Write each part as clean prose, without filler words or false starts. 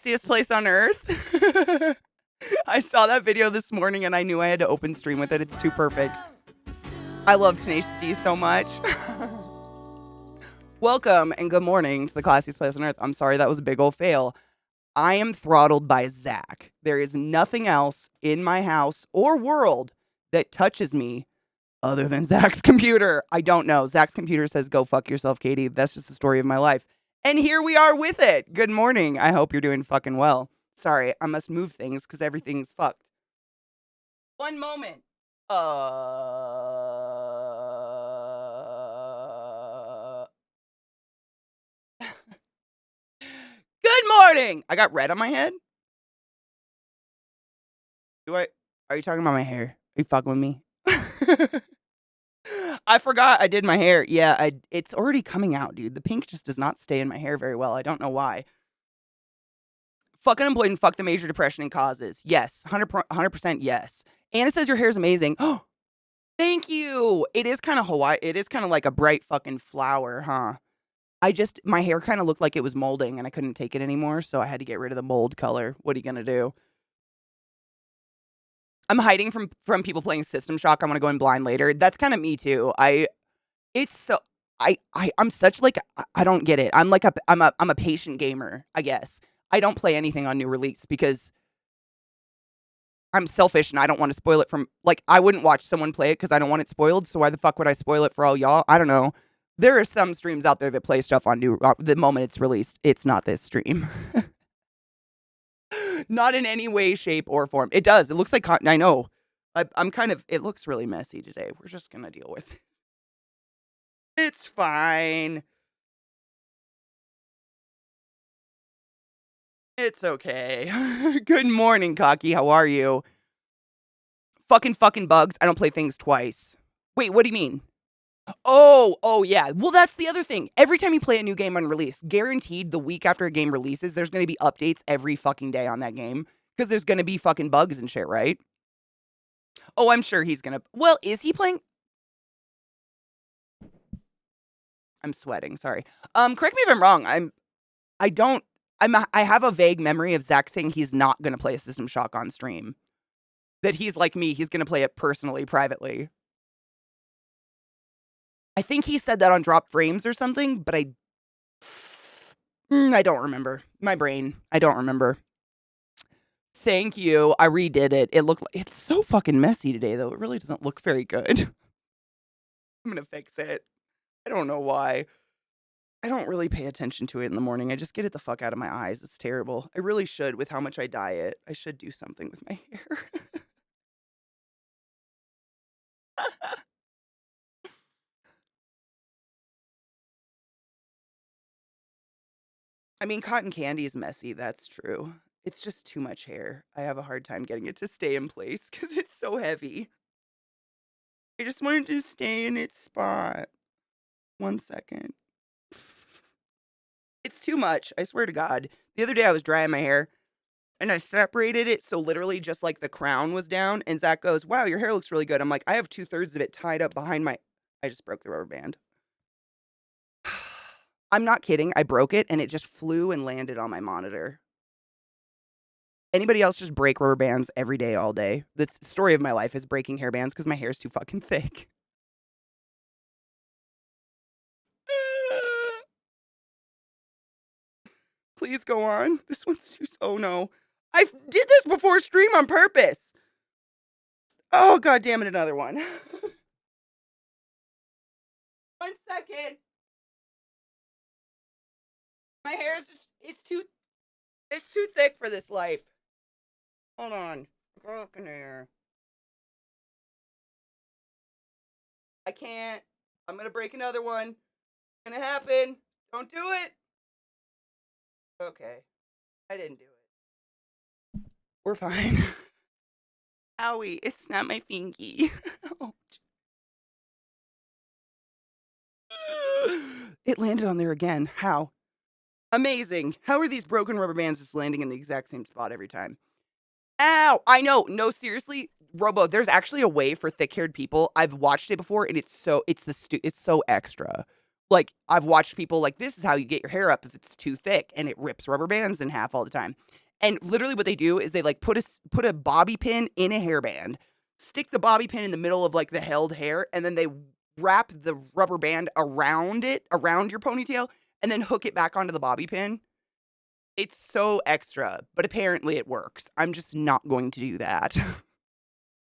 Sexiest place on earth. I saw that video this morning and I knew I had to open stream with it. It's too perfect. I love Tenacious D so much. Welcome and good morning to the classiest place on earth. I'm sorry that was a big old fail. I am throttled by Zach. There is nothing else in my house or world that touches me other than Zach's computer. I don't know. Zach's computer says, go fuck yourself, Katie. That's just the story of my life. And here we are with it. Good morning. I hope you're doing fucking well. Sorry, I must move things because everything's fucked. One moment. Good morning. I got red on my head. Are you talking about my hair? Are you fucking with me? I forgot I did my hair. Yeah, it's already coming out, dude. The pink just does not stay in my hair very well. I don't know why. Fuck unemployed and fuck the major depression and causes. Yes, 100% yes. Anna says your hair is amazing. Oh, thank you. It is kind of Hawaii. It is kind of like a bright fucking flower, huh? My hair kind of looked like it was molding and I couldn't take it anymore, so I had to get rid of the mold color. What are you going to do? I'm hiding from people playing System Shock. I want to go in blind later. That's kind of me too. I'm such like I don't get it. I'm a patient gamer, I guess. I don't play anything on new release because I'm selfish and I don't want to spoil it from I wouldn't watch someone play it because I don't want it spoiled. So why the fuck would I spoil it for all y'all? I don't know. There are some streams out there that play stuff on new the moment it's released. It's not this stream. Not in any way, shape, or form. It does. It looks like cotton. I know. I'm kind of. It looks really messy today. We're just gonna deal with it. It's fine. It's okay. Good morning, Cocky. How are you? Fucking bugs. I don't play things twice. Wait, what do you mean? Oh yeah. Well, that's the other thing. Every time you play a new game on release, guaranteed the week after a game releases, there's going to be updates every fucking day on that game because there's going to be fucking bugs and shit, right? Oh, I'm sure he's going to. Well, is he playing? I'm sweating. Sorry. Correct me if I'm wrong. I have a vague memory of Zach saying he's not going to play a System Shock on stream. That he's like me. He's going to play it personally, privately. I think he said that on Drop Frames or something, but I don't remember. My brain. I don't remember. Thank you. I redid it. It's so fucking messy today, though. It really doesn't look very good. I'm going to fix it. I don't know why. I don't really pay attention to it in the morning. I just get it the fuck out of my eyes. It's terrible. I really should with how much I dye it. I should do something with my hair. I mean, cotton candy is messy. That's true. It's just too much hair. I have a hard time getting it to stay in place because it's so heavy. I just wanted to stay in its spot. 1 second. It's too much. I swear to God. The other day I was drying my hair and I separated it so literally just like the crown was down. And Zach goes, wow, your hair looks really good. I'm like, I have 2/3 of it tied up behind my... I just broke the rubber band. I'm not kidding. I broke it and it just flew and landed on my monitor. Anybody else just break rubber bands every day, all day? The story of my life is breaking hair bands because my hair is too fucking thick. Please go on. This one's too... Oh, no. I did this before stream on purpose. Oh, God damn it, another one. 1 second. My hair is just... It's too thick for this life. Hold on. Fucking hair. I can't. I'm gonna break another one. It's gonna happen. Don't do it. Okay. I didn't do it. We're fine. Owie, it's not my fingy. It landed on there again. How? Amazing. How are these broken rubber bands just landing in the exact same spot every time? Ow! I know. No, seriously, Robo, there's actually a way for thick-haired people. I've watched it before, and it's so extra. Like, I've watched people like, this is how you get your hair up if it's too thick, and it rips rubber bands in half all the time. And literally what they do is they like put a bobby pin in a hairband, stick the bobby pin in the middle of like the held hair, and then they wrap the rubber band around it, around your ponytail, and then hook it back onto the bobby pin. It's so extra, but apparently it works. I'm just not going to do that.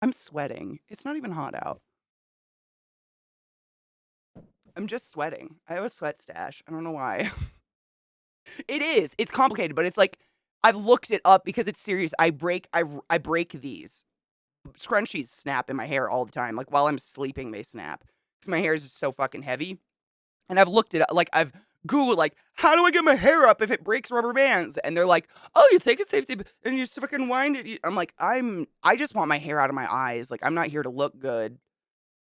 I'm sweating. It's not even hot out. I'm just sweating. I have a sweat stash. I don't know why. It is. It's complicated, but it's like I've looked it up because it's serious. I break these. Scrunchies snap in my hair all the time. Like while I'm sleeping, they snap. Because my hair is just so fucking heavy. And I've looked it up. Like I've Googled like, how do I get my hair up if it breaks rubber bands? And they're like, oh, you take a safety and you just fucking wind it. I'm like, I just want my hair out of my eyes. Like I'm not here to look good.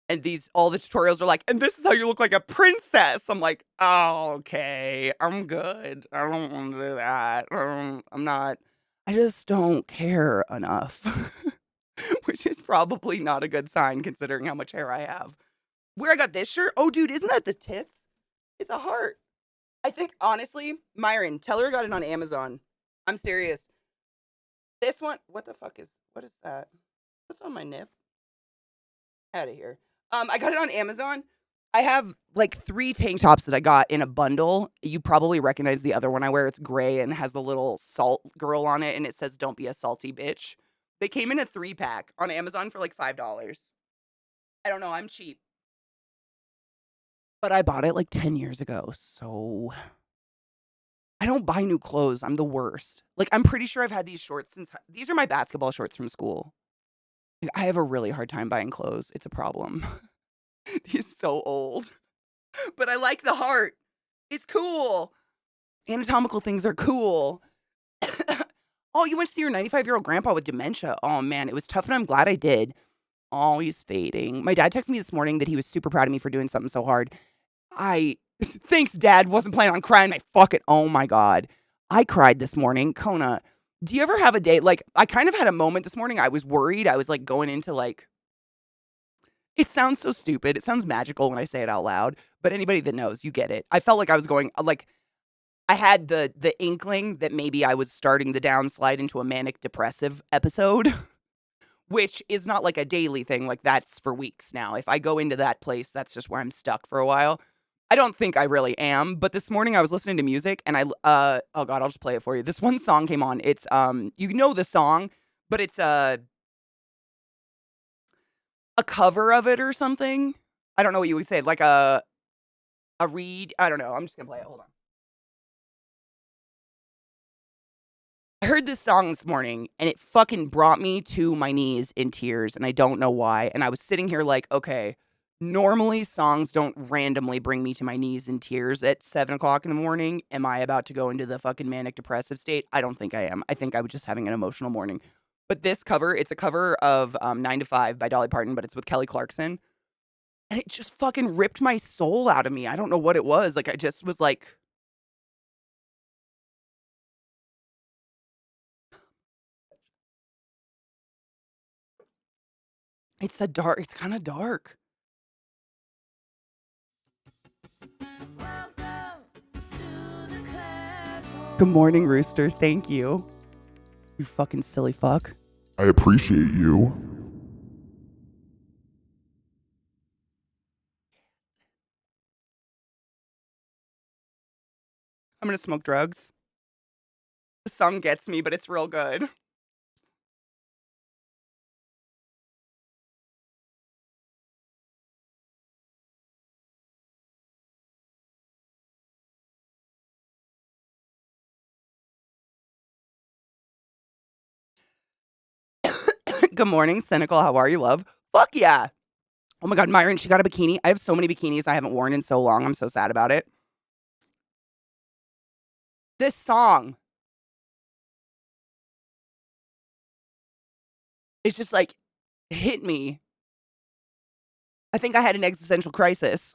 And all the tutorials are like, and this is how you look like a princess. I'm like, oh, okay, I'm good. I don't want to do that. I'm not, I just don't care enough, which is probably not a good sign considering how much hair I have. Where I got this shirt? Oh, dude, isn't that the tits? It's a heart. I think, honestly, Myron, tell her I got it on Amazon. I'm serious. This one, what is that? What's on my nip? Out of here. I got it on Amazon. I have like 3 tank tops that I got in a bundle. You probably recognize the other one I wear. It's gray and has the little salt girl on it, and it says, "Don't be a salty bitch." They came in a 3-pack on Amazon for like $5. I don't know. I'm cheap. But I bought it like 10 years ago. So I don't buy new clothes. I'm the worst. Like, I'm pretty sure I've had these shorts since these are my basketball shorts from school. Like, I have a really hard time buying clothes. It's a problem. He's so old. But I like the heart. It's cool. Anatomical things are cool. Oh, you went to see your 95-year-old grandpa with dementia. Oh, man, it was tough, and I'm glad I did. Oh, he's fading. My dad texted me this morning that he was super proud of me for doing something so hard. Thanks, Dad. Wasn't planning on crying. Oh my God. I cried this morning. Kona, do you ever have a day? Like, I kind of had a moment this morning. I was worried. I was like going into like, it sounds so stupid. It sounds magical when I say it out loud, but anybody that knows, you get it. I felt like I was going, like, I had the inkling that maybe I was starting the downslide into a manic depressive episode, which is not like a daily thing. Like, that's for weeks now. If I go into that place, that's just where I'm stuck for a while. I don't think I really am, but this morning I was listening to music and oh God, I'll just play it for you. This one song came on. It's you know the song, but it's a cover of it or something. I don't know what you would say, like a read. I don't know. I'm just gonna play it. Hold on. I heard this song this morning and it fucking brought me to my knees in tears, and I don't know why. And I was sitting here like, okay, normally songs don't randomly bring me to my knees in tears at 7 o'clock in the morning. Am I about to go into the fucking manic depressive state? I don't think I am. I think I was just having an emotional morning. But this cover, it's a cover of 9 to 5 by Dolly Parton, but it's with Kelly Clarkson. And it just fucking ripped my soul out of me. I don't know what it was. Like, I just was like, it's kind of dark. Good morning, Rooster. Thank you. You fucking silly fuck. I appreciate you. I'm gonna smoke drugs. The song gets me, but it's real good. Good morning, Cynical. How are you, love? Fuck yeah. Oh my God, Myron, she got a bikini. I have so many bikinis I haven't worn in so long. I'm so sad about it. This song, it's just like hit me. I think I had an existential crisis.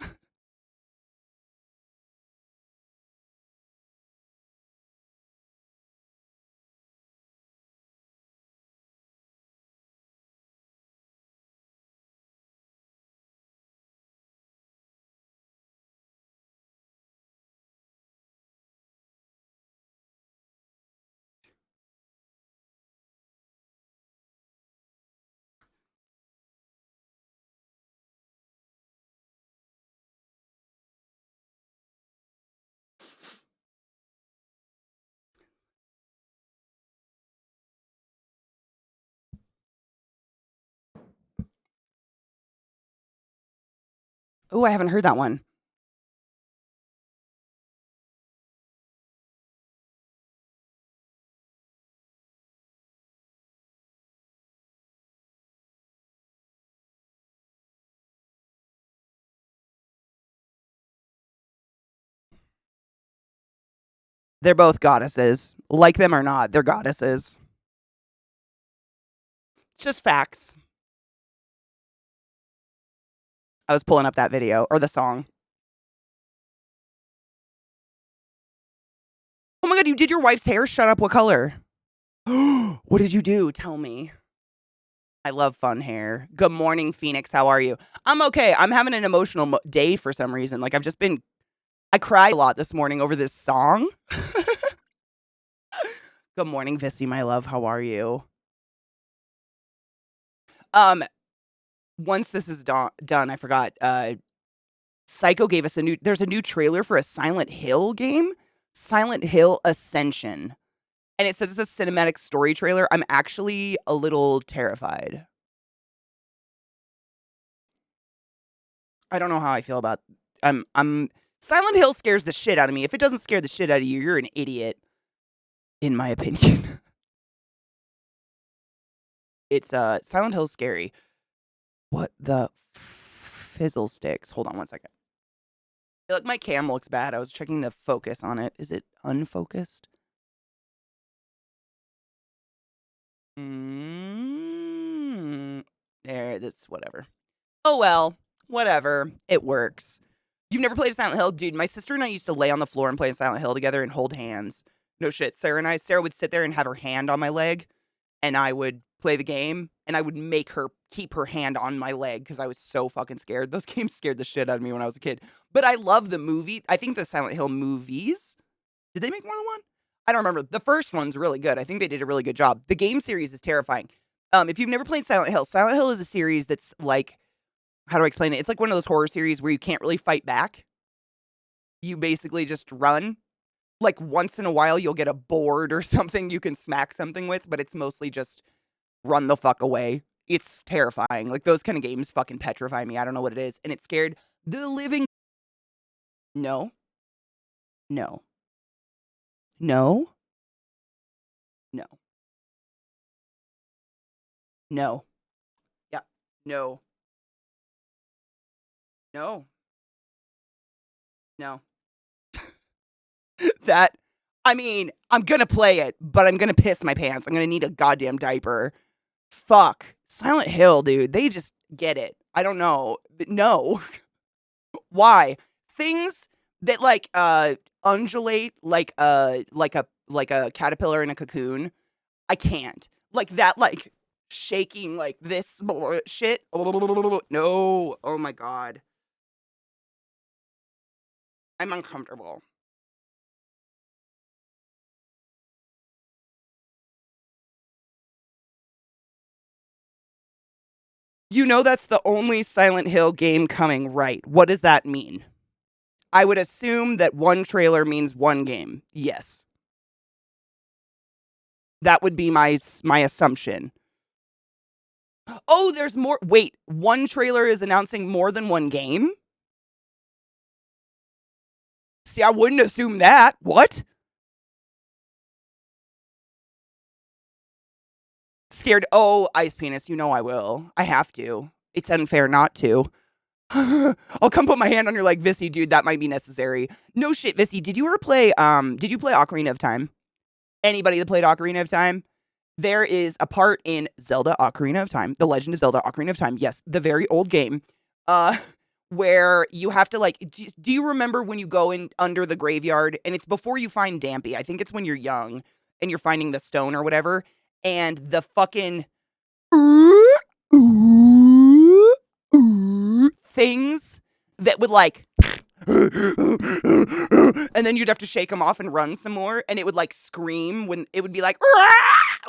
Oh, I haven't heard that one. They're both goddesses. Like them or not, they're goddesses. It's just facts. I was pulling up that video or the song. Oh my god, you did your wife's hair? Shut up. What color? What did you do? Tell me. I love fun hair. Good morning, Phoenix. How are you? I'm okay. I'm having an emotional day for some reason. Like I cried a lot this morning over this song. Good morning, Vissy, my love. How are you? Um, once this is done, I forgot. Psycho gave us there's a new trailer for a Silent Hill game, Silent Hill Ascension. And it says it's a cinematic story trailer. I'm actually a little terrified. I don't know how I feel about I'm Silent Hill scares the shit out of me. If it doesn't scare the shit out of you, you're an idiot, in my opinion. It's Silent Hill's scary. What the fizzle sticks? Hold on one second. Look, my cam looks bad. I was checking the focus on it. Is it unfocused? There, that's whatever. Oh well, whatever. It works. You've never played a Silent Hill? Dude, my sister and I used to lay on the floor and play a Silent Hill together and hold hands. No shit. Sarah would sit there and have her hand on my leg, and I would play the game, and I would make her keep her hand on my leg because I was so fucking scared. Those games scared the shit out of me when I was a kid. But I love the movie. I think the Silent Hill movies, did they make more than one? I don't remember. The first one's really good. I think they did a really good job. The game series is terrifying. If you've never played Silent Hill is a series that's like, how do I explain it? It's like one of those horror series where you can't really fight back. You basically just run. Like once in a while, you'll get a board or something you can smack something with, but it's mostly just run the fuck away. It's terrifying. Like those kind of games fucking petrify me. I don't know what it is. And it scared the living. No. No. No. No. No. Yeah. No. No. No. That, I mean, I'm gonna play it, but I'm gonna piss my pants. I'm gonna need a goddamn diaper. Fuck. Silent Hill, dude. They just get it. I don't know. No. Why? Things that like undulate like a caterpillar in a cocoon. I can't. Like that like shaking like this shit. No. Oh my god. I'm uncomfortable. You know that's the only Silent Hill game coming, right? What does that mean? I would assume that one trailer means one game. Yes. That would be my assumption. Oh, there's more. Wait, one trailer is announcing more than one game? See, I wouldn't assume that. What? Scared. Oh, Ice Penis, you know I will. I have to. It's unfair not to. I'll come put my hand on your leg, Vissy, dude. That might be necessary. No shit, Vissy. Did you ever play did you play Ocarina of Time? Anybody that played Ocarina of Time? There is a part in Zelda Ocarina of Time, The Legend of Zelda Ocarina of Time. Yes, the very old game. Uh where you have to like do you remember when you go in under the graveyard and it's before you find Dampy? I think it's when you're young and you're finding the stone or whatever and the fucking things that would like and then you'd have to shake them off and run some more and it would like scream when it would be like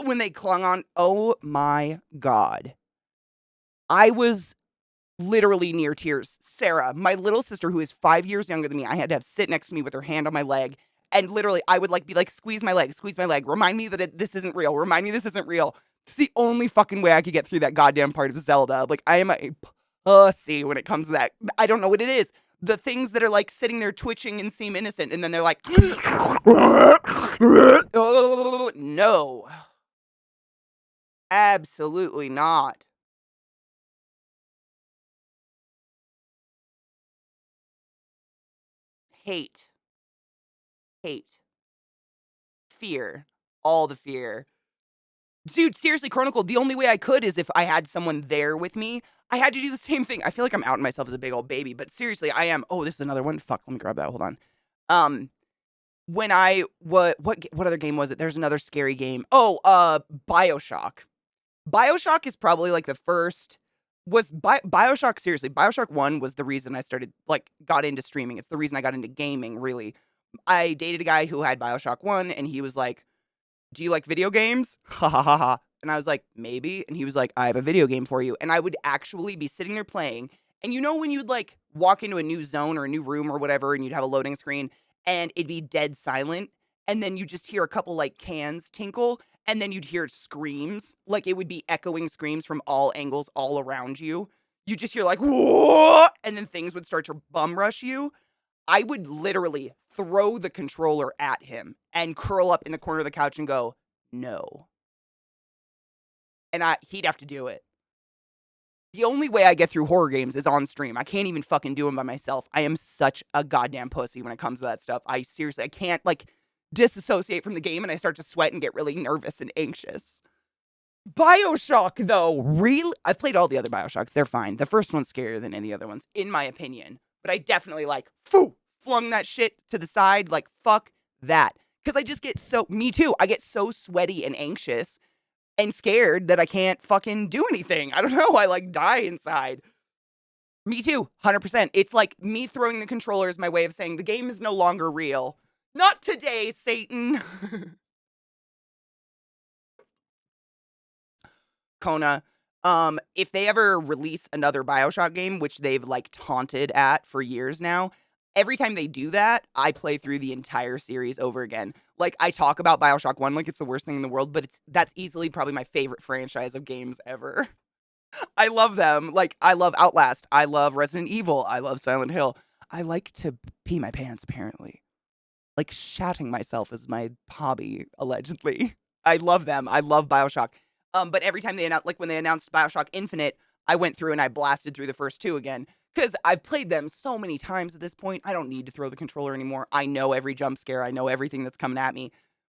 when they clung on. Oh my god. I was literally near tears. Sarah, my little sister who is 5 years younger than me, I had to have sit next to me with her hand on my leg and literally I would like be like squeeze my leg, remind me that this isn't real, remind me this isn't real. It's the only fucking way I could get through that goddamn part of Zelda. Like I am a pussy when it comes to that. I don't know what it is. The things that are like sitting there twitching and seem innocent, and then they're like, oh, no, absolutely not. Hate, hate, fear, all the fear. Dude, seriously, Chronicle, the only way I could is if I had someone there with me. I had to do the same thing. I feel like I'm outing myself as a big old baby, but seriously, I am. Oh, this is another one. Fuck, let me grab that. Hold on. Um, when I what other game was it? There's another scary game. Oh, BioShock. BioShock is probably like the first BioShock, seriously. BioShock 1 was the reason I started like got into streaming. It's the reason I got into gaming, really. I dated a guy who had BioShock 1 and he was like, "Do you like video games?" Ha ha ha ha. And I was like, "Maybe." And he was like, "I have a video game for you." And I would actually be sitting there playing. And you know when you'd like walk into a new zone or a new room or whatever and you'd have a loading screen and it'd be dead silent and then you just hear a couple like cans tinkle and then you'd hear screams, like it would be echoing screams from all angles all around you. You just hear like, "Whoa!" And then things would start to bum rush you. I would literally throw the controller at him and curl up in the corner of the couch and go, "No." And he'd have to do it. The only way I get through horror games is on stream. I can't even fucking do them by myself. I am such a goddamn pussy when it comes to that stuff. I seriously, I can't like disassociate from the game and I start to sweat and get really nervous and anxious. BioShock, though, really, I've played all the other BioShocks. They're fine. The first one's scarier than any other ones, in my opinion. But I definitely like, flung that shit to the side. Like, fuck that. Because I just get me too. I get so sweaty and anxious and scared that I can't fucking do anything. I don't know. I like die inside. Me too, 100%. It's like me throwing the controller is my way of saying the game is no longer real. Not today, Satan. Kona, if they ever release another BioShock game, which they've like taunted at for years now, every time they do that, I play through the entire series over again. Like I talk about BioShock 1 like it's the worst thing in the world, but that's easily probably my favorite franchise of games ever. I love them. Like I love Outlast, I love Resident Evil, I love Silent Hill. I like to pee my pants apparently. Like shatting myself is my hobby, allegedly. I love them. I love BioShock. But every time like when they announced BioShock Infinite, I went through and I blasted through the first two again. Because I've played them so many times at this point, I don't need to throw the controller anymore. I know every jump scare. I know everything that's coming at me.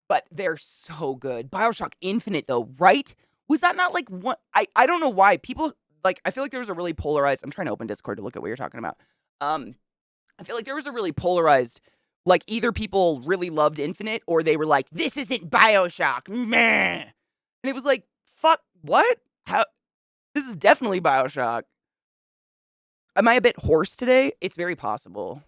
But they're so good. BioShock Infinite, though, right? Was that not like one? I don't know why. People, like, I feel like there was a really polarized. I'm trying to open Discord to look at what you're talking about. I feel like there was a really polarized, like either people really loved Infinite or they were like, this isn't BioShock, meh. And it was like, fuck, what? How? This is definitely BioShock. Am I a bit hoarse today? It's very possible.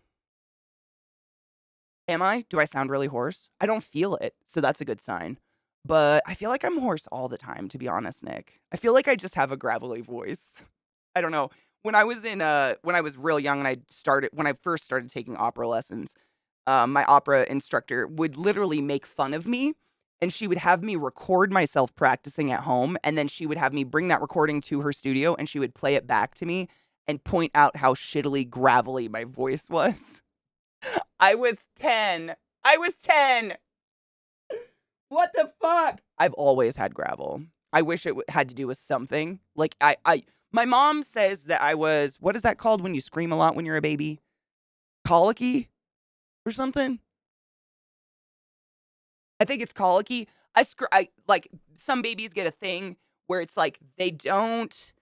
Am I? Do I sound really hoarse? I don't feel it, so that's a good sign. But I feel like I'm hoarse all the time, to be honest, Nick. I feel like I just have a gravelly voice. I don't know. When I was real young and when I first started taking opera lessons, my opera instructor would literally make fun of me and she would have me record myself practicing at home and then she would have me bring that recording to her studio and she would play it back to me and point out how shittily gravelly my voice was. I was 10. I was 10. What the fuck? I've always had gravel. I wish it had to do with something. Like my mom says that I was, what is that called when you scream a lot when you're a baby? Colicky or something? I think it's colicky. I like some babies get a thing where it's like they don't.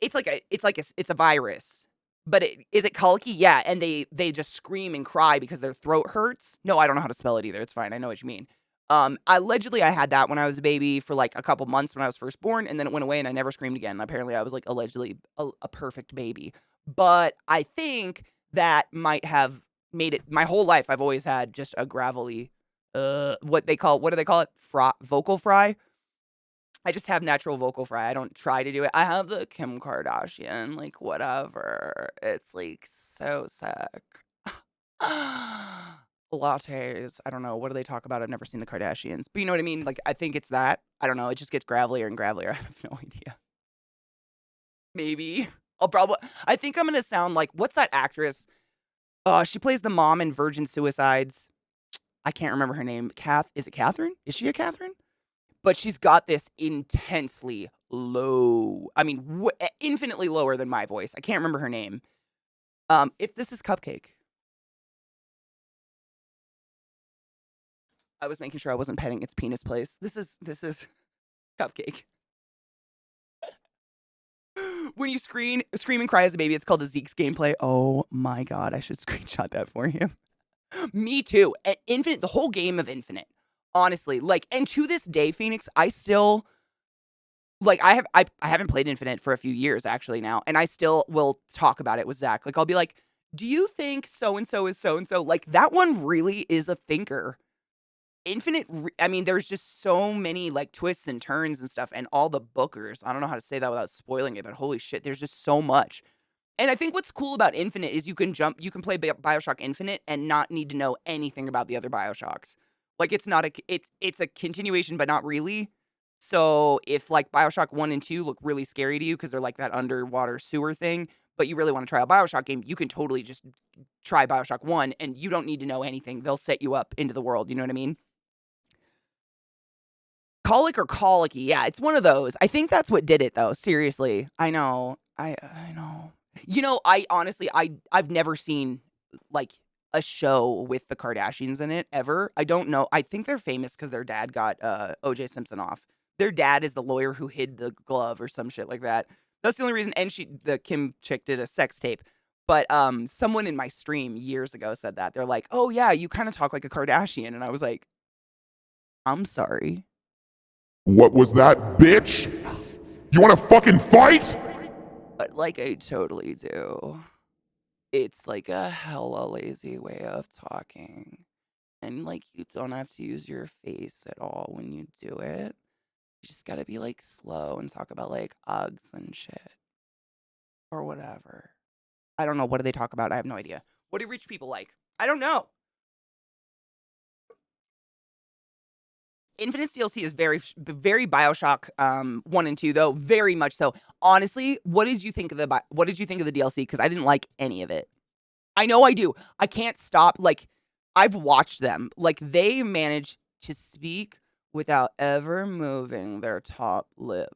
It's a virus. But is it colicky? Yeah, and they just scream and cry because their throat hurts. No, I don't know how to spell it either. It's fine. I know what you mean. Allegedly, I had that when I was a baby for like a couple months when I was first born, and then it went away, and I never screamed again. Apparently, I was like allegedly a perfect baby. But I think that might have made it my whole life. I've always had just a gravelly, what do they call it? Vocal fry. I just have natural vocal fry. I don't try to do it. I have the Kim Kardashian, like whatever. It's like so sick. Lattes. I don't know. What do they talk about? I've never seen the Kardashians. But you know what I mean? Like, I think it's that. I don't know. It just gets gravelier and gravelier. I have no idea. Maybe. I think I'm gonna sound like, what's that actress? She plays the mom in Virgin Suicides. I can't remember her name. Is it Catherine? Is she a Catherine? But she's got this intensely low, I mean, infinitely lower than my voice. I can't remember her name. If this is Cupcake. I was making sure I wasn't petting its penis place. This is Cupcake. When you scream and cry as a baby, it's called a Zeke's gameplay. Oh my god, I should screenshot that for you. Me too. At Infinite, the whole game of Infinite. Honestly, like, and to this day, Phoenix, I still like I haven't played Infinite for a few years actually now, and I still will talk about it with Zach. Like I'll be like, "Do you think so and so is so and so?" Like that one really is a thinker. Infinite, I mean, there's just so many like twists and turns and stuff, and all the bookers. I don't know how to say that without spoiling it, but holy shit, there's just so much. And I think what's cool about Infinite is you can play BioShock Infinite and not need to know anything about the other BioShocks. Like it's not it's a continuation, but not really. So if like BioShock 1 and 2 look really scary to you because they're like that underwater sewer thing, but you really want to try a BioShock game, you can totally just try BioShock 1 and you don't need to know anything. They'll set you up into the world. You know what I mean? Colic or colicky, yeah, it's one of those. I think that's what did it though, seriously. I know. I know. You know, I honestly I've never seen, like, a show with the Kardashians in it ever. I don't know. I think they're famous because their dad got, O.J. Simpson off. Their dad is the lawyer who hid the glove or some shit like that. That's the only reason, and the Kim chick did a sex tape. But, someone in my stream years ago said that. They're like, "Oh, yeah, you kinda talk like a Kardashian," and I was like, "I'm sorry." What was that, bitch? You wanna fucking fight? But, like, I totally do. It's, like, a hella lazy way of talking, and, like, you don't have to use your face at all when you do it. You just gotta be, like, slow and talk about, like, Uggs and shit. Or whatever. I don't know, what do they talk about? I have no idea. What do rich people like? I don't know. Infinite DLC is very BioShock 1 and 2 though, very much so. Honestly, what did you think of the DLC? Because I didn't like any of it. I know I do. I can't stop. Like, I've watched them. Like, they manage to speak without ever moving their top lip.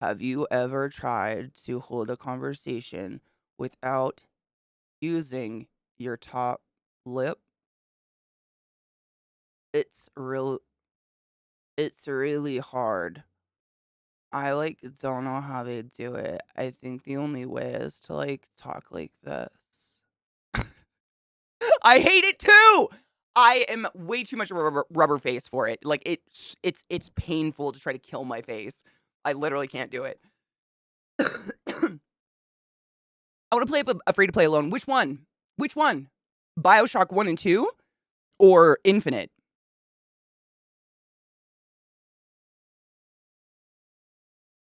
Have you ever tried to hold a conversation without using your top lip? It's real. It's really hard. I like don't know how they do it. I think the only way is to like talk like this. I hate it too. I am way too much of a rubber face for it. Like it's painful to try to kill my face. I literally can't do it. I want to play a free to play alone. Which one? Which one? BioShock 1 and 2 or Infinite?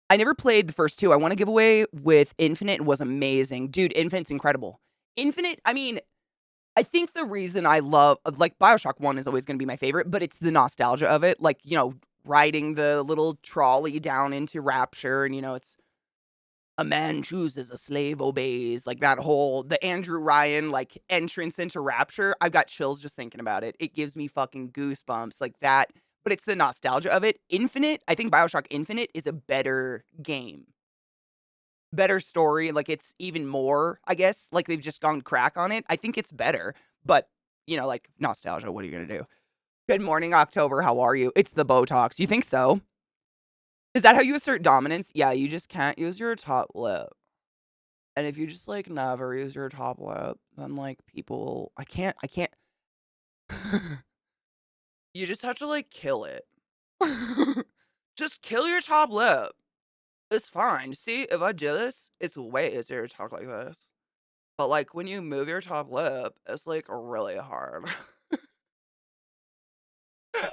I never played the first two. I want to give away with Infinite. It was amazing. Dude, Infinite's incredible. Infinite, I mean, I think the reason I love, like, BioShock 1 is always going to be my favorite, but it's the nostalgia of it. Like, you know, riding the little trolley down into Rapture, and, you know, it's a man chooses, a slave obeys. Like, that whole, the Andrew Ryan, like, entrance into Rapture. I've got chills just thinking about it. It gives me fucking goosebumps. Like, that, but it's the nostalgia of it. Infinite, I think BioShock Infinite is a better game. Better story, like, it's even more, I guess, like, they've just gone crack on it. I think it's better, but, you know, like, nostalgia, what are you gonna do? Good morning, October, how are you? It's the Botox. You think so? Is that how you assert dominance? Yeah, you just can't use your top lip. And if you just, like, never use your top lip, then, like, people I can't you just have to, like, kill it. Just kill your top lip. It's fine. See, if I do this, it's way easier to talk like this. But, like, when you move your top lip, it's, like, really hard.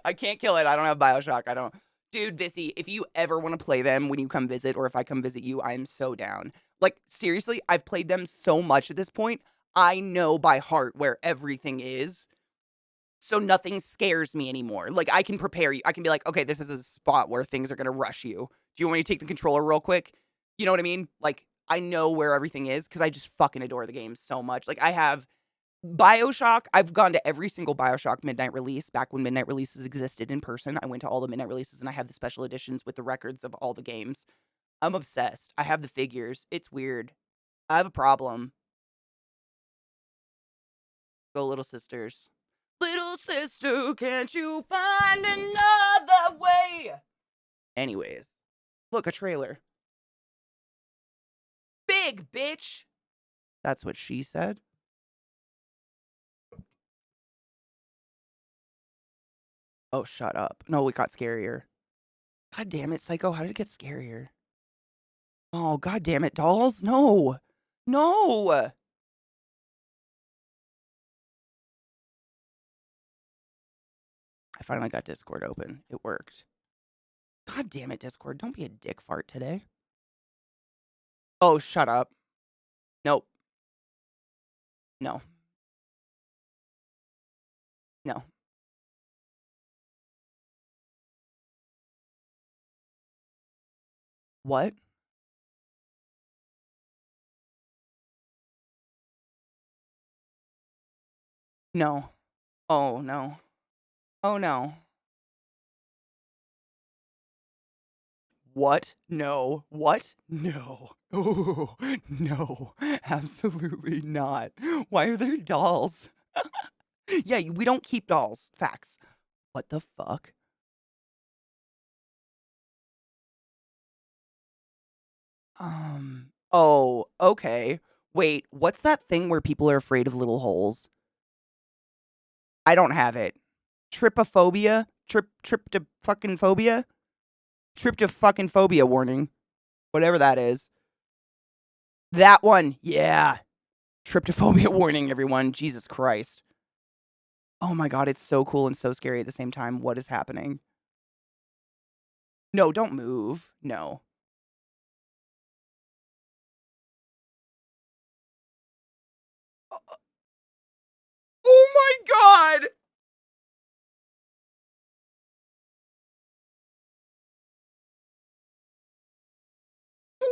I can't kill it. I don't have BioShock. I don't. Dude, Vissy, if you ever want to play them when you come visit, or if I come visit you, I'm so down. Like, seriously, I've played them so much at this point. I know by heart where everything is. So nothing scares me anymore. Like, I can prepare you. I can be like, okay, this is a spot where things are going to rush you. Do you want me to take the controller real quick? You know what I mean? Like, I know where everything is because I just fucking adore the game so much. Like I have BioShock. I've gone to every single BioShock midnight release back when midnight releases existed in person. I went to all the midnight releases and I have the special editions with the records of all the games. I'm obsessed. I have the figures. It's weird. I have a problem. Go, little sisters. Little sister, can't you find another way? Anyways, look, a trailer. Big bitch. That's what she said. Oh, shut up. No, it got scarier. God damn it, Psycho. How did it get scarier? Oh, god damn it, dolls. No. No. I finally got Discord open. It worked. God damn it, Discord. Don't be a dick fart today. Oh, shut up. Nope. No. No. What? No. Oh, no. Oh, no. What? No. What? No. Oh, no. Absolutely not. Why are there dolls? Yeah, we don't keep dolls. Facts. What the fuck? Oh, okay. Wait, what's that thing where people are afraid of little holes? I don't have it. Trypophobia? Trip to fucking phobia? Trip to fucking phobia warning. Whatever that is. That one. Yeah. Tryptophobia warning, everyone. Jesus Christ. Oh my god, it's so cool and so scary at the same time. What is happening? No, don't move. No. Oh my god!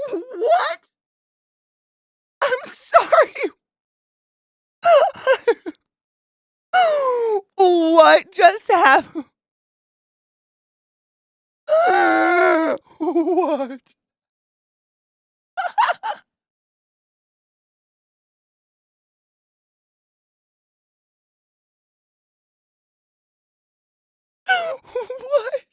What? I'm sorry. What just happened? What? What?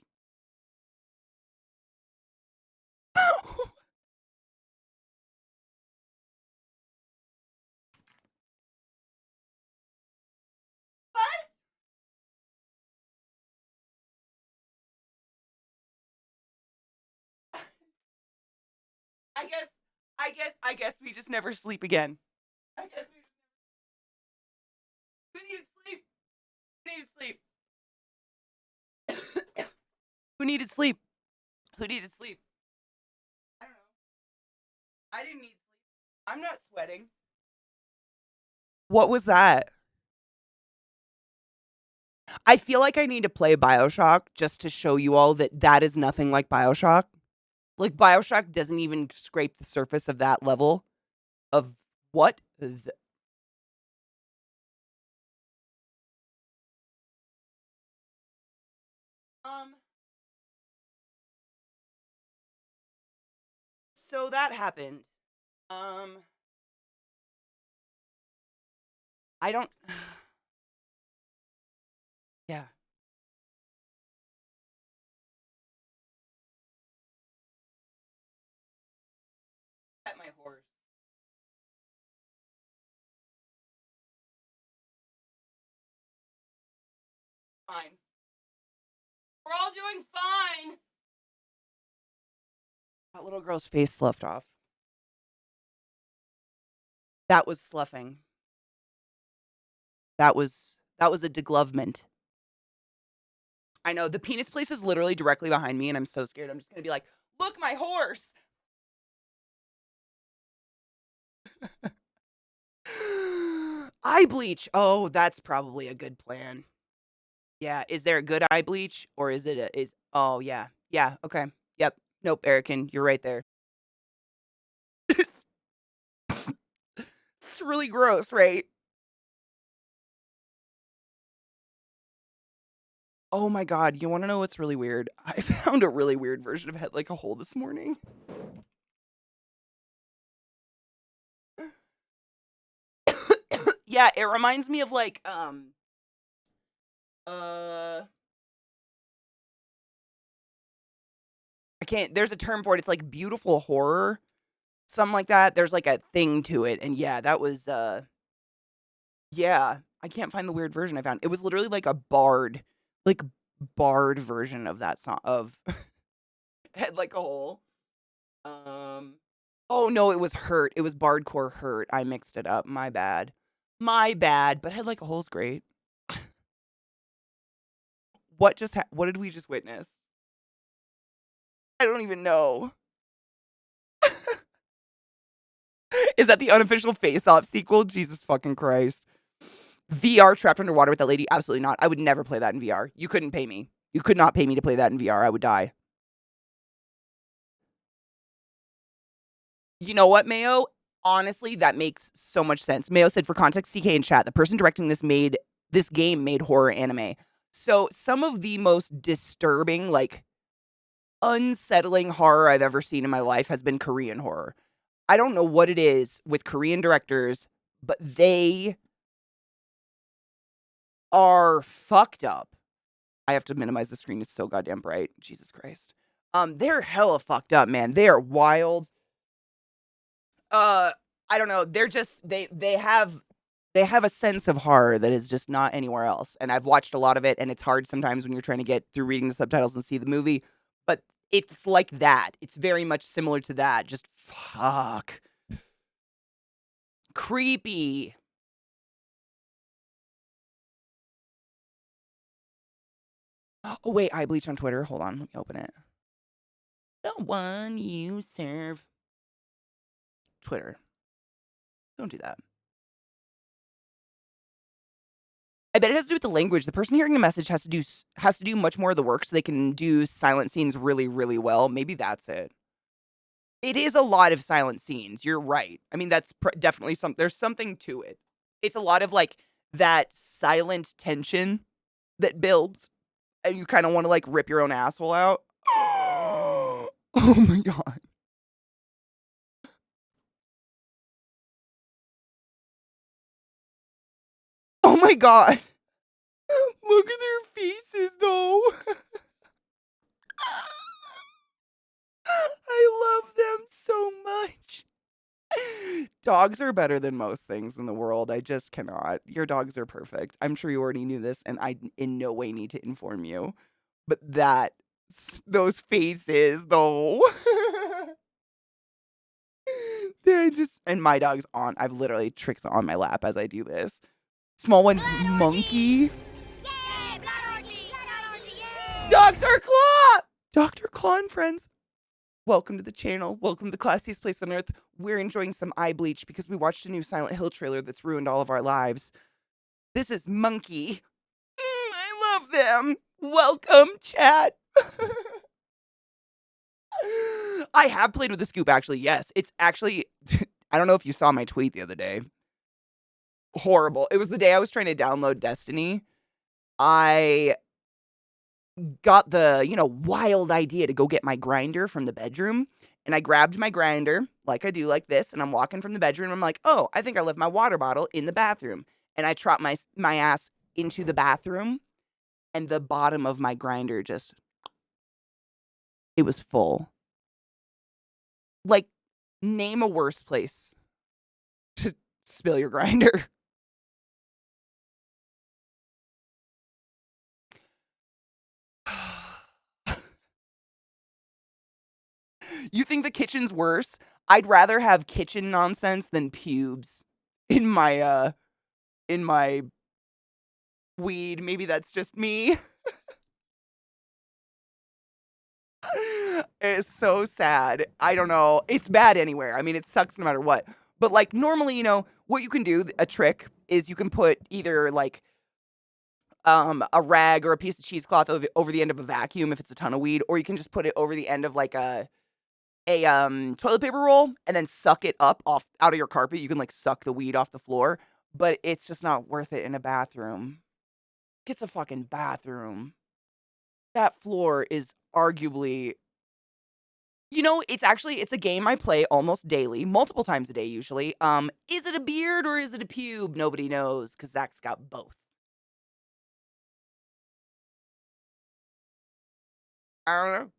I guess we just never sleep again. I guess we need to sleep. We need to sleep. Who needed sleep? Who needed sleep? I don't know. I didn't need sleep. I'm not sweating. What was that? I feel like I need to play BioShock just to show you all that that is nothing like BioShock. Like BioShock doesn't even scrape the surface of that level of what the um so that happened. Um I don't yeah, pet my horse. Fine. We're all doing fine. That little girl's face sloughed off. That was sloughing. That was a deglovement. I know the penis place is literally directly behind me, and I'm so scared. I'm just gonna be like, "Look, my horse." Eye bleach. Oh, that's probably a good plan. Yeah. Is there a good eye bleach, or is it a is? Oh yeah, yeah. Okay. Yep. Nope, Erican, you're right there. That's really gross, right? Oh my god, you wanna know what's really weird? I found a really weird version of Head Like a Hole this morning. Yeah, it reminds me of, like, uh I can't there's a term for it, it's like beautiful horror, something like that. There's, like, a thing to it, and yeah, that was, yeah, I can't find the weird version I found. It was literally like a like, bard version of that song of Head Like a Hole. Um, oh, no, it was Hurt. It was Bardcore Hurt. I mixed it up. My bad. My bad, but Head Like a Hole's great. What did we just witness? I don't even know. Is that the unofficial Face Off sequel? Jesus fucking Christ. VR Trapped Underwater with that lady? Absolutely not. I would never play that in VR. You couldn't pay me. You could not pay me to play that in VR. I would die. You know what, Mayo? Honestly, that makes so much sense. Mayo said, for context, CK in chat, the person directing this game made horror anime. So some of the most disturbing, like, unsettling horror I've ever seen in my life has been Korean horror. I don't know what it is with Korean directors, but they are fucked up. I have to minimize the screen. It's so goddamn bright. Jesus Christ. They're hella fucked up, man. They are wild. I don't know. They're just they have a sense of horror that is just not anywhere else. And I've watched a lot of it, and it's hard sometimes when you're trying to get through reading the subtitles and see the movie. But it's like that. It's very much similar to that. Just fuck. Creepy. Oh wait, I bleached on Twitter. Hold on, let me open it. The one you serve. Twitter. Don't do that. I bet it has to do with the language. The person hearing the message has to do much more of the work so they can do silent scenes really, really well. Maybe that's it. It is a lot of silent scenes. You're right. I mean, that's definitely there's something to it. It's a lot of like that silent tension that builds, and you kind of want to like rip your own asshole out. Oh my god. Oh my god. Look at their faces though. I love them so much. Dogs are better than most things in the world. I just cannot. Your dogs are perfect. I'm sure you already knew this, and I in no way need to inform you. But those faces, though. They're just, and my dog's on. I've literally Tricks on my lap as I do this. Small one's Monkey. Yay! Blood orgy! Blood orgy! Yay! Dr. Claw! Dr. Claw and friends. Welcome to the channel. Welcome to the classiest place on earth. We're enjoying some eye bleach because we watched a new Silent Hill trailer that's ruined all of our lives. This is Monkey. I love them. Welcome, chat. I have played with the scoop, actually. Yes, it's actually, I don't know if you saw my tweet the other day. Horrible. It was the day I was trying to download Destiny. I got the, wild idea to go get my grinder from the bedroom. And I grabbed my grinder, like I do, like this, and I'm walking from the bedroom. I'm like, oh, I think I left my water bottle in the bathroom. And I trot my ass into the bathroom, and the bottom of my grinder it was full. Like, name a worse place to spill your grinder. You think the kitchen's worse? I'd rather have kitchen nonsense than pubes in my weed. Maybe that's just me. It's so sad. I don't know. It's bad anywhere. I mean, it sucks no matter what. But like normally, what you can do, a trick is you can put either like a rag or a piece of cheesecloth over the end of a vacuum if it's a ton of weed, or you can just put it over the end of like a toilet paper roll and then suck it up off out of your carpet. You can like suck the weed off the floor, but it's just not worth it in a bathroom. It's a fucking bathroom. That floor is arguably, it's a game I play almost daily, multiple times a day usually. Is it a beard or is it a pube? Nobody knows because Zach's got both. I don't know.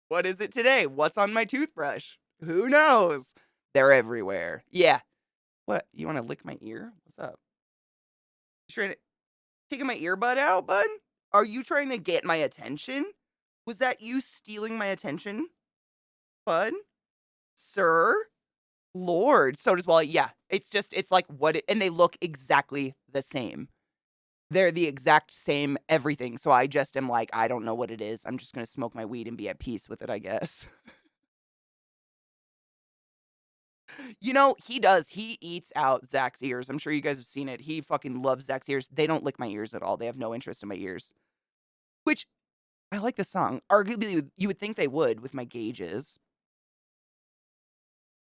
What is it today? What's on my toothbrush? Who knows? They're everywhere. Yeah. What? You want to lick my ear? What's up? You trying to taking my earbud out, bud? Are you trying to get my attention? Was that you stealing my attention, bud? Sir? Lord. So does Wally. Yeah. It's like and they look exactly the same. They're the exact same everything. So I just am like, I don't know what it is. I'm just going to smoke my weed and be at peace with it, I guess. He does. He eats out Zach's ears. I'm sure you guys have seen it. He fucking loves Zach's ears. They don't lick my ears at all. They have no interest in my ears. Which, I like the song. Arguably, you would think they would with my gauges.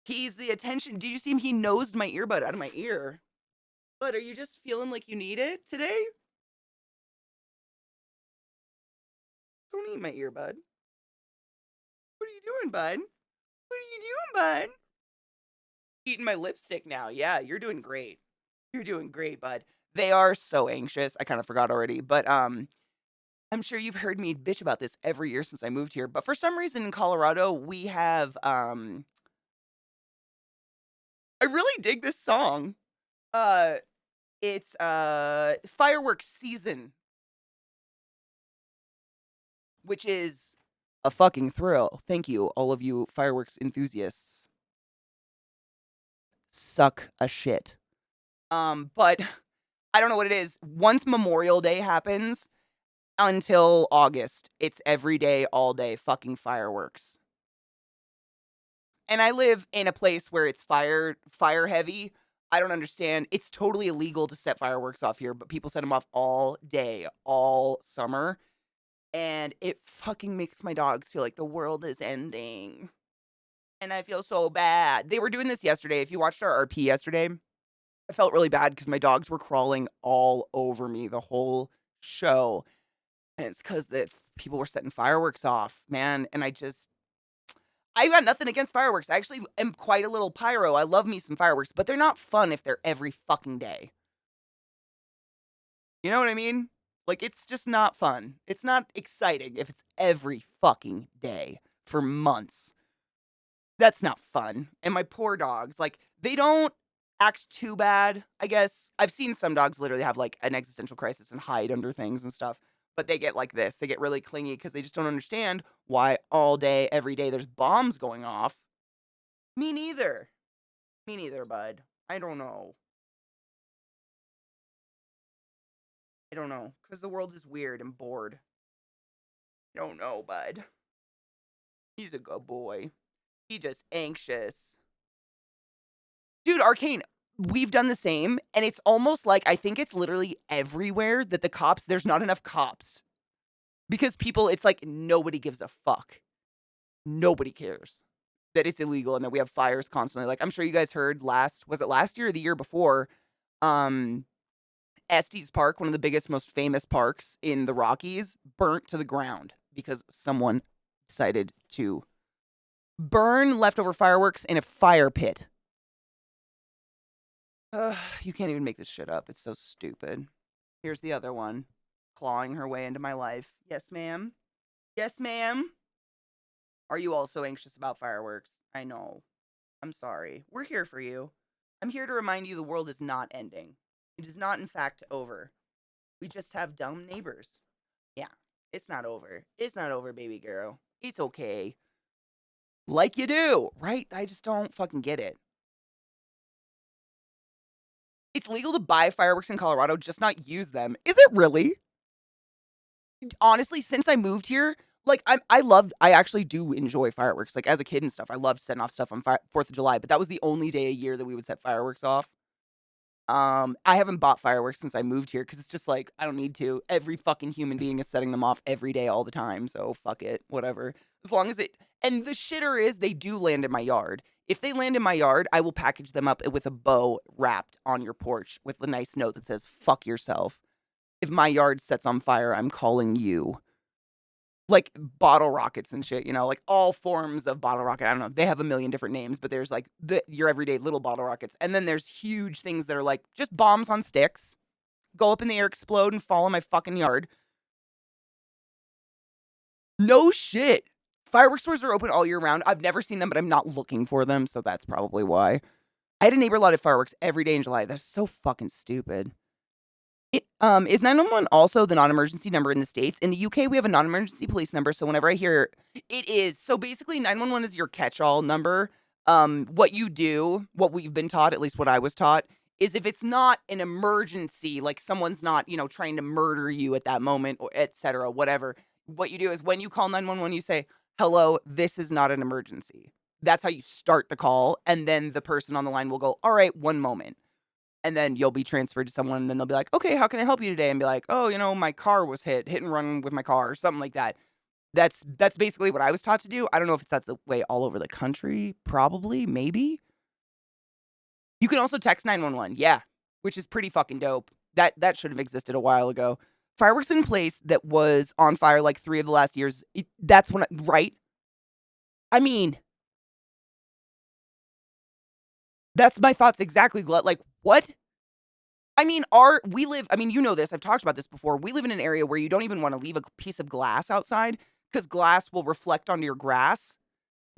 He's the attention. Did you see him? He nosed my earbud out of my ear. But are you just feeling like you need it today? Don't eat my earbud. What are you doing, bud? What are you doing, bud? Eating my lipstick now. Yeah, you're doing great. You're doing great, bud. They are so anxious. I kind of forgot already, but I'm sure you've heard me bitch about this every year since I moved here. But for some reason in Colorado, we have I really dig this song. It's fireworks season, which is a fucking thrill. Thank you, all of you fireworks enthusiasts. Suck a shit. But I don't know what it is. Once Memorial Day happens until August, it's every day, all day, fucking fireworks. And I live in a place where it's fire heavy. I don't understand. It's totally illegal to set fireworks off here, but people set them off all day, all summer. And it fucking makes my dogs feel like the world is ending. And I feel so bad. They were doing this yesterday. If you watched our RP yesterday, I felt really bad because my dogs were crawling all over me the whole show. And it's because the people were setting fireworks off, man. And I've got nothing against fireworks. I actually am quite a little pyro. I love me some fireworks, but they're not fun if they're every fucking day. You know what I mean? Like, it's just not fun. It's not exciting if it's every fucking day for months. That's not fun. And my poor dogs, like, they don't act too bad, I guess. I've seen some dogs literally have, like, an existential crisis and hide under things and stuff. But they get like this. They get really clingy because they just don't understand why all day, every day, there's bombs going off. Me neither. Me neither, bud. I don't know. I don't know. Because the world is weird and bored. I don't know, bud. He's a good boy. He just anxious. Dude, Arcane, we've done the same. And it's almost like, I think it's literally everywhere that there's not enough cops. Because people, it's like nobody gives a fuck. Nobody cares that it's illegal and that we have fires constantly. Like, I'm sure you guys heard was it last year or the year before? Estes Park, one of the biggest, most famous parks in the Rockies, burnt to the ground because someone decided to burn leftover fireworks in a fire pit. You can't even make this shit up. It's so stupid. Here's the other one, clawing her way into my life. Yes, ma'am. Yes, ma'am. Are you also anxious about fireworks? I know. I'm sorry. We're here for you. I'm here to remind you the world is not ending. It is not, in fact, over. We just have dumb neighbors. Yeah, it's not over. It's not over, baby girl. It's okay. Like you do, right? I just don't fucking get it. It's legal to buy fireworks in Colorado, just not use them. Is it really? Honestly, since I moved here, like, I actually do enjoy fireworks. Like, as a kid and stuff, I loved setting off stuff on 4th of July, but that was the only day a year that we would set fireworks off. I haven't bought fireworks since I moved here because it's just like I don't need to. Every fucking human being is setting them off every day, all the time. So fuck it, whatever. As long as it. And the shitter is they do land in my yard. If they land in my yard, I will package them up with a bow wrapped on your porch with a nice note that says "fuck yourself." If my yard sets on fire, I'm calling you. Like bottle rockets and shit, like all forms of bottle rocket. I don't know. They have a million different names, but there's like your everyday little bottle rockets. And then there's huge things that are like just bombs on sticks, go up in the air, explode, and fall in my fucking yard. No shit. Fireworks stores are open all year round. I've never seen them, but I'm not looking for them, so that's probably why. I had a neighbor light fireworks every day in July. That's so fucking stupid. Is 911 also the non-emergency number in the States? In the UK, we have a non-emergency police number, so whenever I hear it is. So basically 911 is your catch-all number. What you do, what we've been taught, at least what I was taught, is if it's not an emergency, like someone's not, trying to murder you at that moment or et cetera, whatever, what you do is when you call 911, you say, "Hello, this is not an emergency." That's how you start the call, and then the person on the line will go, "All right, one moment." And then you'll be transferred to someone, and then they'll be like, "Okay, how can I help you today?" And be like, "Oh, my car was hit and run with my car," or something like that. That's basically what I was taught to do. I don't know if that's the way all over the country. Probably, maybe. You can also text 911, yeah, which is pretty fucking dope. That should have existed a while ago. Fireworks in place that was on fire like 3 of the last years. That's when, right? I mean, that's my thoughts exactly. Like, what? I mean, you know this, I've talked about this before. We live in an area where you don't even want to leave a piece of glass outside because glass will reflect onto your grass.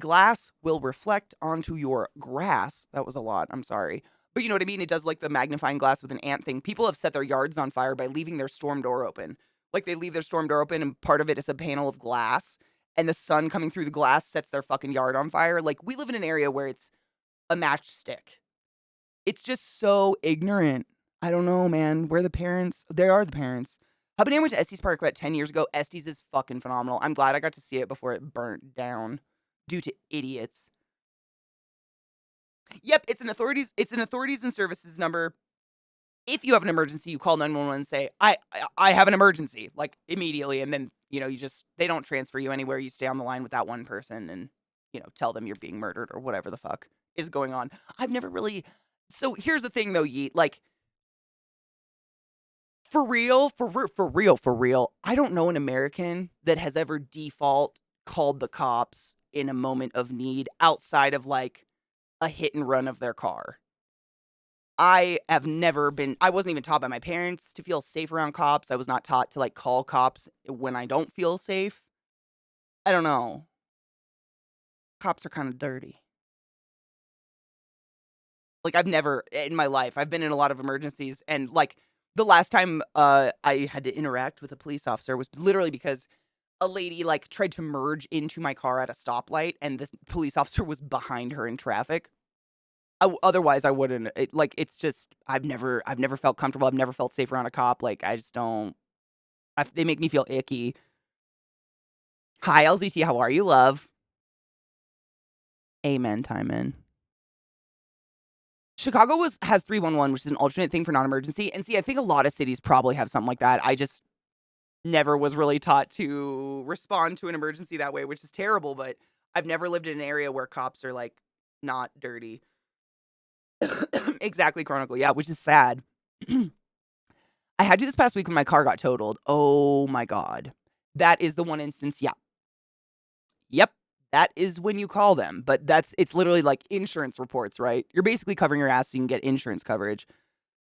Glass will reflect onto your grass. That was a lot. I'm sorry. But you know what I mean? It does like the magnifying glass with an ant thing. People have set their yards on fire by leaving their storm door open. Like they leave their storm door open and part of it is a panel of glass and the sun coming through the glass sets their fucking yard on fire. Like we live in an area where it's a matchstick. It's just so ignorant. I don't know, man. We're the parents. They are the parents. I went to Estes Park about 10 years ago. Estes is fucking phenomenal. I'm glad I got to see it before it burnt down due to idiots. Yep, it's an authorities and services number. If you have an emergency, you call 911 and say, I have an emergency, like immediately. And then, they don't transfer you anywhere. You stay on the line with that one person and, tell them you're being murdered or whatever the fuck is going on. I've never really. So here's the thing though, Yeet, like, for real, for real, I don't know an American that has ever default called the cops in a moment of need outside of like a hit and run of their car. I wasn't even taught by my parents to feel safe around cops. I was not taught to like call cops when I don't feel safe. I don't know. Cops are kind of dirty. Like I've never in my life, I've been in a lot of emergencies and like the last time I had to interact with a police officer was literally because a lady like tried to merge into my car at a stoplight and the police officer was behind her in traffic. Otherwise I wouldn't. It's just I've never felt comfortable. I've never felt safe around a cop. Like I just don't. They make me feel icky. Hi LZT, how are you, love? Amen. Time in. Chicago has 311, which is an alternate thing for non-emergency. And see, I think a lot of cities probably have something like that. I just never was really taught to respond to an emergency that way, which is terrible. But I've never lived in an area where cops are like not dirty. Exactly, Chronicle. Yeah, which is sad. I had to this past week when my car got totaled. Oh my God. That is the one instance. Yeah. Yep. That is when you call them. But it's literally like insurance reports, right? You're basically covering your ass so you can get insurance coverage.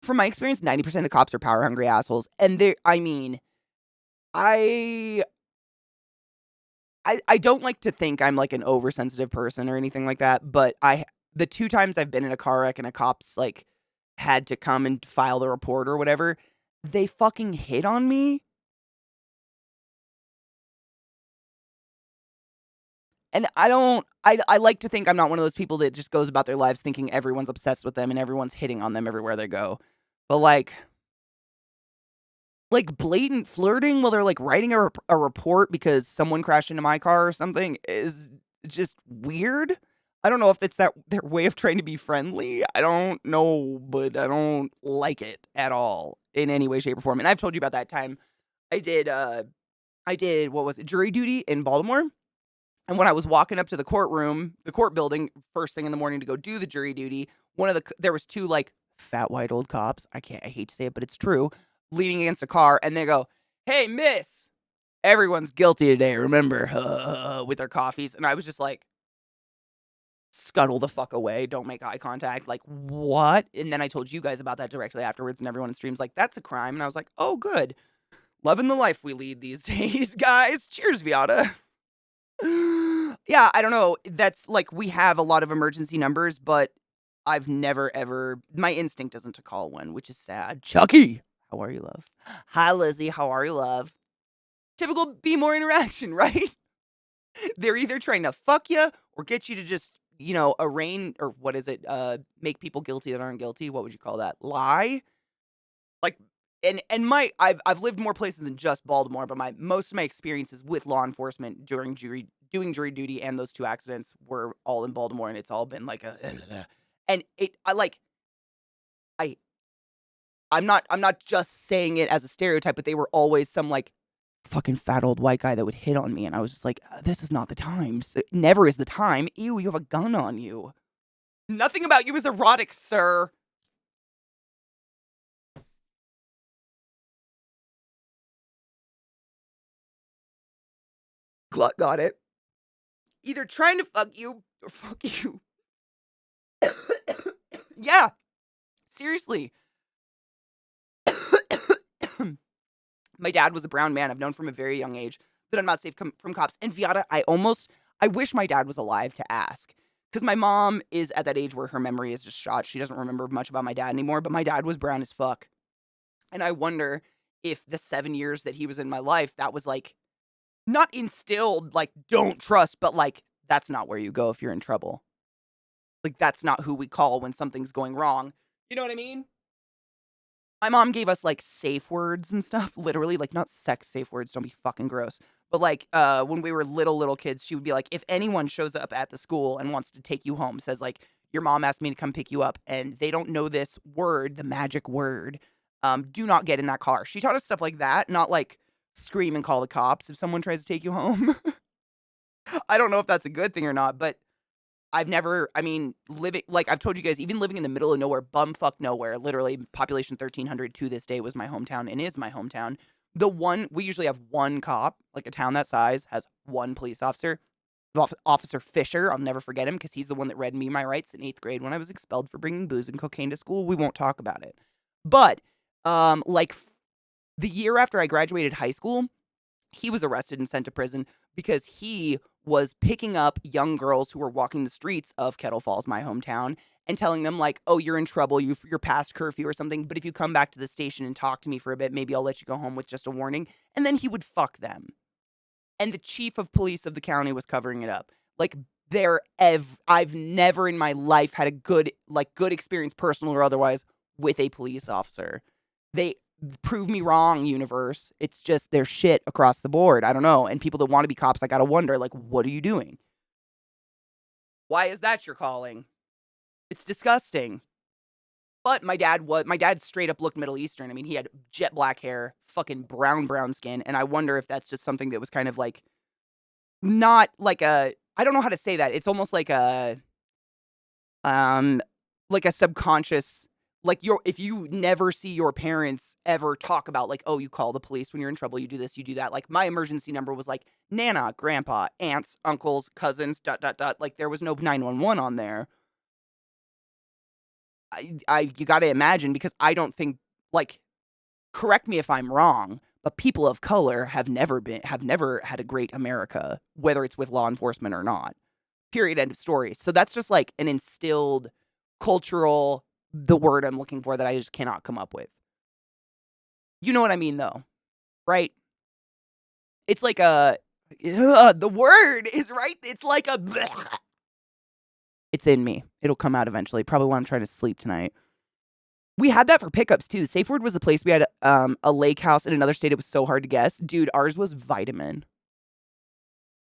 From my experience, 90% of cops are power hungry assholes. And I don't like to think I'm like an oversensitive person or anything like that, but the 2 times I've been in a car wreck and a cop's like had to come and file the report or whatever, they fucking hit on me. And I like to think I'm not one of those people that just goes about their lives thinking everyone's obsessed with them and everyone's hitting on them everywhere they go. But like blatant flirting while they're like writing a report because someone crashed into my car or something is just weird. I don't know if it's their way of trying to be friendly. I don't know, but I don't like it at all in any way, shape, or form. And I've told you about that time I did. I did what was it? Jury duty in Baltimore. And when I was walking up to the courtroom, the court building, first thing in the morning to go do the jury duty, there was two like fat white old cops. I hate to say it, but it's true. Leaning against a car, and they go, "Hey, miss, everyone's guilty today. Remember?" With their coffees, and I was just like, scuttle the fuck away. Don't make eye contact. Like, what? And then I told you guys about that directly afterwards, and everyone in streams like, that's a crime. And I was like, oh, good. Loving the life we lead these days, guys. Cheers, Viata. Yeah, I don't know. That's like, we have a lot of emergency numbers, but I've never ever, my instinct isn't to call one, which is sad. Chucky, how are you, love? Hi, Lizzie, how are you, love? Typical be more interaction, right? They're either trying to fuck you or get you to just, arraign, or what is it? Make people guilty that aren't guilty. What would you call that? Lie? Like, and I've lived more places than just Baltimore, but most of my experiences with law enforcement doing jury duty and those two accidents were all in Baltimore, and it's all been like and I'm not just saying it as a stereotype, but they were always some like fucking fat old white guy that would hit on me, and I was just like, this is not the time. Never is the time. Ew, you have a gun on you. Nothing about you is erotic, sir. Glut got it. Either trying to fuck you or fuck you. Yeah. Seriously. My dad was a brown man. I've known from a very young age that I'm not safe from cops. And Viata, I wish my dad was alive to ask. Because my mom is at that age where her memory is just shot. She doesn't remember much about my dad anymore, but my dad was brown as fuck. And I wonder if the 7 years that he was in my life, that was like, not instilled, like, don't trust, but like, that's not where you go if you're in trouble. Like, that's not who we call when something's going wrong. You know what I mean? My mom gave us like safe words and stuff, literally, like not sex safe words, don't be fucking gross. But like when we were little kids, she would be like, if anyone shows up at the school and wants to take you home, says like, your mom asked me to come pick you up, and they don't know this word, the magic word, do not get in that car. She taught us stuff like that, not like scream and call the cops if someone tries to take you home. I don't know if that's a good thing or not, but living, like I've told you guys, even living in the middle of nowhere, bumfuck nowhere, literally population 1,300 to this day was my hometown and is my hometown. We usually have one cop, like a town that size has one police officer. Officer Fisher, I'll never forget him because he's the one that read me my rights in 8th grade when I was expelled for bringing booze and cocaine to school. We won't talk about it. But, the year after I graduated high school, he was arrested and sent to prison because he was picking up young girls who were walking the streets of Kettle Falls, my hometown, and telling them like, oh, you're in trouble, you're past curfew or something, but if you come back to the station and talk to me for a bit, maybe I'll let you go home with just a warning. And then he would fuck them. And the chief of police of the county was covering it up. Like, I've never in my life had a good experience, personal or otherwise, with a police officer. They prove me wrong, universe. It's just their shit across the board. I don't know. And people that want to be cops, I gotta wonder, like, what are you doing? Why is that your calling? It's disgusting. But my dad straight up looked Middle Eastern. I mean, he had jet black hair, fucking brown skin. And I wonder if that's just something that was kind of like, not like I don't know how to say that. It's almost like a subconscious, like if you never see your parents ever talk about like, oh, you call the police when you're in trouble, you do this, you do that. Like my emergency number was like Nana, grandpa, aunts, uncles, cousins, ... Like there was no 911 on there. You got to imagine, because I don't think, like, correct me if I'm wrong, but people of color have never had a great America, whether it's with law enforcement or not. Period. End of story. So that's just like an instilled cultural, the word I'm looking for that I just cannot come up with. You know what I mean, though, right? It's like the word is right. It's like a bleh. It's in me. It'll come out eventually. Probably when I'm trying to sleep tonight. We had that for pickups too. The safe word was the place. We had a lake house in another state. It was so hard to guess. Dude, ours was vitamin.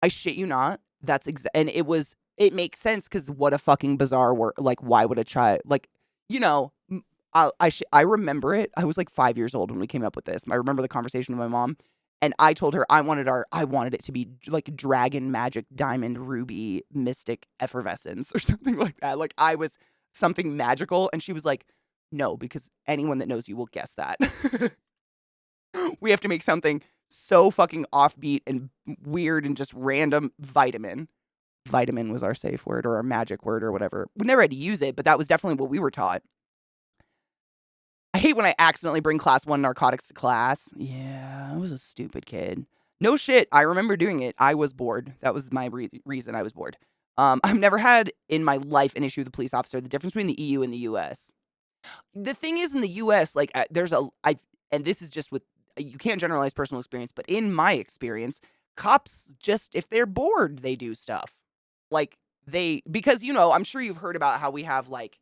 I shit you not. And it was it makes sense because what a fucking bizarre word. Like, why would a child, like, you know, I remember it. I was like 5 years old when we came up with this. I remember the conversation with my mom, and I told her I wanted it to be like dragon magic diamond ruby mystic effervescence or something like that. Like I was something magical, and she was like, no, because anyone that knows you will guess that. We have to make something so fucking offbeat and weird and just random. Vitamin. Vitamin was our safe word or our magic word or whatever. We never had to use it, but that was definitely what we were taught. I hate when I accidentally bring class 1 narcotics to class. Yeah, I was a stupid kid. No shit. I remember doing it. I was bored. That was my reason I was bored. I've never had in my life an issue with a police officer. The difference between the EU and the US. The thing is, in the US, like, and this is just with, you can't generalize personal experience, but in my experience, cops just, if they're bored, they do stuff. Like, because, I'm sure you've heard about how we have, like,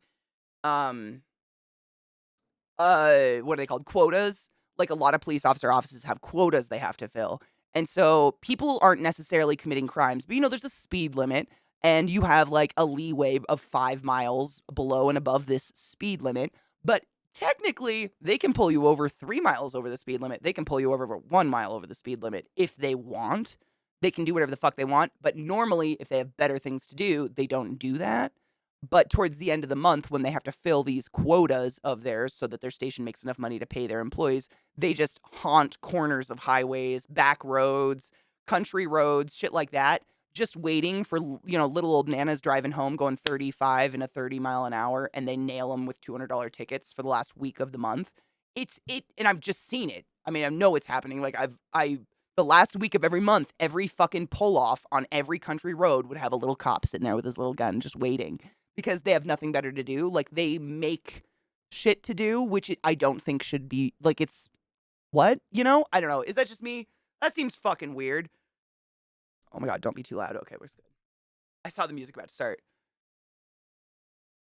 what are they called? Quotas. Like a lot of police offices have quotas they have to fill. And so people aren't necessarily committing crimes, but there's a speed limit and you have like a leeway of 5 miles below and above this speed limit. But technically, they can pull you over 3 miles over the speed limit. They can pull you over 1 mile over the speed limit if they want. They can do whatever the fuck they want. But normally, if they have better things to do, they don't do that. But towards the end of the month, when they have to fill these quotas of theirs so that their station makes enough money to pay their employees, they just haunt corners of highways, back roads, country roads, shit like that, just waiting for, little old nanas driving home going 35 and a 30 mile an hour, and they nail them with $200 tickets for the last week of the month. And I've just seen it. I mean, I know it's happening. Like, the last week of every month, every fucking pull off on every country road would have a little cop sitting there with his little gun just waiting. Because they have nothing better to do. Like, they make shit to do, which I don't think should be, like, it's, what? I don't know. Is that just me? That seems fucking weird. Oh my God, don't be too loud. Okay, we're good. I saw the music about to start.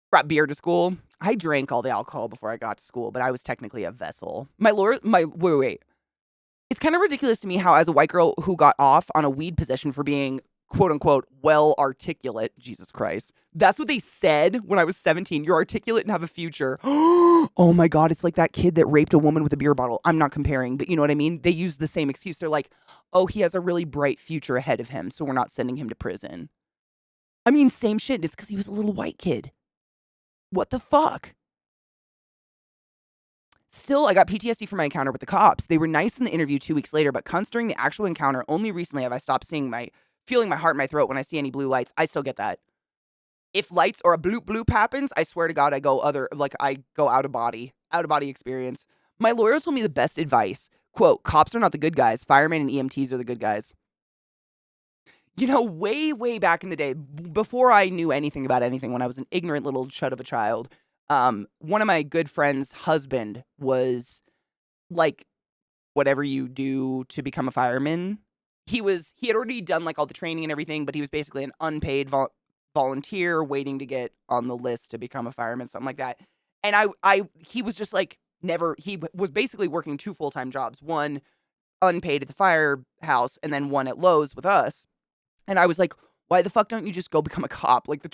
Brought beer to school. I drank all the alcohol before I got to school, but I was technically a vessel. Wait. It's kind of ridiculous to me how, as a white girl who got off on a weed possession for being quote unquote, well articulate. Jesus Christ. That's what they said when I was 17. You're articulate and have a future. Oh my God. It's like that kid that raped a woman with a beer bottle. I'm not comparing, but you know what I mean? They use the same excuse. They're like, oh, he has a really bright future ahead of him, so we're not sending him to prison. I mean, same shit. It's because he was a little white kid. What the fuck? Still, I got PTSD from my encounter with the cops. They were nice in the interview 2 weeks later, but considering the actual encounter, only recently have I stopped feeling my heart in my throat when I see any blue lights. I still get that. If lights or a bloop happens, I swear to God, I go out of body experience. My lawyer told me the best advice. Quote, cops are not the good guys. Firemen and EMTs are the good guys. Way, way back in the day, before I knew anything about anything, when I was an ignorant little chud of a child, one of my good friend's husband was like, whatever you do to become a fireman. He had already done like all the training and everything, but he was basically an unpaid volunteer waiting to get on the list to become a fireman, something like that. And he was just like he was basically working 2 full-time jobs, one unpaid at the firehouse and then one at Lowe's with us. And I was like, why the fuck don't you just go become a cop? Like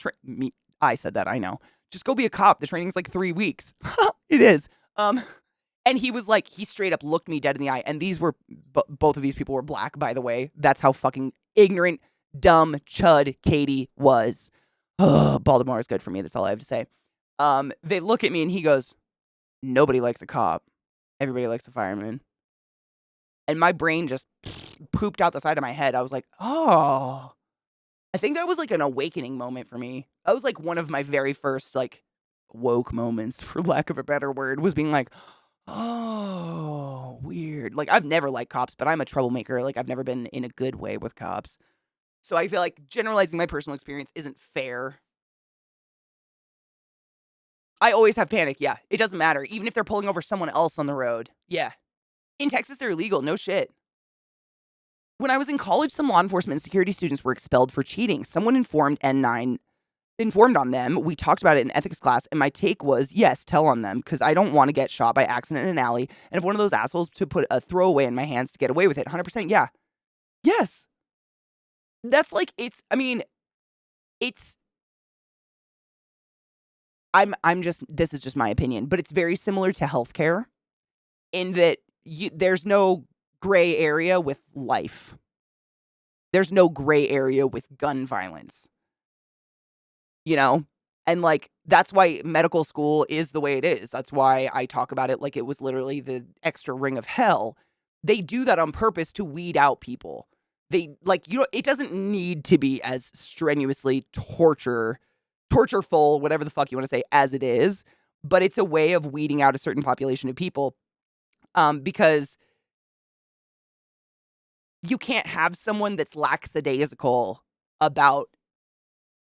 I said that, I know. Just go be a cop. The training's like 3 weeks. It is. And he was like, he straight up looked me dead in the eye. And both of these people were black, by the way. That's how fucking ignorant, dumb, chud Katie was. Baltimore is good for me. That's all I have to say. They look at me and he goes, nobody likes a cop. Everybody likes a fireman. And my brain just pooped out the side of my head. I was like, oh. I think that was like an awakening moment for me. That was like one of my very first like woke moments, for lack of a better word, was being like, oh, weird. Like, I've never liked cops, but I'm a troublemaker. Like, I've never been in a good way with cops. So I feel like generalizing my personal experience isn't fair. I always have panic, yeah. It doesn't matter. Even if they're pulling over someone else on the road. Yeah. In Texas, they're illegal. No shit. When I was in college, some law enforcement and security students were expelled for cheating. Someone informed on them. We talked about it in ethics class, and my take was, yes, tell on them, because I don't want to get shot by accident in an alley, and if one of those assholes to put a throwaway in my hands to get away with it, 100%, yeah. Yes. That's like, it's this is just my opinion, but it's very similar to healthcare in that there's no gray area with life. There's no gray area with gun violence, you know? And like that's why medical school is the way it is. That's why I talk about it like it was literally the extra ring of hell. They do that on purpose to weed out people. They like it doesn't need to be as strenuously tortureful, whatever the fuck you want to say, as it is, but it's a way of weeding out a certain population of people. Because you can't have someone that's lackadaisical about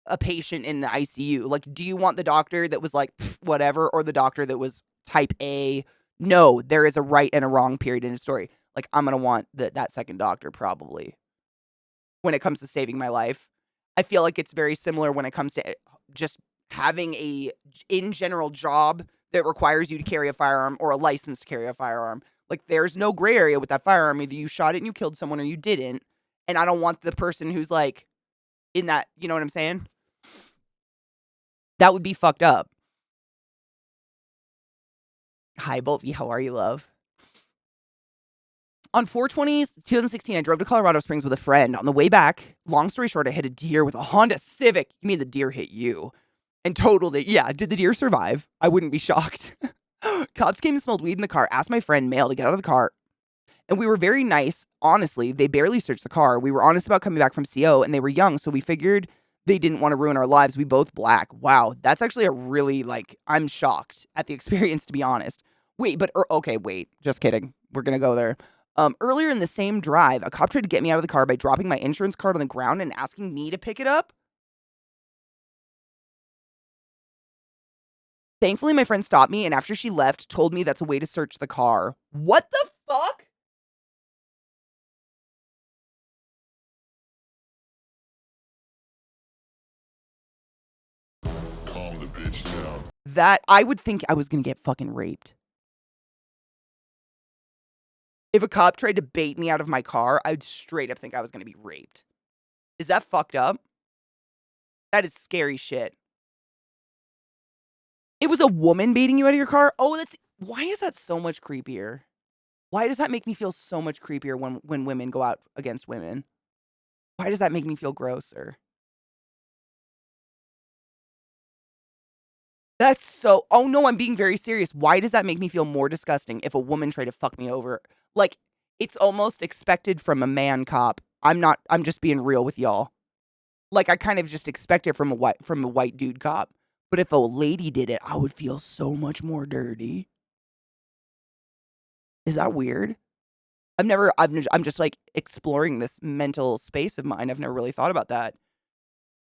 a patient in the ICU. Like, do you want the doctor that was like, whatever, or the doctor that was type A? No, there is a right and a wrong period in a story. Like, I'm going to want that second doctor probably when it comes to saving my life. I feel like it's very similar when it comes to just having in general job that requires you to carry a firearm or a license to carry a firearm. Like, there's no gray area with that firearm. Either you shot it and you killed someone or you didn't. And I don't want the person who's like in that, you know what I'm saying? That would be fucked up. Hi, Boltvie. How are you, love? On 420s, 2016, I drove to Colorado Springs with a friend. On the way back, long story short, I hit a deer with a Honda Civic. You mean the deer hit you? And totaled it. Yeah, did the deer survive? I wouldn't be shocked. Cops came and smelled weed in the car, asked my friend, Mail, to get out of the car. And we were very nice. Honestly, they barely searched the car. We were honest about coming back from CO, and they were young, so we figured they didn't want to ruin our lives. We both black. Wow, that's actually a really, like, I'm shocked at the experience, to be honest. Wait, but, okay, wait. Just kidding. We're going to go there. Earlier in the same drive, a cop tried to get me out of the car by dropping my insurance card on the ground and asking me to pick it up. Thankfully, my friend stopped me, and after she left, told me that's a way to search the car. What the fuck? Calm the bitch down. That, I would think I was gonna get fucking raped. If a cop tried to bait me out of my car, I'd straight up think I was gonna be raped. Is that fucked up? That is scary shit. It was a woman baiting you out of your car? Oh, why is that so much creepier? Why does that make me feel so much creepier when women go out against women? Why does that make me feel grosser? That's so, oh no, I'm being very serious. Why does that make me feel more disgusting if a woman tried to fuck me over? Like, it's almost expected from a man cop. I'm just being real with y'all. Like, I kind of just expect it from a white dude cop. But if a lady did it, I would feel so much more dirty. Is that weird? I'm just like exploring this mental space of mine. I've never really thought about that.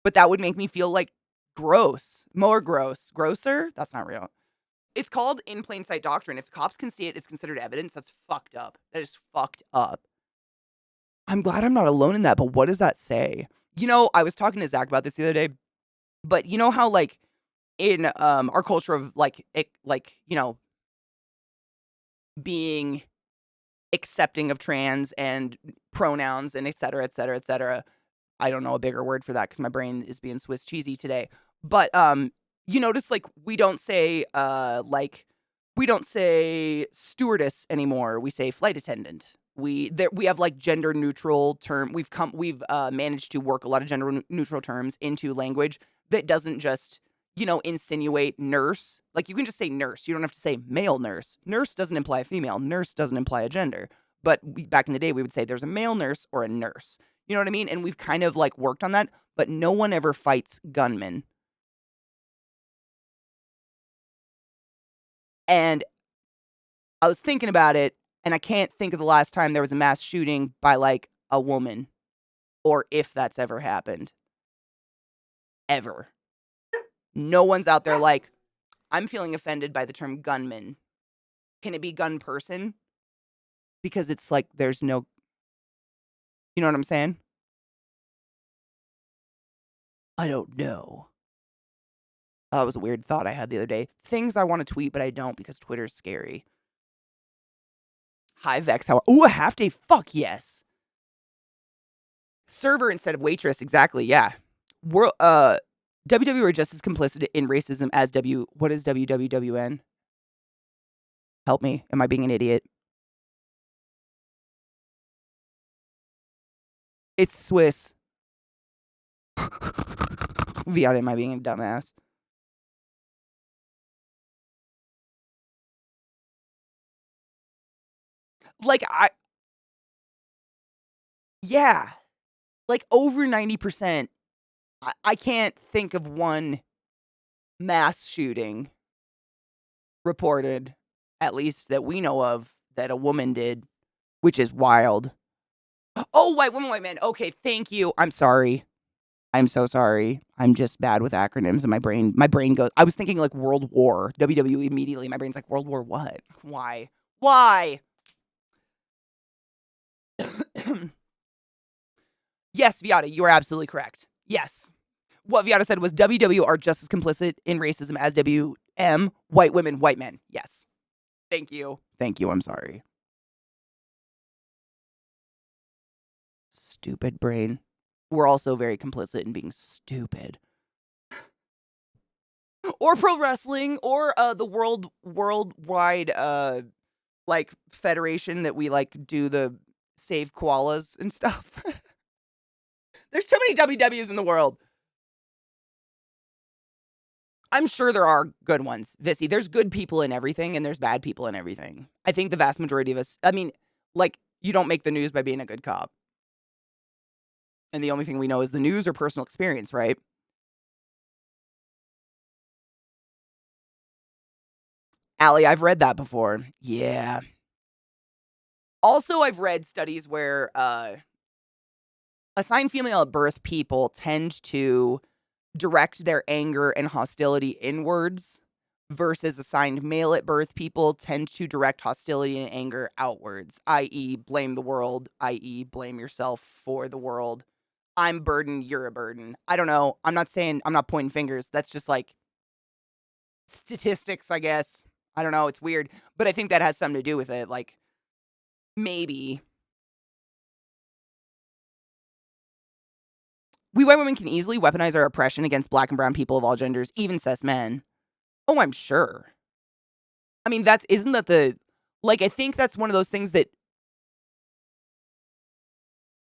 But that would make me feel like gross. More gross. Grosser? That's not real. It's called in plain sight doctrine. If the cops can see it, it's considered evidence. That's fucked up. That is fucked up. I'm glad I'm not alone in that, but what does that say? You know, I was talking to Zach about this the other day, but you know how like in our culture of being accepting of trans and pronouns and et cetera, et cetera, et cetera. I don't know a bigger word for that because my brain is being Swiss cheesy today. But you notice like we don't say stewardess anymore. We say flight attendant. We have like gender neutral term. We've managed to work a lot of gender neutral terms into language that doesn't just insinuate nurse. Like you can just say nurse. You don't have to say male nurse. Nurse doesn't imply a female. Nurse doesn't imply a gender. But back in the day, we would say there's a male nurse or a nurse. You know what I mean? And we've kind of like worked on that, but no one ever fights gunmen. And I was thinking about it, and I can't think of the last time there was a mass shooting by like a woman, or if that's ever happened. Ever. No one's out there like, I'm feeling offended by the term gunman. Can it be gun person? Because it's like there's no, you know what I'm saying? I don't know. That was a weird thought I had the other day. Things I want to tweet, but I don't because Twitter's scary. Hi, Vex. Ooh, a half day. Fuck yes. Server instead of waitress. Exactly. Yeah. WW are just as complicit in racism as what is WWWN? Help me. Am I being an idiot? It's Swiss. Viata, am I being a dumbass? Like, yeah. Like, over 90%. I can't think of one mass shooting reported, at least that we know of, that a woman did, which is wild. Oh, white woman, white man. Okay, thank you. I'm sorry. I'm so sorry. I'm just bad with acronyms, and my brain goes. I was thinking like World War, WWE immediately. My brain's like, World War what? Why? Why? Yes, Viata, you are absolutely correct. Yes. What Viata said was WW are just as complicit in racism as WM, white women, white men. Yes. Thank you. Thank you. I'm sorry. Stupid brain. We're also very complicit in being stupid. Or pro wrestling, or the worldwide like federation that we like do the save koalas and stuff. There's too many WWs in the world. I'm sure there are good ones, Vissy. There's good people in everything, and there's bad people in everything. I think the vast majority of us, I mean, like, you don't make the news by being a good cop. And the only thing we know is the news or personal experience, right? Allie, I've read that before. Yeah. Also, I've read studies where assigned female at birth people tend to direct their anger and hostility inwards versus assigned male at birth people tend to direct hostility and anger outwards, i.e., blame the world, i.e., blame yourself for the world. I'm burden, you're a burden. I don't know. I'm not pointing fingers. That's just like statistics, I guess. I don't know. It's weird. But I think that has something to do with it. Like, maybe. We white women can easily weaponize our oppression against black and brown people of all genders, even cis men. Oh, I'm sure. I mean, isn't that I think that's one of those things that,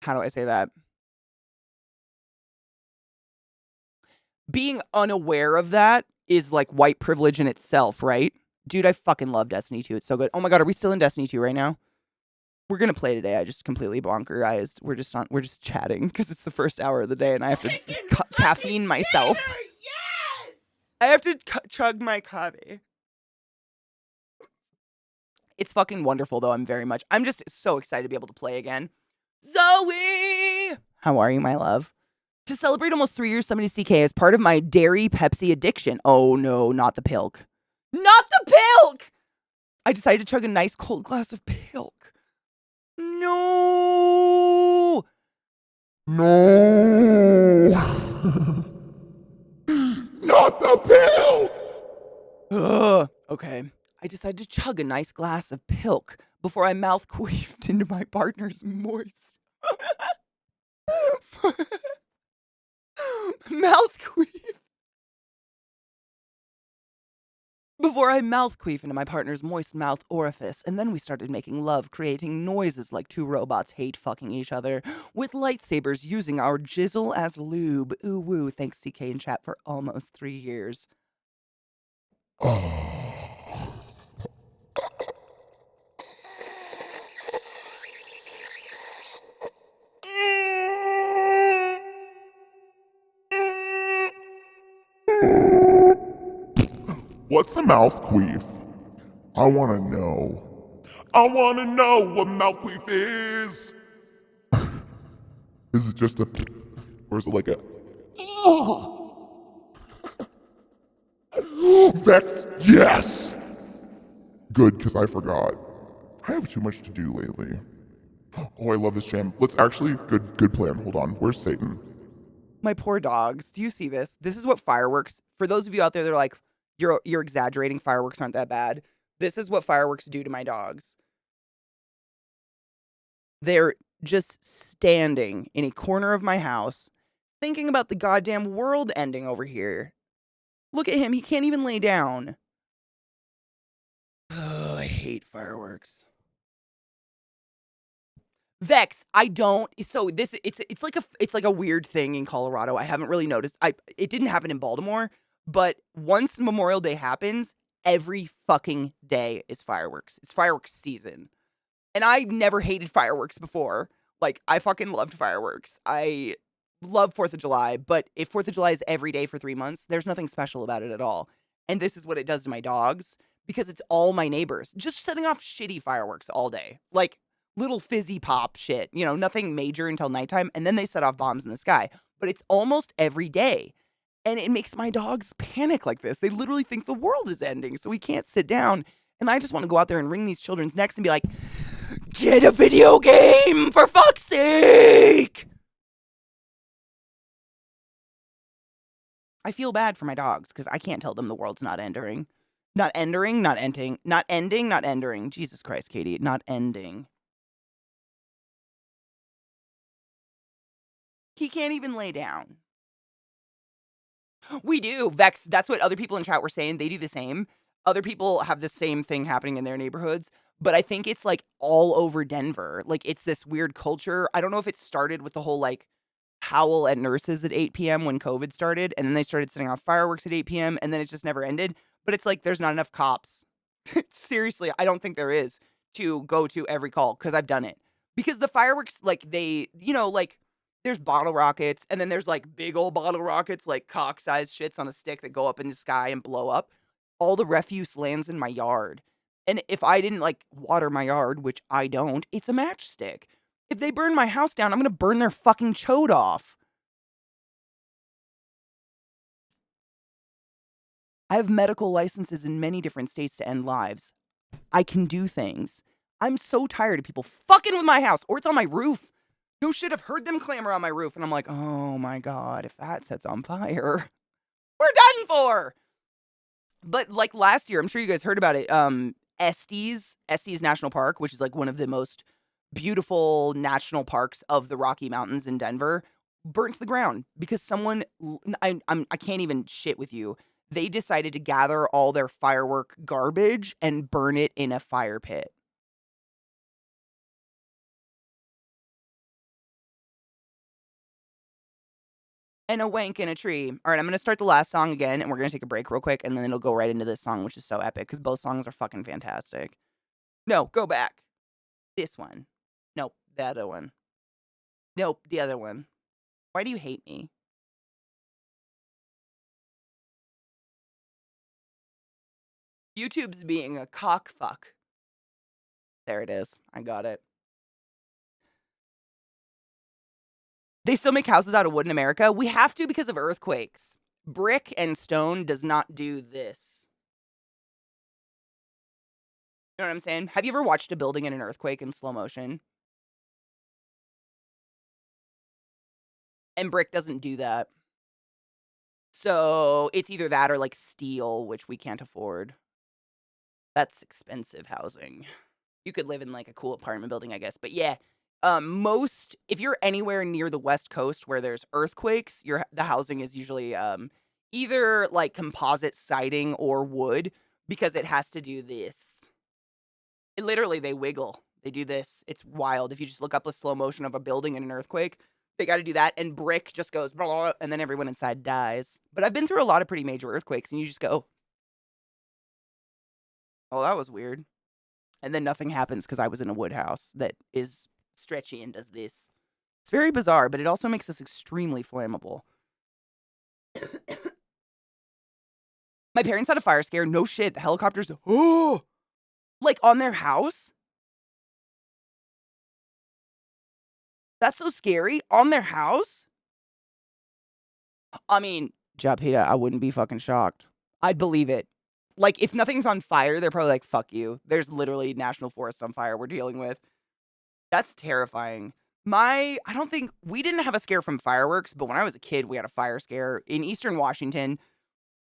how do I say that? Being unaware of that is like white privilege in itself, right? Dude, I fucking love Destiny 2. It's so good. Oh my god, are we still in Destiny 2 right now? We're gonna play today. I just completely bonkerized. We're just chatting because it's the first hour of the day and I have to caffeine myself. Yes! I have to chug my coffee. It's fucking wonderful though. I'm just so excited to be able to play again. Zoe! How are you, my love? To celebrate almost 3 years summoning CK as part of my dairy Pepsi addiction. Oh no, not the pilk. Not the pilk! I decided to chug a nice cold glass of pilk. No! No! Not the pill! Ugh. Okay. I decided to chug a nice glass of pilk before I mouth queefed into my partner's moist. Mouth queef. Before I mouth queef into my partner's moist mouth orifice, and then we started making love, creating noises like two robots hate fucking each other, with lightsabers using our Jizzle as lube. Ooh woo, thanks CK in chat for almost 3 years. What's a mouth queef? I wanna know. I wanna know what mouth queef is! Is it just a... or is it like a... Vex, yes! Good, because I forgot. I have too much to do lately. Oh, I love this jam. Let's actually... Good plan. Hold on. Where's Satan? My poor dogs. Do you see this? This is what fireworks... For those of you out there that are like, you're exaggerating, fireworks aren't that bad. This is what fireworks do to my dogs. They're just standing in a corner of my house, Thinking about the goddamn world ending over here. Look at him. He can't even lay down. Oh, I hate fireworks. Vex, I don't. So this it's like a weird thing in Colorado. I haven't really noticed. It didn't happen in Baltimore, but once Memorial Day happens, every fucking day is fireworks. It's fireworks season. And I never hated fireworks before. Like, I fucking loved fireworks. I love 4th of July, but if 4th of July is every day for 3 months, there's nothing special about it at all. And this is what it does to my dogs because it's all my neighbors just setting off shitty fireworks all day. Like, little fizzy pop shit, you know, nothing major until nighttime, and then they set off bombs in the sky. But it's almost every day. And it makes my dogs panic like this. They literally think the world is ending, so we can't sit down. And I just want to go out there and wring these children's necks and be like, get a video game, for fuck's sake! I feel bad for my dogs because I can't tell them the world's not ending. Not ending, not ending. Not ending, not ending. Jesus Christ, Katie, not ending. He can't even lay down. We do, Vex. That's what other people in chat were saying. They do the same. Other people have the same thing happening in their neighborhoods, but I think it's like all over Denver. Like, it's this weird culture. I don't know if it started with the whole like howl at nurses at 8 p.m. when COVID started, and then they started setting off fireworks at 8 p.m., and then it just never ended. But it's like there's not enough cops. Seriously, I don't think there is to go to every call because I've done it. Because the fireworks, like, they, you know, like, there's bottle rockets, and then there's like big old bottle rockets, like cock-sized shits on a stick that go up in the sky and blow up. All the refuse lands in my yard. And if I didn't like water my yard, which I don't, it's a matchstick. If they burn my house down, I'm gonna burn their fucking chode off. I have medical licenses in many different states to end lives. I can do things. I'm so tired of people fucking with my house, or it's on my roof. No shit, I've heard them clamor on my roof, and I'm like, oh my god, if that sets on fire, we're done for. But like last year, I'm sure you guys heard about it. Estes National Park, which is like one of the most beautiful national parks of the Rocky Mountains in Denver, burnt to the ground because someone, I can't even shit with you. They decided to gather all their firework garbage and burn it in a fire pit. And a wank in a tree. All right, I'm going to start the last song again, and we're going to take a break real quick, and then it'll go right into this song, which is so epic, because both songs are fucking fantastic. No, go back. This one. Nope, the other one. Nope, the other one. Why do you hate me? YouTube's being a cockfuck. There it is. I got it. They still make houses out of wood in America. We have to because of earthquakes. Brick and stone does not do this. You know what I'm saying? Have you ever watched a building in an earthquake in slow motion? And brick doesn't do that. So it's either that or like steel, which we can't afford. That's expensive housing. You could live in like a cool apartment building, I guess. But yeah, if you're anywhere near the West Coast where there's earthquakes, the housing is usually either like composite siding or wood because it has to do this. Literally, they wiggle. They do this. It's wild. If you just look up the slow motion of a building in an earthquake, they got to do that. And brick just goes, blah, blah, and then everyone inside dies. But I've been through a lot of pretty major earthquakes, and you just go, oh, that was weird. And then nothing happens because I was in a wood house that is stretchy and does this. It's very bizarre, but it also makes us extremely flammable. My parents had a fire scare. No shit. The helicopters, oh, like on their house. That's so scary. On their house? I mean, Japita, I wouldn't be fucking shocked. I'd believe it. Like, if nothing's on fire, they're probably like, fuck you. There's literally national forests on fire we're dealing with. That's terrifying. I don't think, we didn't have a scare from fireworks, but when I was a kid, we had a fire scare. In Eastern Washington,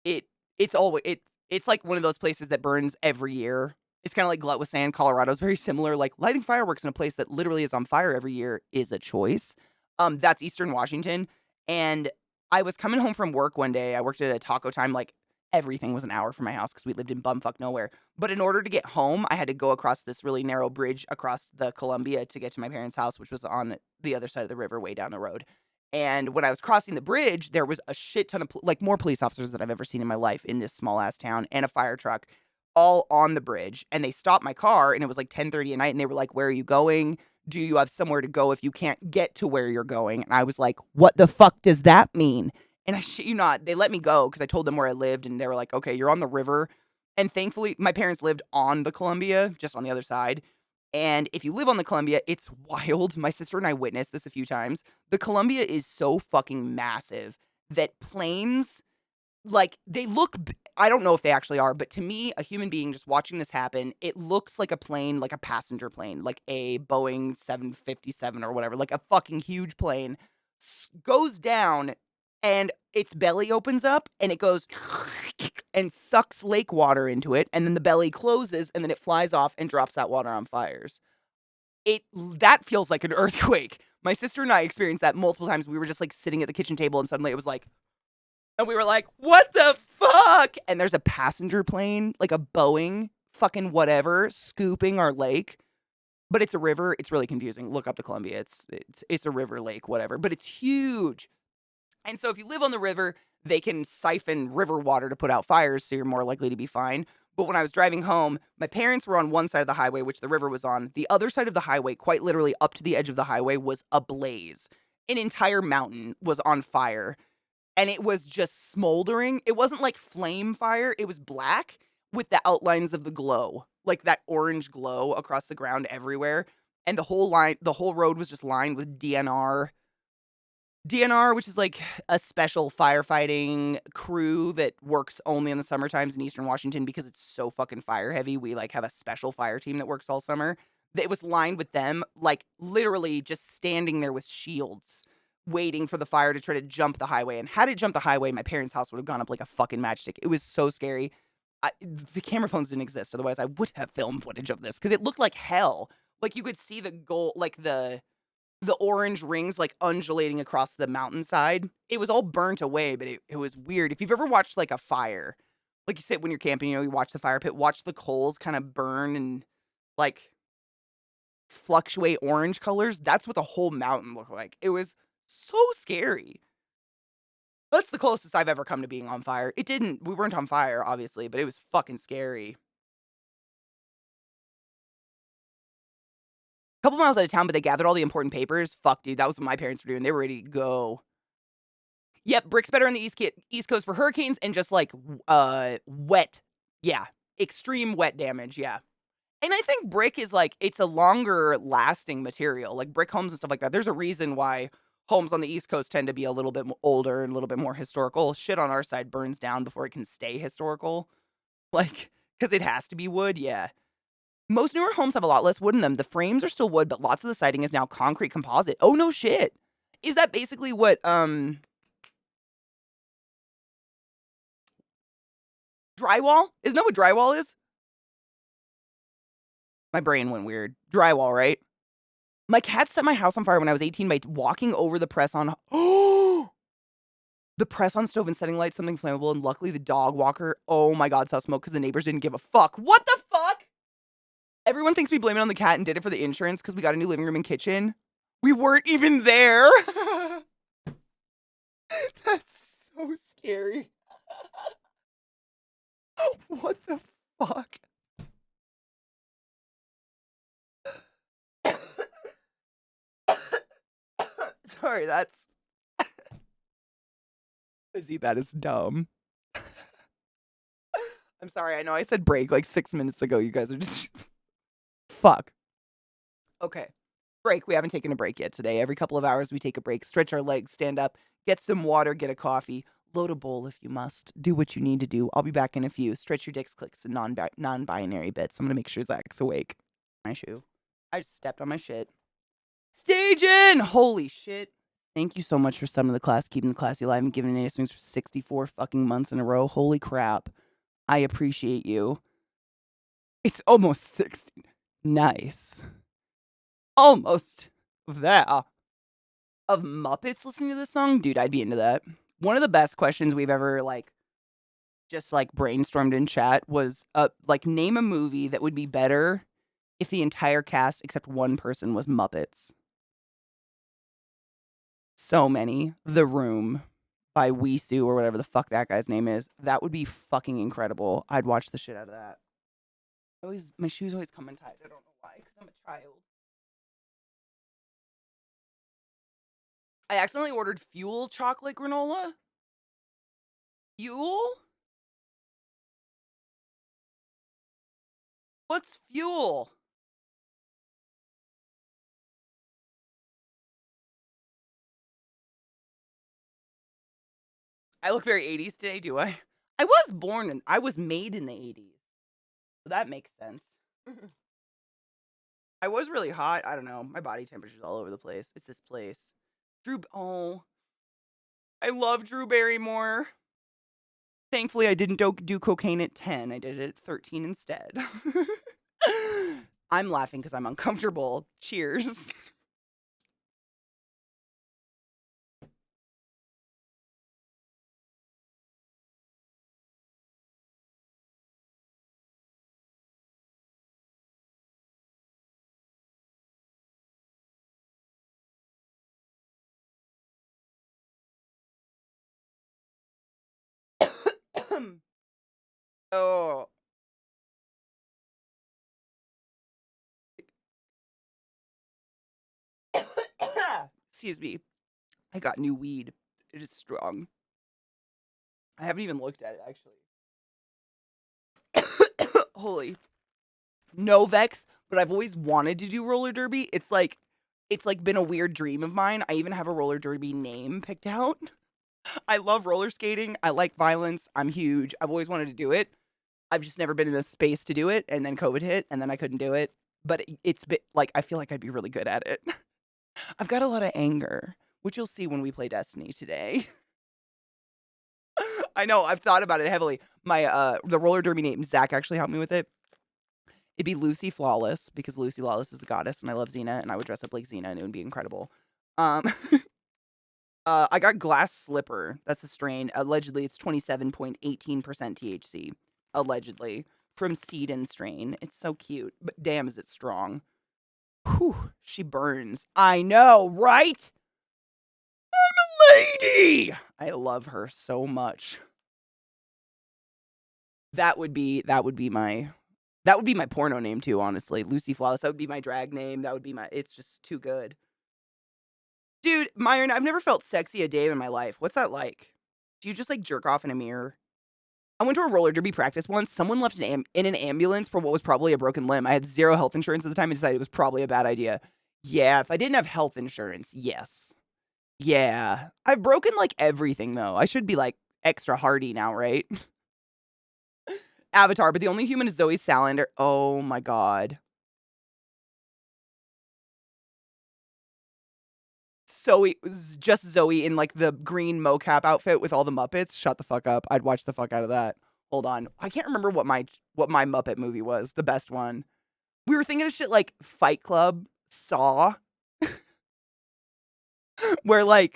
it's like one of those places that burns every year. It's kind of like Glut was saying, Colorado's very similar. Like, lighting fireworks in a place that literally is on fire every year is a choice. That's Eastern Washington. And I was coming home from work one day. I worked at a taco time. Like, everything was an hour from my house because we lived in bumfuck nowhere. But in order to get home, I had to go across this really narrow bridge across the Columbia to get to my parents' house, which was on the other side of the river, way down the road. And when I was crossing the bridge, there was a shit ton of, like, more police officers than I've ever seen in my life in this small ass town, and a fire truck all on the bridge. And they stopped my car, and it was like 10:30 at night, and they were like, "Where are you going? Do you have somewhere to go if you can't get to where you're going?" And I was like, "What the fuck does that mean?" And I shit you not, they let me go because I told them where I lived, and they were like, "Okay, you're on the river." And thankfully, my parents lived on the Columbia, just on the other side. And if you live on the Columbia, it's wild. My sister and I witnessed this a few times. The Columbia is so fucking massive that planes, like, they look, I don't know if they actually are, but to me, a human being just watching this happen, it looks like a plane, like a passenger plane, like a Boeing 757 or whatever, like a fucking huge plane, goes down, and its belly opens up and it goes and sucks lake water into it, and then the belly closes, and then it flies off and drops that water on fires. That feels like an earthquake. My sister and I experienced that multiple times. We were just like sitting at the kitchen table, and suddenly it was like, and we were like, "What the fuck?" And there's a passenger plane, like a Boeing fucking whatever, scooping our lake. But it's a river. It's really confusing. Look up the Columbia. It's a river lake, whatever. But it's huge. And so if you live on the river, they can siphon river water to put out fires, so you're more likely to be fine. But when I was driving home, my parents were on one side of the highway, which the river was on. The other side of the highway, quite literally up to the edge of the highway, was ablaze. An entire mountain was on fire, and it was just smoldering. It wasn't like flame fire. It was black with the outlines of the glow, like that orange glow across the ground everywhere. And the whole road was just lined with DNR, which is like a special firefighting crew that works only in the summer times in Eastern Washington because it's so fucking fire heavy. We like have a special fire team that works all summer. It was lined with them, like literally just standing there with shields, waiting for the fire to try to jump the highway. And had it jumped the highway, my parents' house would have gone up like a fucking matchstick. It was so scary. The camera phones didn't exist. Otherwise, I would have filmed footage of this because it looked like hell. Like you could see the gold, like the orange rings like undulating across the mountainside. It was all burnt away, but it was weird. If you've ever watched like a fire, like you said when you're camping, you watch the fire pit, watch the coals kind of burn and like fluctuate orange colors. That's what the whole mountain looked like. It was so scary. That's the closest I've ever come to being on fire. We weren't on fire, obviously, but it was fucking scary. Couple miles out of town, but they gathered all the important papers. Fuck, dude, that was what my parents were doing. They were ready to go. Yep, brick's better on the East Coast for hurricanes and just like wet. Yeah, extreme wet damage. Yeah. And I think brick is like, it's a longer lasting material, like brick homes and stuff like that. There's a reason why homes on the East Coast tend to be a little bit older and a little bit more historical. Shit on our side burns down before it can stay historical. Like, because it has to be wood. Yeah. Most newer homes have a lot less wood in them. The frames are still wood, but lots of the siding is now concrete composite. Oh, no shit. Is that basically what, drywall? Isn't that what drywall is? My brain went weird. Drywall, right? My cat set my house on fire when I was 18 by walking over the press on the press on stove and setting light something flammable, and luckily the dog walker, oh my god, saw smoke because the neighbors didn't give a fuck. What the fuck? Everyone thinks we blame it on the cat and did it for the insurance because we got a new living room and kitchen. We weren't even there. That's so scary. What the fuck? Sorry, that's Izzy, that is dumb. I'm sorry, I know I said break like 6 minutes ago. You guys are just fuck. Okay. Break. We haven't taken a break yet today. Every couple of hours we take a break, stretch our legs, stand up, get some water, get a coffee, load a bowl if you must. Do what you need to do. I'll be back in a few. Stretch your dicks, clicks, and non-binary bits. I'm gonna make sure Zach's awake. My shoe. I just stepped on my shit. Staging! Holy shit. Thank you so much for some of the class, keeping the classy alive and giving Nate swings for 64 fucking months in a row. Holy crap. I appreciate you. It's almost 60. Nice. Almost there. of Muppets listening to this song, dude, I'd be into that. One of the best questions we've ever just brainstormed in chat was name a movie that would be better if the entire cast except one person was Muppets. So many. The Room by Weesu or whatever the fuck that guy's name is. That would be fucking incredible. I'd watch the shit out of that. My shoes always come untied. I don't know why, because I'm a child. I accidentally ordered Fuel chocolate granola. Fuel? What's Fuel? I look very 80s today, do I? I was made in the 80s. So that makes sense. I was really hot. I don't know. My body temperature's all over the place. It's this place. I love Drew Barrymore. Thankfully, I didn't do cocaine at 10. I did it at 13 instead. I'm laughing because I'm uncomfortable. Cheers. Oh. Excuse me. I got new weed. It is strong. I haven't even looked at it, actually. Holy. No Vex, but I've always wanted to do roller derby. It's been a weird dream of mine. I even have a roller derby name picked out. I love roller skating. I like violence. I'm huge. I've always wanted to do it. I've just never been in the space to do it, and then COVID hit, and then I couldn't do it. But it's been I feel like I'd be really good at it. I've got a lot of anger, which you'll see when we play Destiny today. I know, I've thought about it heavily. My the roller derby name, Zach actually helped me with it. It'd be Lucy Flawless, because Lucy Lawless is a goddess, and I love Xena, and I would dress up like Xena, and it would be incredible. I got Glass Slipper. That's the strain. Allegedly, it's 27.18% THC. Allegedly. From Seed and Strain. It's so cute. But damn, is it strong. Whew. She burns. I know, right? I'm a lady! I love her so much. That would be my porno name too, honestly. Lucy Flawless. That would be my drag name. It's just too good. Dude, Myron, I've never felt sexy a day in my life. What's that like? Do you just jerk off in a mirror? I went to a roller derby practice once. Someone left in an ambulance for what was probably a broken limb. I had zero health insurance at the time and decided it was probably a bad idea. Yeah, if I didn't have health insurance, yes. Yeah. I've broken everything though. I should be extra hardy now, right? Avatar, but the only human is Zoe Salander. Oh my god. Just Zoe in the green mocap outfit with all the Muppets. Shut the fuck up. I'd watch the fuck out of that. Hold on. I can't remember what my Muppet movie was. The best one. We were thinking of shit like Fight Club, Saw, where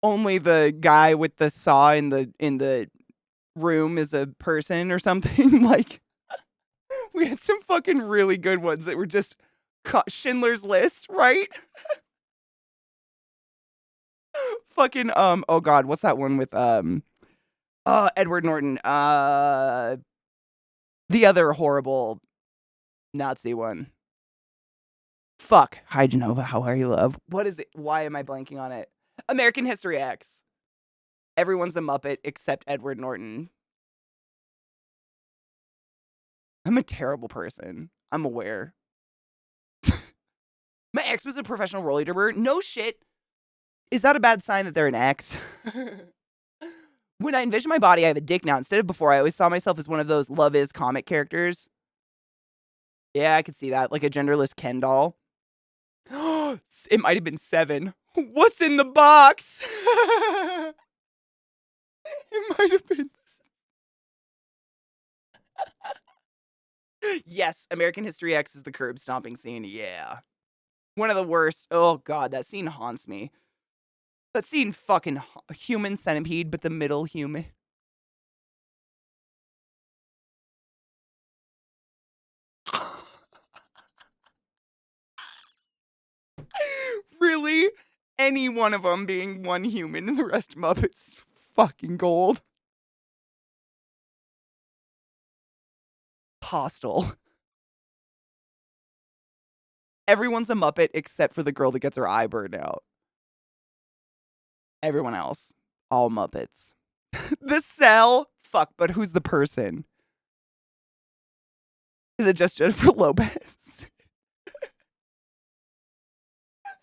only the guy with the saw in the room is a person or something. We had some fucking really good ones that were just Schindler's List, right? Fucking oh god, what's that one with Edward Norton? The other horrible Nazi one. Fuck. Hi Genova, how are you, love? What is it? Why am I blanking on it? American History X. Everyone's a Muppet except Edward Norton. I'm a terrible person. I'm aware. My ex was a professional roller derber. No shit. Is that a bad sign that they're an ex? When I envision my body, I have a dick now. Instead of before, I always saw myself as one of those Love Is comic characters. Yeah, I could see that. Like a genderless Ken doll. It might have been 7. What's in the box? It might have been. Yes, American History X is the curb stomping scene. Yeah. One of the worst. Oh, God, that scene haunts me. Let's see, fucking human centipede, but the middle human. Really? Any one of them being one human and the rest Muppets is fucking gold. Hostile. Everyone's a Muppet except for the girl that gets her eye burned out. Everyone else, all Muppets. The cell? Fuck, but who's the person? Is it just Jennifer Lopez?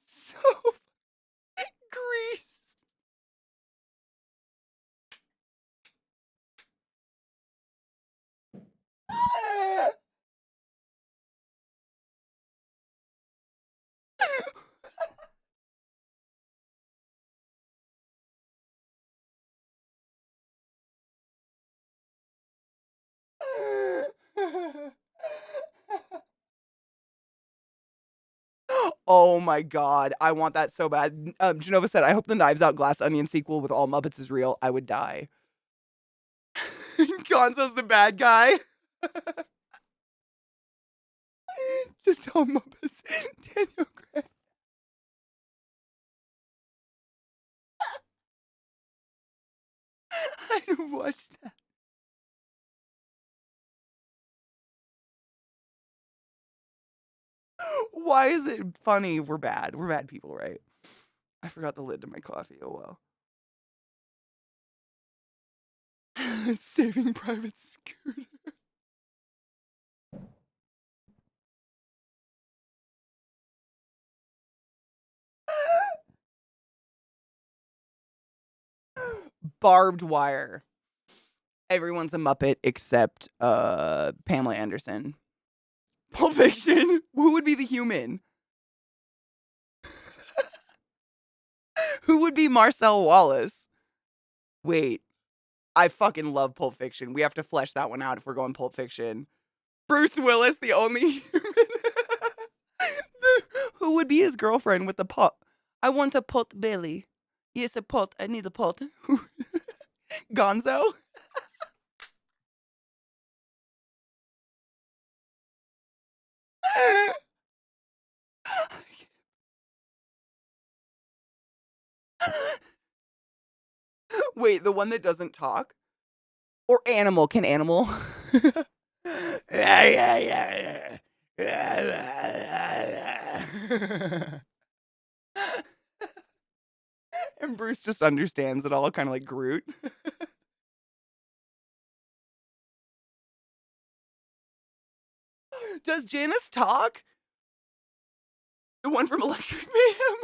So Grease. Oh my god, I want that so bad. Genova said, "I hope the Knives Out Glass Onion sequel with all Muppets is real. I would die." Gonzo's the bad guy. Just all Muppets. Daniel Craig. I'd watch that. Why is it funny? We're bad. We're bad people, right? I forgot the lid to my coffee. Oh well. Saving Private Scooter. Barbed wire. Everyone's a Muppet except Pamela Anderson. Pulp Fiction. Who would be the human? Who would be Marcel Wallace? Wait, I fucking love Pulp Fiction. We have to flesh that one out if we're going Pulp Fiction. Bruce Willis, the only human. Who would be his girlfriend with the pot? I want a pot belly. Yes, a pot. I need a pot. Gonzo? Wait, the one that doesn't talk? Or animal? Can animal? And Bruce just understands it all, kind of like Groot. Does Janice talk? The one from Electric Mayhem?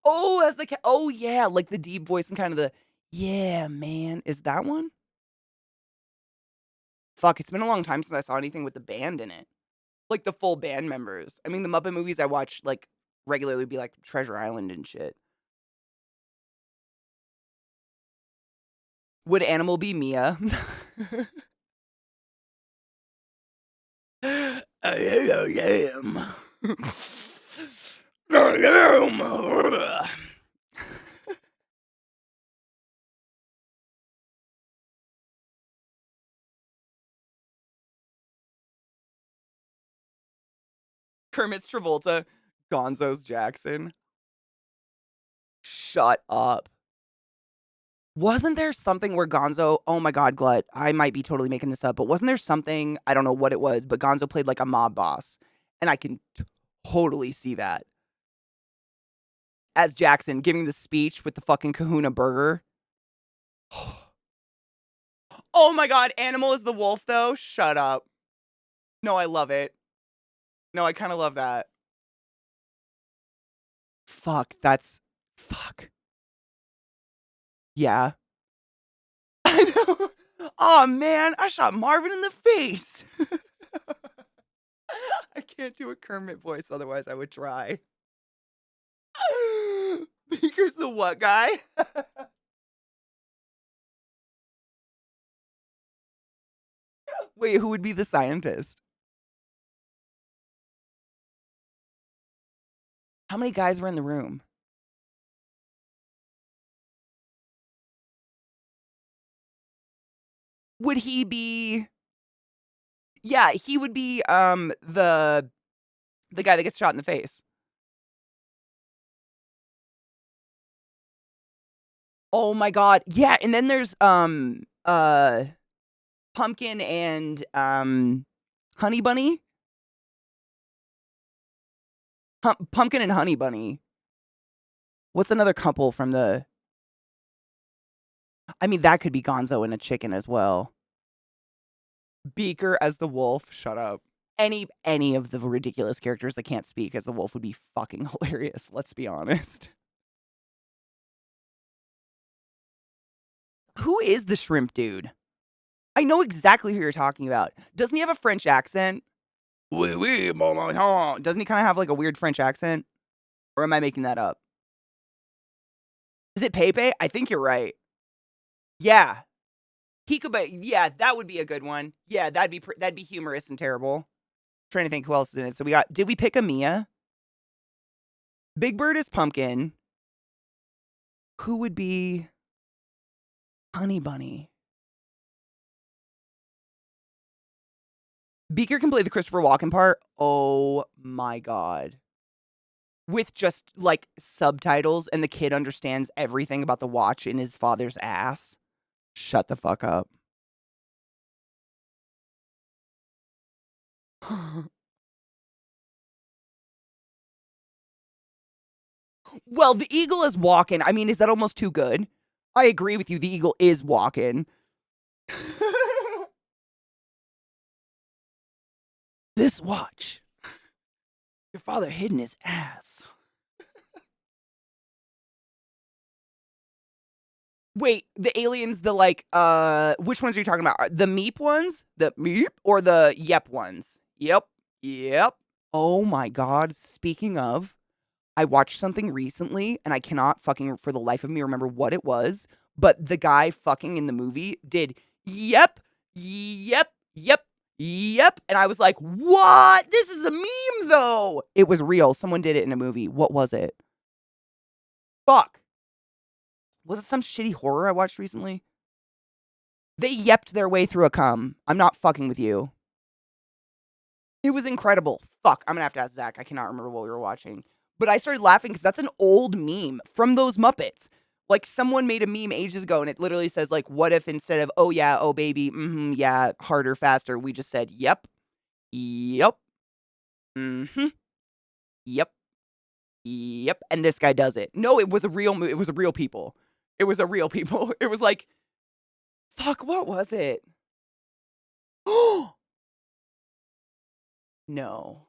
Oh, as the oh yeah, like the deep voice and kind of the yeah, man. Is that one? Fuck, it's been a long time since I saw anything with the band in it. Like the full band members. I mean, the Muppet movies I watch like regularly would be like Treasure Island and shit. Would Animal be Mia? I am. I am. Kermit's Travolta, Gonzo's Jackson. Shut up. Wasn't there something where Gonzo, oh my god, Glut, I might be totally making this up, but wasn't there something, I don't know what it was, but Gonzo played like a mob boss. And I can totally see that. As Jackson giving the speech with the fucking Kahuna burger. Oh my god, Animal is the wolf though? Shut up. No, I love it. No, I kind of love that. Fuck, that's... Fuck. Yeah. I know. Oh man, I shot Marvin in the face. I can't do a Kermit voice, otherwise I would try. Beaker's the what guy? Wait, who would be the scientist? How many guys were in the room? Would he be? Yeah, he would be the guy that gets shot in the face. Oh my god. Yeah, and then there's Pumpkin and Honey Bunny. Pumpkin and Honey Bunny. What's another couple from the? I mean, that could be Gonzo and a chicken as well. Beaker as the wolf. Shut up. Any of the ridiculous characters that can't speak as the wolf would be fucking hilarious. Let's be honest. Who is the shrimp dude? I know exactly who you're talking about. Doesn't he have a French accent? Oui, oui, doesn't he kind of have like a weird French accent? Or am I making that up? Is it Pepe? I think you're right. Yeah. He could be, yeah, that would be a good one. Yeah, that'd be humorous and terrible. Trying to think who else is in it. So did we pick a Mia? Big Bird is Pumpkin. Who would be Honey Bunny? Beaker can play the Christopher Walken part. Oh my god. With just like subtitles and the kid understands everything about the watch in his father's ass. Shut the fuck up. Well, the eagle is walking. I mean, is that almost too good? I agree with you. The eagle is walking. This watch. Your father hid in his ass. Wait, the aliens, the like, which ones are you talking about? The Meep ones? The Meep or the Yep ones? Yep. Yep. Oh my god. Speaking of, I watched something recently and I cannot fucking for the life of me remember what it was, but the guy fucking in the movie did yep, yep, yep, yep. And I was like, what? This is a meme though. It was real. Someone did it in a movie. What was it? Fuck. Was it some shitty horror I watched recently? They yepped their way through a cum. I'm not fucking with you. It was incredible. Fuck, I'm gonna have to ask Zach. I cannot remember what we were watching. But I started laughing because that's an old meme from those Muppets. Like, someone made a meme ages ago, and it literally says, like, what if instead of, oh yeah, oh baby, yeah, harder, faster, we just said, yep, yep, yep, yep, and this guy does it. No, it was a real, it was a real people. It was a real people. It was like, fuck, what was it? Oh, no.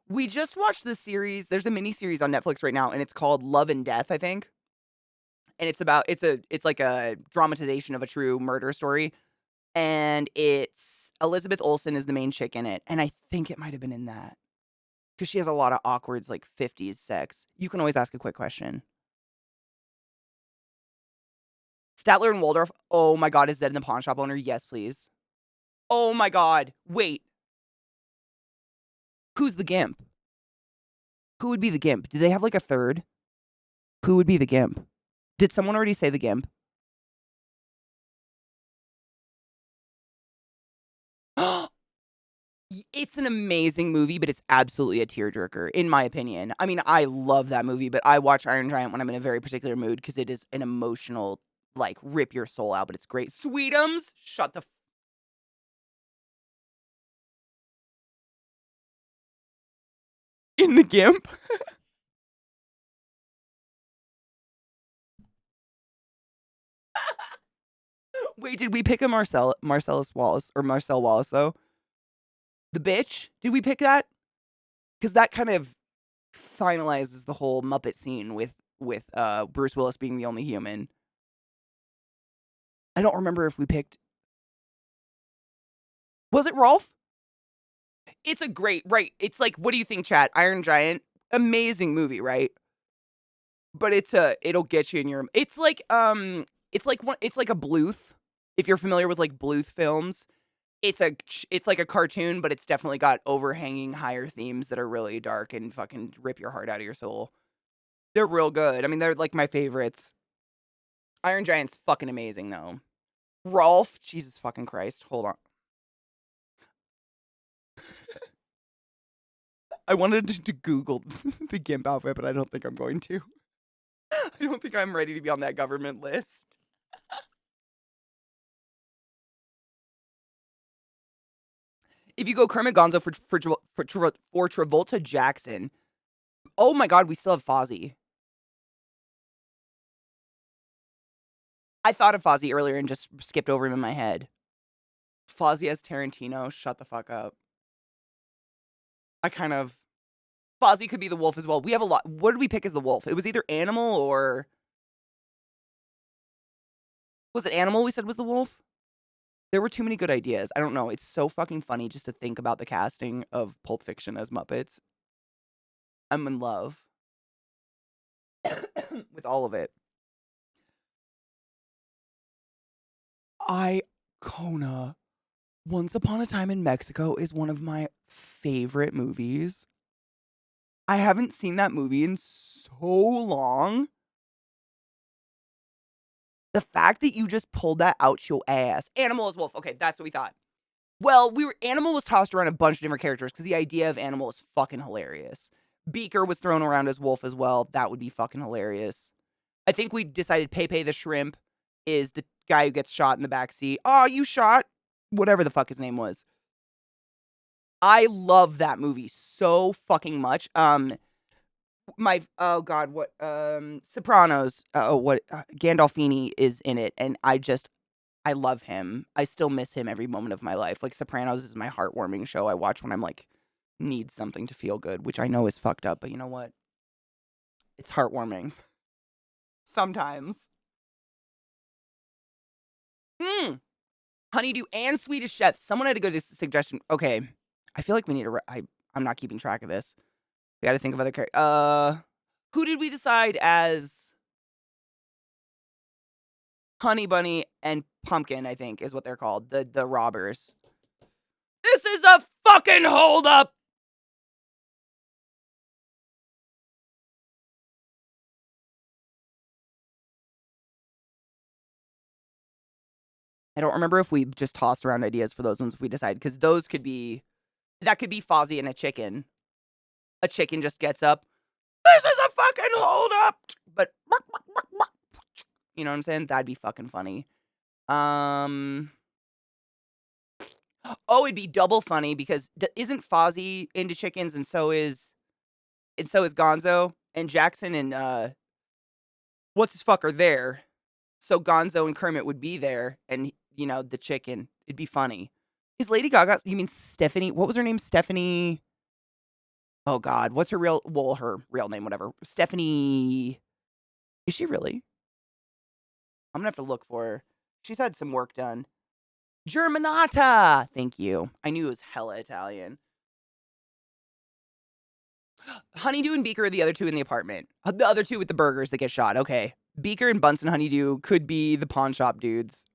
We just watched the series. There's a mini series on Netflix right now, and it's called Love and Death, I think. And it's like a dramatization of a true murder story. And it's Elizabeth Olsen is the main chick in it. And I think it might have been in that. Because she has a lot of awkward, like 50s sex. You can always ask a quick question. Statler and Waldorf. Oh my god, is Zed in the pawn shop owner? Yes, please. Oh my god. Wait. Who's the Gimp? Who would be the Gimp? Do they have like a third? Who would be the Gimp? Did someone already say the Gimp? It's an amazing movie, but it's absolutely a tearjerker, in my opinion. I mean, I love that movie, but I watch Iron Giant when I'm in a very particular mood because it is an emotional, like, rip your soul out, but it's great. Sweetums, shut the in the Gimp. Wait, did we pick a Marcellus Wallace or Marcel Wallace though? The bitch? Did we pick that? Because that kind of finalizes the whole Muppet scene with Bruce Willis being the only human. I don't remember if we picked. Was it Rolf? It's a great, right? It's like, what do you think, chat? Iron Giant, amazing movie, right? But it'll get you in your. It's like one. It's like a Bluth, If you're familiar with like Bluth films, it's like a cartoon, but it's definitely got overhanging higher themes that are really dark and fucking rip your heart out of your soul. They're real good. I mean, they're like my favorites. Iron Giant's fucking amazing though. Rolf, Jesus fucking Christ. Hold on. I wanted to Google the GIMP outfit, but I don't think I'm going to. I don't think I'm ready to be on that government list. If you go Kermit Gonzo for Travolta Jackson, oh my god, we still have Fozzie. I thought of Fozzie earlier and just skipped over him in my head. Fozzie as Tarantino, shut the fuck up. Fozzie could be the wolf as well. We have a lot. What did we pick as the wolf? It was either animal or... Was it animal we said was the wolf? There were too many good ideas. I don't know. It's so fucking funny just to think about the casting of Pulp Fiction as Muppets. I'm in love with all of it. Kona, Once Upon a Time in Mexico is one of my favorite movies. I haven't seen that movie in so long. The fact that you just pulled that out your ass. Animal as wolf. Okay, that's what we thought. Well, Animal was tossed around a bunch of different characters because the idea of Animal is fucking hilarious. Beaker was thrown around as wolf as well. That would be fucking hilarious. I think we decided Pepe the Shrimp is the guy who gets shot in the backseat. Oh, you shot? Whatever the fuck his name was. I love that movie so fucking much. Sopranos. Gandolfini is in it, and I love him. I still miss him every moment of my life. Like Sopranos is my heartwarming show I watch when I'm like need something to feel good, which I know is fucked up, but you know what? It's heartwarming. Sometimes. Honeydew and Swedish Chef. Someone had a good suggestion. Okay. I feel like we need I'm not keeping track of this. We gotta think of other characters. Who did we decide as Honey Bunny and Pumpkin, I think, is what they're called. The robbers. This is a fucking holdup! I don't remember if we just tossed around ideas for those ones if we decided, because that could be Fozzie and a chicken. A chicken just gets up. This is a fucking holdup! But, you know what I'm saying? That'd be fucking funny. Oh, it'd be double funny because isn't Fozzie into chickens and so is Gonzo, and Jackson and what's his fucker there. So Gonzo and Kermit would be there and you know the chicken. It'd be funny. Is Lady Gaga, you mean Stephanie? What was her name? Stephanie. Oh god, what's her real name, whatever. Stephanie. Is she really? I'm gonna have to look for her. She's had some work done. Germanata! Thank you. I knew it was hella Italian. Honeydew and Beaker are the other two in the apartment. The other two with the burgers that get shot. Okay. Beaker and Bunsen Honeydew could be the pawn shop dudes.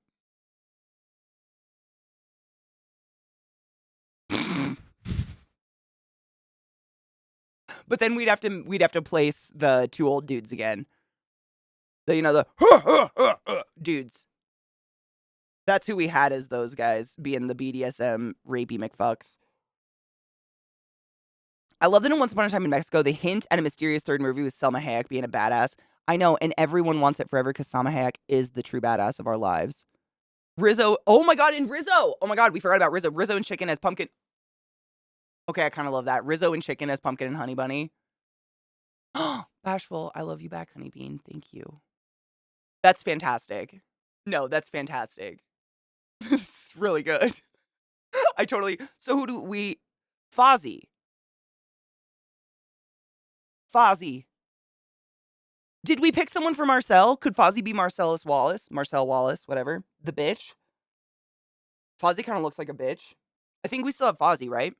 But then we'd have to place the two old dudes again. The dudes. That's who we had as those guys, being the BDSM rapey McFucks. I love that in Once Upon a Time in Mexico, they hint at a mysterious third movie with Salma Hayek being a badass. I know, and everyone wants it forever because Salma Hayek is the true badass of our lives. Rizzo. Oh my god, and Rizzo. Oh my god, we forgot about Rizzo. Rizzo and Chicken as Pumpkin. Okay, I kind of love that. Rizzo and Chicken as Pumpkin and Honey Bunny. Bashful, I love you back, Honey Bean. Thank you. That's fantastic. No, that's fantastic. It's really good. So who do we... Fozzie. Did we pick someone for Marcel? Could Fozzie be Marcel Wallace, whatever. The bitch. Fozzie kind of looks like a bitch. I think we still have Fozzie, right?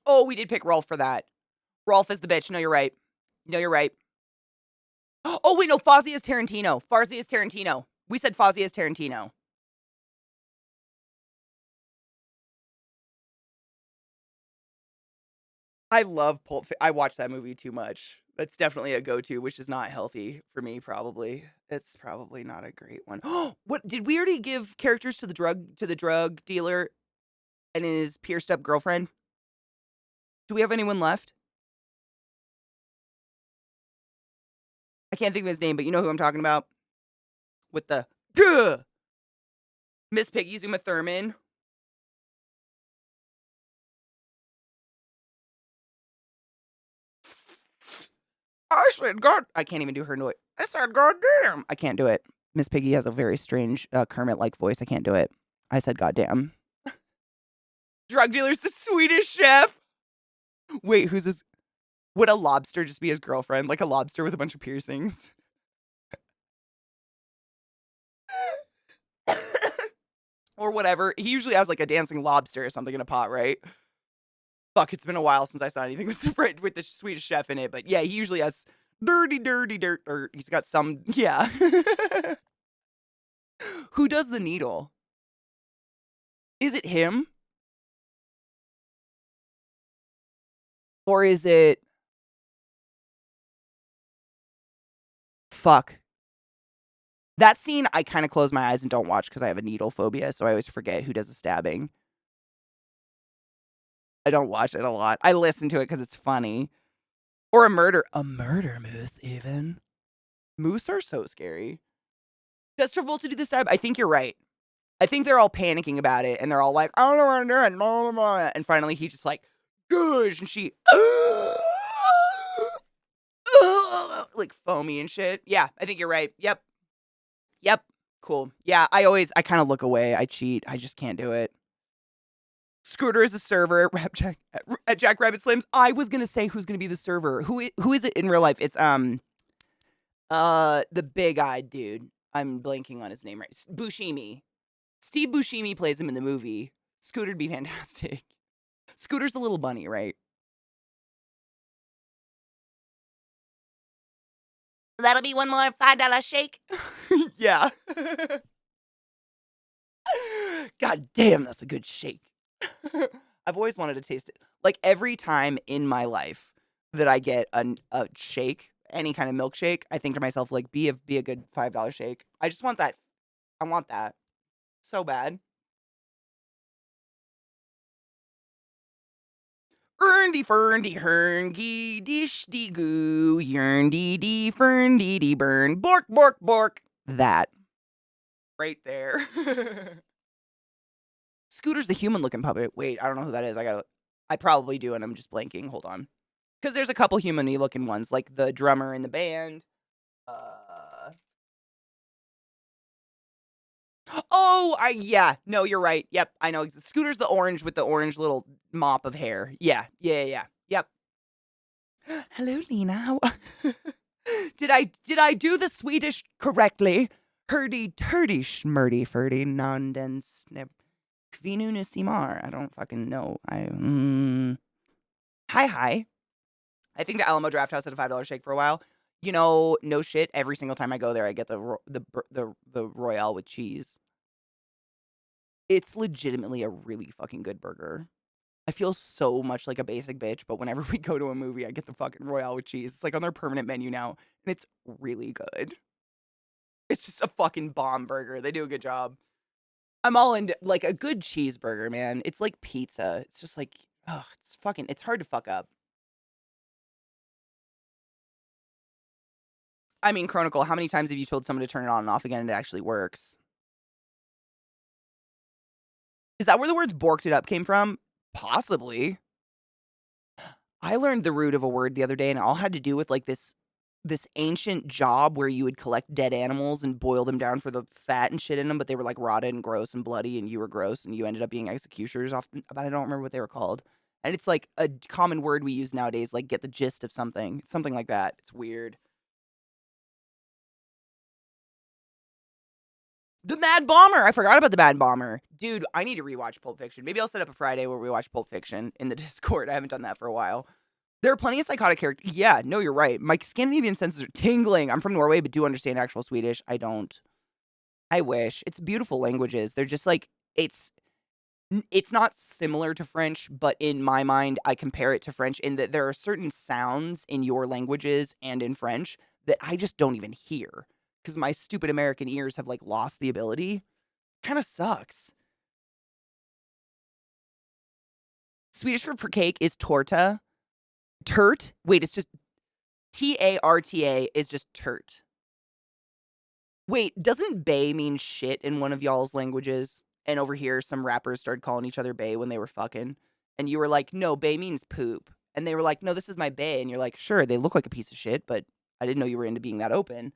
Oh, we did pick Rolf for that. Rolf is the bitch. No, you're right. No, you're right. Oh, wait, no, Fozzie is Tarantino. Fozzie is Tarantino. We said Fozzie is Tarantino. I love I watch that movie too much. That's definitely a go-to, which is not healthy for me, probably. It's probably not a great one. What did we already give characters to the drug dealer and his pierced up girlfriend? Do we have anyone left? I can't think of his name, but you know who I'm talking about? With the Gah! Miss Piggy Zuma Thurman. I said, God, I can't even do her noise. I said, God damn. I can't do it. Miss Piggy has a very strange Kermit-like voice. I can't do it. I said, God damn. Drug dealer's the Swedish chef. Wait, who's this? Would a lobster just be his girlfriend? Like a lobster with a bunch of piercings? Or whatever. He usually has like a dancing lobster or something in a pot, right? Fuck, it's been a while since I saw anything with the Swedish chef in it. But yeah, he usually has dirty dirt. Or he's got some, yeah. Who does the needle? Is it him? Or is it... Fuck. That scene, I kind of close my eyes and don't watch because I have a needle phobia, so I always forget who does the stabbing. I don't watch it a lot. I listen to it because it's funny. Or a murder moose, even. Moose are so scary. Does Travolta do the stab? I think you're right. I think they're all panicking about it, and they're all like, I don't know what I'm doing, blah, blah, blah. And finally, he just like, goosh, and she, like foamy and shit. Yeah, I think you're right. Yep. Cool. Yeah, I kind of look away. I cheat. I just can't do it. Scooter is a server at Jack Rabbit Slims. I was gonna say who's gonna be the server. Who is it in real life? It's the big-eyed dude. I'm blanking on his name right. Buscemi. Steve Buscemi plays him in the movie. Scooter'd be fantastic. Scooter's the little bunny, right? That'll be one more $5 shake. Yeah. God damn, that's a good shake. I've always wanted to taste it. Like every time in my life that I get a shake, any kind of milkshake, I think to myself, like, be a good $5 shake. I just want that. I want that so bad. Erndy ferndy herngy dish dee goo yearndy dee ferndy dee burn bork bork bork. That right there. Scooter's the human looking puppet. Wait, I don't know who that is. I probably do, and I'm just blanking. Hold on. Because there's a couple human-y looking ones, like the drummer in the band. Yeah. No, you're right. Yep, I know. Scooter's the orange with the orange little mop of hair. Yeah. Yep. Hello, Lena. How... did I do the Swedish correctly? Turdy schmurdy ferdy nonden snip kvinunu simar. I don't fucking know. Hi. I think the Alamo Draft House had a $5 shake for a while. You know, no shit. Every single time I go there, I get the Royale with cheese. It's legitimately a really fucking good burger. I feel so much like a basic bitch, but whenever we go to a movie, I get the fucking Royale with cheese. It's like on their permanent menu now, and it's really good. It's just a fucking bomb burger. They do a good job. I'm all into like a good cheeseburger, man. It's like pizza. It's just like, it's hard to fuck up. I mean, Chronicle, how many times have you told someone to turn it on and off again and it actually works? Is that where the words borked it up came from? Possibly. I learned the root of a word the other day, and it all had to do with like this ancient job where you would collect dead animals and boil them down for the fat and shit in them, but they were like rotted and gross and bloody, and you were gross, and you ended up being executioners often, but I don't remember what they were called. And it's like a common word we use nowadays, like get the gist of something. Something like that. It's weird. The Mad Bomber! I forgot about the Mad Bomber. Dude, I need to rewatch Pulp Fiction. Maybe I'll set up a Friday where we watch Pulp Fiction in the Discord. I haven't done that for a while. There are plenty of psychotic characters. Yeah, no, you're right. My Scandinavian senses are tingling. I'm from Norway, but do understand actual Swedish. I don't. I wish. It's beautiful languages. They're just like it's it's not similar to French, but in my mind, I compare it to French in that there are certain sounds in your languages and in French that I just don't even hear because my stupid American ears have like lost the ability. Kind of sucks. Swedish for cake is torta. Turt? Wait, it's just Tarta is just turt. Wait, doesn't bay mean shit in one of y'all's languages? And over here, some rappers started calling each other bay when they were fucking. And you were like, no, bay means poop. And they were like, no, this is my bay. And you're like, sure, they look like a piece of shit, but I didn't know you were into being that open.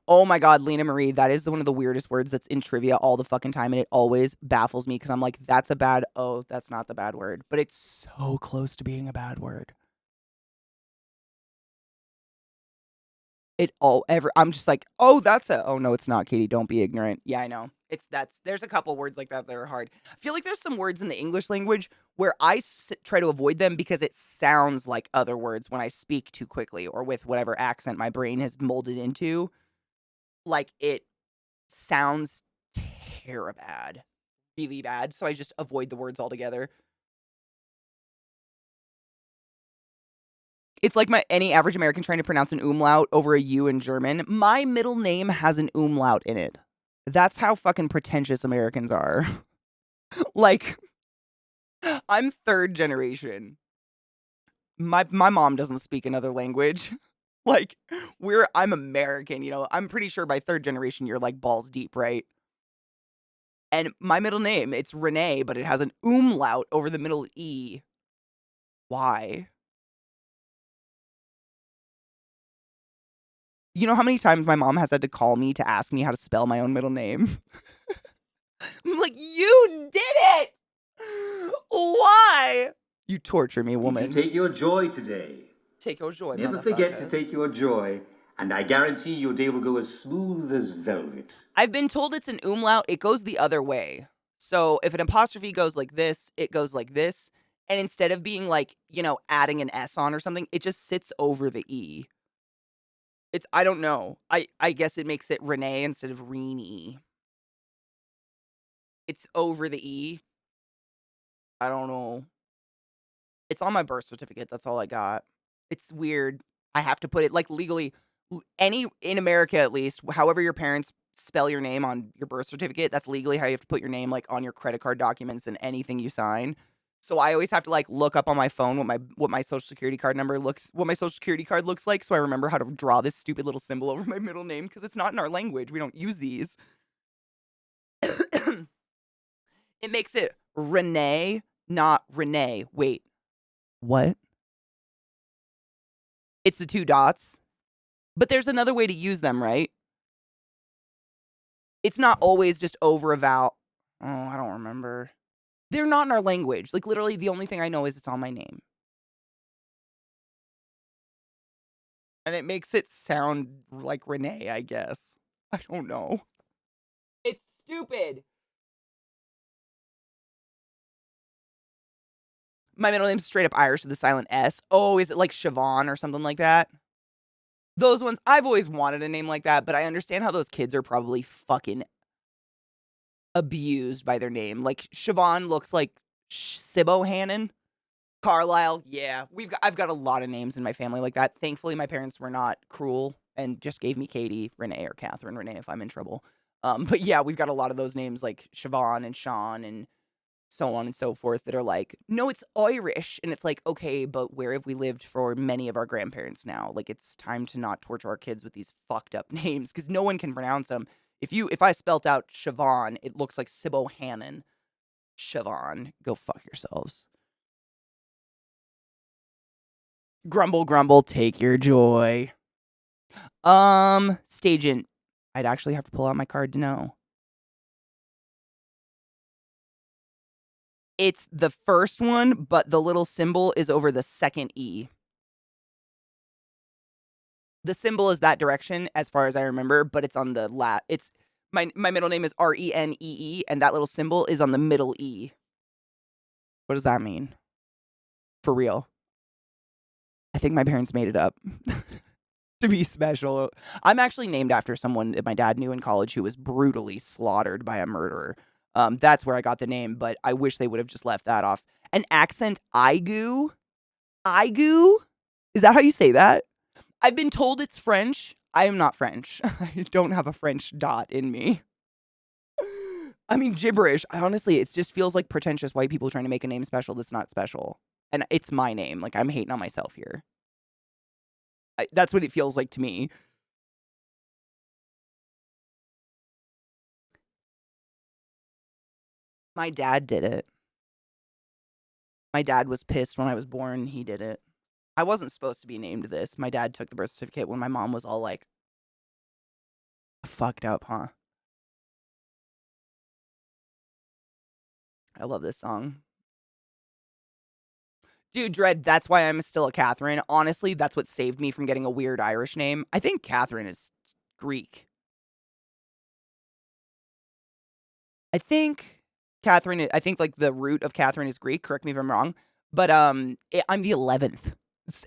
Oh my God, Lena Marie, that is one of the weirdest words that's in trivia all the fucking time. And it always baffles me because I'm like, that's a bad, oh, that's not the bad word. But it's so close to being a bad word. I'm just like, oh, oh no, it's not, Katie. Don't be ignorant. Yeah, I know. There's a couple words like that are hard. I feel like there's some words in the English language where try to avoid them because it sounds like other words when I speak too quickly or with whatever accent my brain has molded into. Like it sounds bad, really bad. So I just avoid the words altogether. It's like any average American trying to pronounce an umlaut over a U in German. My middle name has an umlaut in it. That's how fucking pretentious Americans are. Like, I'm third generation. My mom doesn't speak another language. Like, I'm American, you know. I'm pretty sure by third generation you're like balls deep, right? And my middle name, it's Renee, but it has an umlaut over the middle E. Why? You know how many times my mom has had to call me to ask me how to spell my own middle name? I'm like, you did it! Why? You torture me, woman. Did you take your joy today? Take your joy, Never forget to take motherfuckers. your joy, and I guarantee your day will go as smooth as velvet. I've been told it's an umlaut. It goes the other way. So if an apostrophe goes like this, it goes like this. And instead of being like, adding an S on or something, it just sits over the E. I don't know. I guess it makes it Renee instead of Reenie. It's over the E. I don't know. It's on my birth certificate. That's all I got. It's weird. I have to put it like legally. In America at least, however your parents spell your name on your birth certificate, that's legally how you have to put your name like on your credit card documents and anything you sign. So I always have to like look up on my phone what my social security card looks like, so I remember how to draw this stupid little symbol over my middle name because it's not in our language. We don't use these. It makes it Renee, not Renee. Wait. What? It's the two dots. But there's another way to use them, right? It's not always just over a vowel. Oh, I don't remember. They're not in our language. Like, literally, the only thing I know is it's on my name. And it makes it sound like Renee, I guess. I don't know. It's stupid. My middle name's straight up Irish with a silent S. Oh, is it like Siobhan or something like that? Those ones, I've always wanted a name like that, but I understand how those kids are probably fucking abused by their name. Like, Siobhan looks like Sibbo Hannon. Carlisle, yeah. I've got a lot of names in my family like that. Thankfully, my parents were not cruel and just gave me Katie, Renee, or Catherine Renee if I'm in trouble. But yeah, we've got a lot of those names like Siobhan and Sean and so on and so forth that are like, no, it's Irish. And it's like, okay, but where have we lived for many of our grandparents now? Like, it's time to not torture our kids with these fucked up names because no one can pronounce them. If I spelt out Siobhan, it looks like Sibbo Hannon. Siobhan, go fuck yourselves. Grumble, grumble, take your joy. Stagent. I'd actually have to pull out my card to know. It's the first one, but the little symbol is over the second E. The symbol is that direction, as far as I remember, but it's on the it's my middle name is Renee, and that little symbol is on the middle E. What does that mean? For real. I think my parents made it up to be special. I'm actually named after someone that my dad knew in college who was brutally slaughtered by a murderer. That's where I got the name, but I wish they would have just left that off. An accent, Aigu? Aigu? Is that how you say that? I've been told it's French. I am not French. I don't have a French dot in me. I mean, gibberish. Honestly, it just feels like pretentious white people trying to make a name special that's not special. And it's my name. Like, I'm hating on myself here. That's what it feels like to me. My dad did it. My dad was pissed when I was born. He did it. I wasn't supposed to be named this. My dad took the birth certificate when my mom was all like, fucked up, huh? I love this song. Dude, Dread, that's why I'm still a Catherine. Honestly, that's what saved me from getting a weird Irish name. I think Catherine is Greek. I think I think like the root of Catherine is Greek. Correct me if I'm wrong. But I'm the 11th,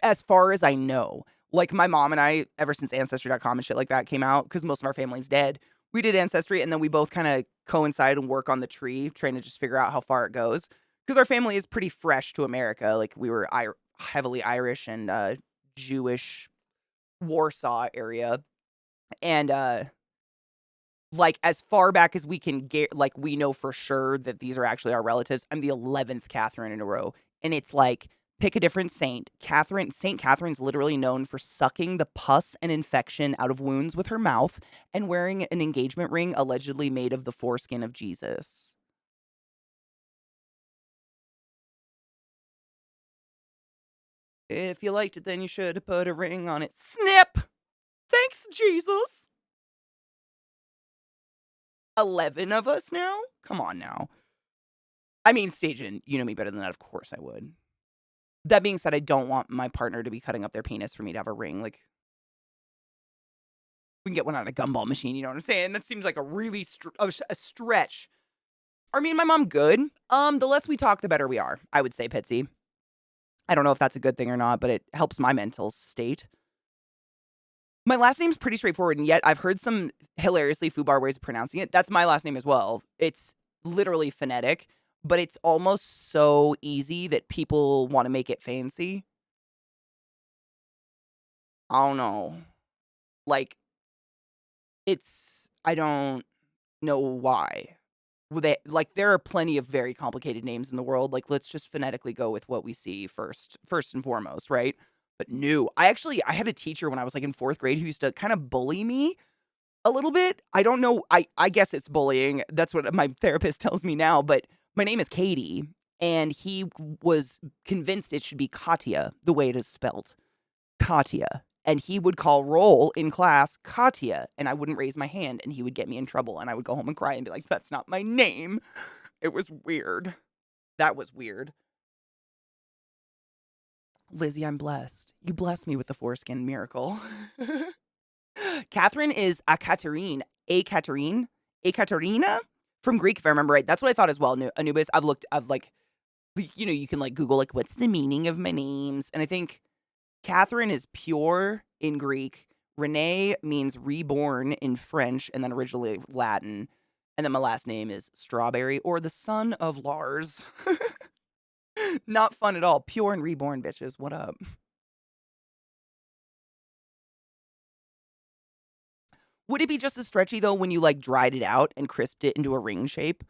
as far as I know. Like my mom and I, ever since Ancestry.com and shit like that came out, because most of our family's dead, we did Ancestry, and then we both kind of coincide and work on the tree, trying to just figure out how far it goes. Because our family is pretty fresh to America. Like we were heavily Irish and Jewish, Warsaw area, and like as far back as we can get, like we know for sure that these are actually our relatives. I'm the 11th Catherine in a row, and it's like pick a different saint. Saint Catherine's literally known for sucking the pus and infection out of wounds with her mouth and wearing an engagement ring allegedly made of the foreskin of Jesus. If you liked it, then you should have put a ring on it. Snip! Thanks, Jesus! 11 of us now? Come on now. I mean, Stajan, you know me better than that. Of course I would. That being said, I don't want my partner to be cutting up their penis for me to have a ring. Like, we can get one on a gumball machine, you know what I'm saying? That seems like a really a stretch. Are me and my mom good? The less we talk, the better we are, I would say, Pitsy. I don't know if that's a good thing or not, but it helps my mental state. My last name's pretty straightforward, and yet I've heard some hilariously foobar ways of pronouncing it. That's my last name as well. It's literally phonetic, but it's almost so easy that people want to make it fancy. I don't know. Like, I don't know why. There are plenty of very complicated names in the world. Like, let's just phonetically go with what we see first and foremost, right? But no, I had a teacher when I was like in 4th grade who used to kind of bully me a little bit. I don't know. I guess it's bullying. That's what my therapist tells me now. But my name is Katie, and he was convinced it should be Katia, the way it is spelled. Katia. And he would call roll in class Katia, and I wouldn't raise my hand, and he would get me in trouble, and I would go home and cry and be like, that's not my name. It was weird. That was weird. Lizzie, I'm blessed. You blessed me with the foreskin miracle. Catherine is a Katerina from Greek, if I remember right. That's what I thought as well. Anubis. I've like, you can like Google like what's the meaning of my names, and I think Catherine is pure in Greek. Renee means reborn in French, and then originally Latin. And then my last name is Strawberry, or the son of Lars. Not fun at all. Pure and reborn, bitches. What up? Would it be just as stretchy, though, when you, like, dried it out and crisped it into a ring shape?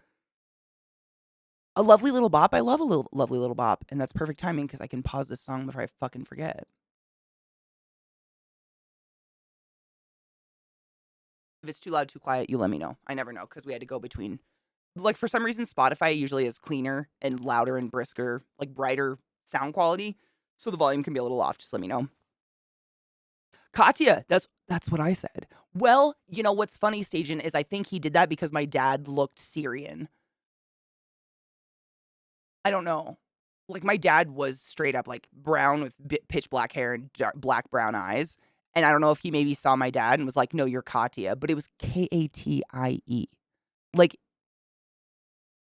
A lovely little bop. I love a lovely little bop. And that's perfect timing because I can pause this song before I fucking forget. If it's too loud, too quiet, you let me know. I never know because we had to go between. Like, for some reason, Spotify usually is cleaner and louder and brisker, like, brighter sound quality. So the volume can be a little off. Just let me know. Katya, that's what I said. Well, you know what's funny, Stajan, is I think he did that because my dad looked Syrian. I don't know. Like, my dad was straight up, like, brown with pitch black hair and black brown eyes. And I don't know if he maybe saw my dad and was like, no, you're Katya. But it was Katie. Like,